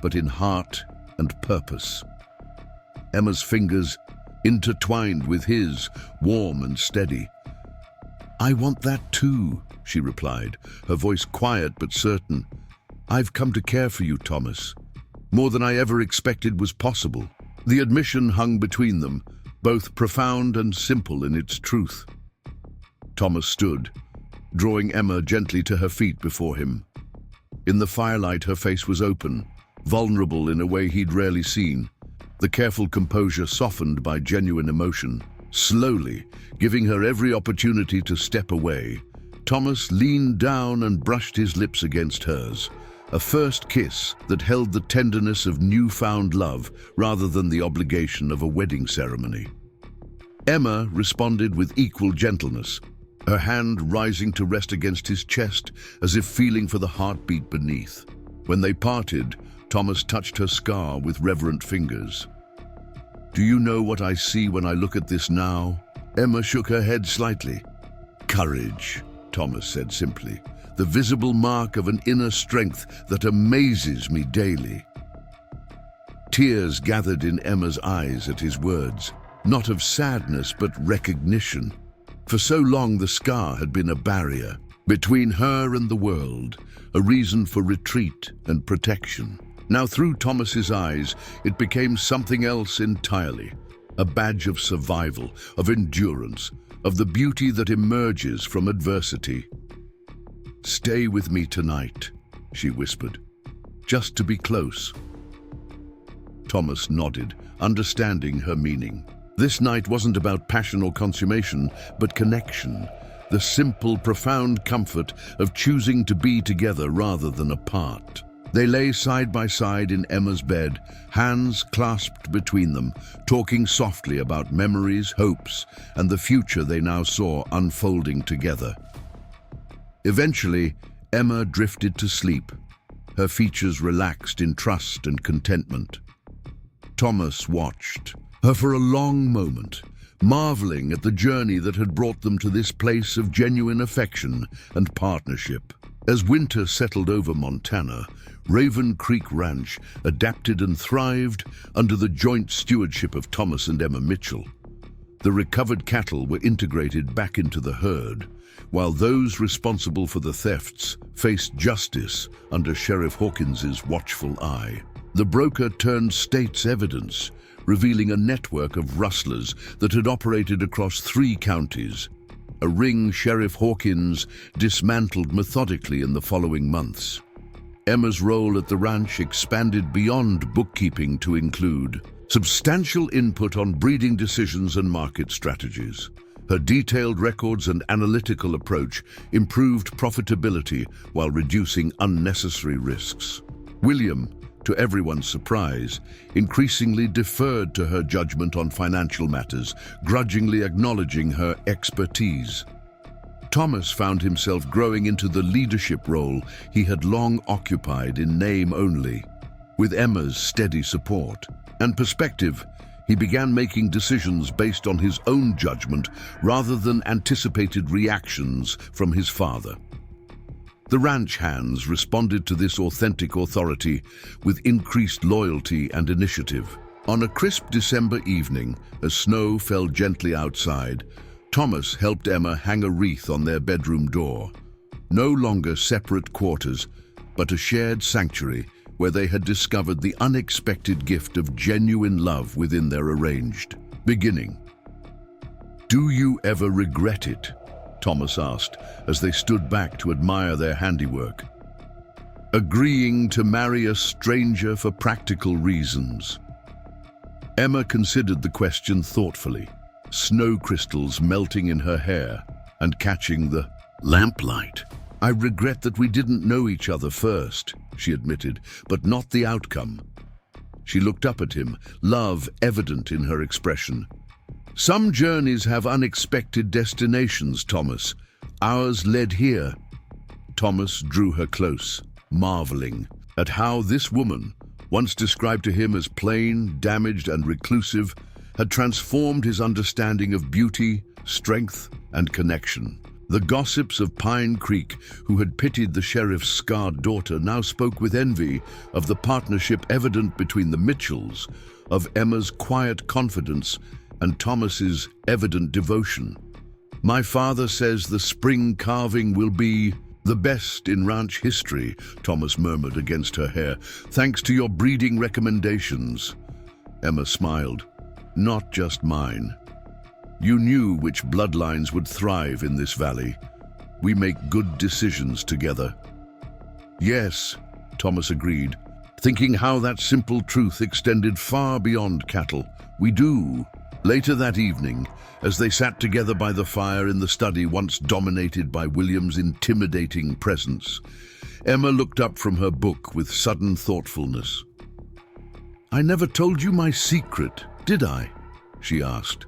but in heart and purpose." Emma's fingers intertwined with his, warm and steady. "I want that too," she replied, her voice quiet but certain. "I've come to care for you, Thomas, more than I ever expected was possible." The admission hung between them, both profound and simple in its truth. Thomas stood, drawing Emma gently to her feet before him. In the firelight, her face was open, vulnerable in a way he'd rarely seen, the careful composure softened by genuine emotion. Slowly, giving her every opportunity to step away, Thomas leaned down and brushed his lips against hers, a first kiss that held the tenderness of newfound love rather than the obligation of a wedding ceremony. Emma responded with equal gentleness, her hand rising to rest against his chest as if feeling for the heartbeat beneath. When they parted, Thomas touched her scar with reverent fingers. "Do you know what I see when I look at this now?" Emma shook her head slightly. "Courage," Thomas said simply, "the visible mark of an inner strength that amazes me daily." Tears gathered in Emma's eyes at his words, not of sadness but recognition. For so long the scar had been a barrier between her and the world, a reason for retreat and protection. Now through Thomas's eyes, it became something else entirely, a badge of survival, of endurance, of the beauty that emerges from adversity. "Stay with me tonight," she whispered, "just to be close." Thomas nodded, understanding her meaning. This night wasn't about passion or consummation, but connection, the simple, profound comfort of choosing to be together rather than apart. They lay side by side in Emma's bed, hands clasped between them, talking softly about memories, hopes, and the future they now saw unfolding together. Eventually, Emma drifted to sleep, her features relaxed in trust and contentment. Thomas watched her for a long moment, marveling at the journey that had brought them to this place of genuine affection and partnership. As winter settled over Montana, Raven Creek Ranch adapted and thrived under the joint stewardship of Thomas and Emma Mitchell. The recovered cattle were integrated back into the herd, while those responsible for the thefts faced justice under Sheriff Hawkins's watchful eye. The broker turned state's evidence, revealing a network of rustlers that had operated across 3 counties, a ring Sheriff Hawkins dismantled methodically in the following months. Emma's role at the ranch expanded beyond bookkeeping to include substantial input on breeding decisions and market strategies. Her detailed records and analytical approach improved profitability while reducing unnecessary risks. William, to everyone's surprise, increasingly deferred to her judgment on financial matters, grudgingly acknowledging her expertise. Thomas found himself growing into the leadership role he had long occupied in name only. With Emma's steady support and perspective, he began making decisions based on his own judgment rather than anticipated reactions from his father. The ranch hands responded to this authentic authority with increased loyalty and initiative. On a crisp December evening, as snow fell gently outside, Thomas helped Emma hang a wreath on their bedroom door. No longer separate quarters, but a shared sanctuary where they had discovered the unexpected gift of genuine love within their arranged beginning. "Do you ever regret it?" Thomas asked as they stood back to admire their handiwork. "Agreeing to marry a stranger for practical reasons." Emma considered the question thoughtfully, snow crystals melting in her hair and catching the lamplight. "I regret that we didn't know each other first," she admitted, "but not the outcome." She looked up at him, love evident in her expression. "Some journeys have unexpected destinations, Thomas. Ours led here." Thomas drew her close, marveling at how this woman, once described to him as plain, damaged, and reclusive, had transformed his understanding of beauty, strength, and connection. The gossips of Pine Creek, who had pitied the sheriff's scarred daughter, now spoke with envy of the partnership evident between the Mitchells, of Emma's quiet confidence and Thomas's evident devotion. "My father says the spring carving will be the best in ranch history," Thomas murmured against her hair, "thanks to your breeding recommendations." Emma smiled. "Not just mine. You knew which bloodlines would thrive in this valley. We make good decisions together." "Yes," Thomas agreed, thinking how that simple truth extended far beyond cattle. "We do." Later that evening, as they sat together by the fire in the study once dominated by William's intimidating presence, Emma looked up from her book with sudden thoughtfulness. "I never told you my secret, did I?" she asked.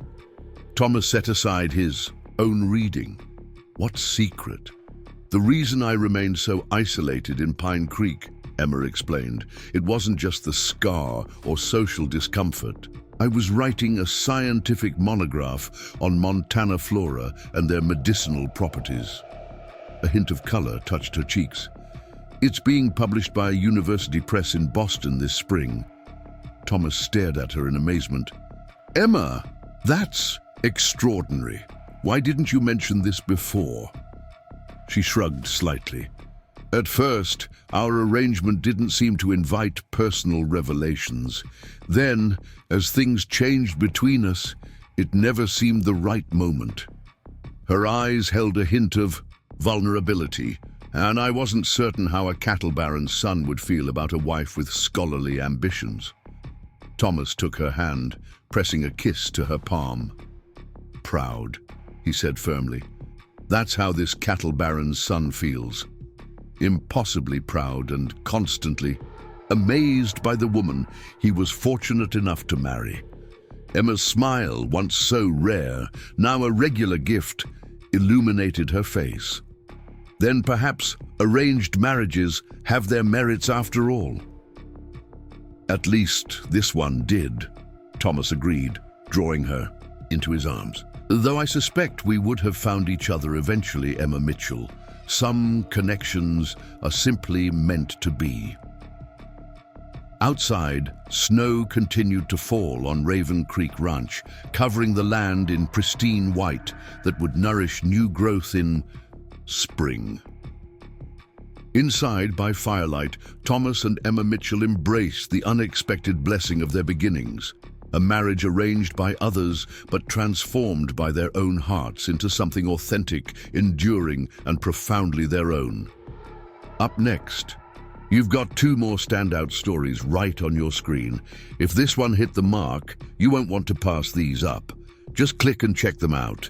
Thomas set aside his own reading. "What secret?" "The reason I remained so isolated in Pine Creek," Emma explained, "it wasn't just the scar or social discomfort. I was writing a scientific monograph on Montana flora and their medicinal properties." A hint of color touched her cheeks. "It's being published by a university press in Boston this spring." Thomas stared at her in amazement. "Emma, that's extraordinary. Why didn't you mention this before?" She shrugged slightly. "At first, our arrangement didn't seem to invite personal revelations. Then, as things changed between us, it never seemed the right moment." Her eyes held a hint of vulnerability, and I wasn't certain how a cattle baron's son would feel about a wife with scholarly ambitions. Thomas took her hand, pressing a kiss to her palm. "Proud," he said firmly. "That's how this cattle baron's son feels. Impossibly proud and constantly amazed by the woman he was fortunate enough to marry." Emma's smile, once so rare, now a regular gift, illuminated her face. "Then perhaps arranged marriages have their merits after all." "At least this one did," Thomas agreed, drawing her into his arms. "Though I suspect we would have found each other eventually, Emma Mitchell. Some connections are simply meant to be." Outside, snow continued to fall on Raven Creek Ranch, covering the land in pristine white that would nourish new growth in spring. Inside, by firelight, Thomas and Emma Mitchell embraced the unexpected blessing of their beginnings, a marriage arranged by others but transformed by their own hearts into something authentic, enduring, and profoundly their own. Up next, you've got two more standout stories right on your screen. If this one hit the mark, you won't want to pass these up. Just click and check them out.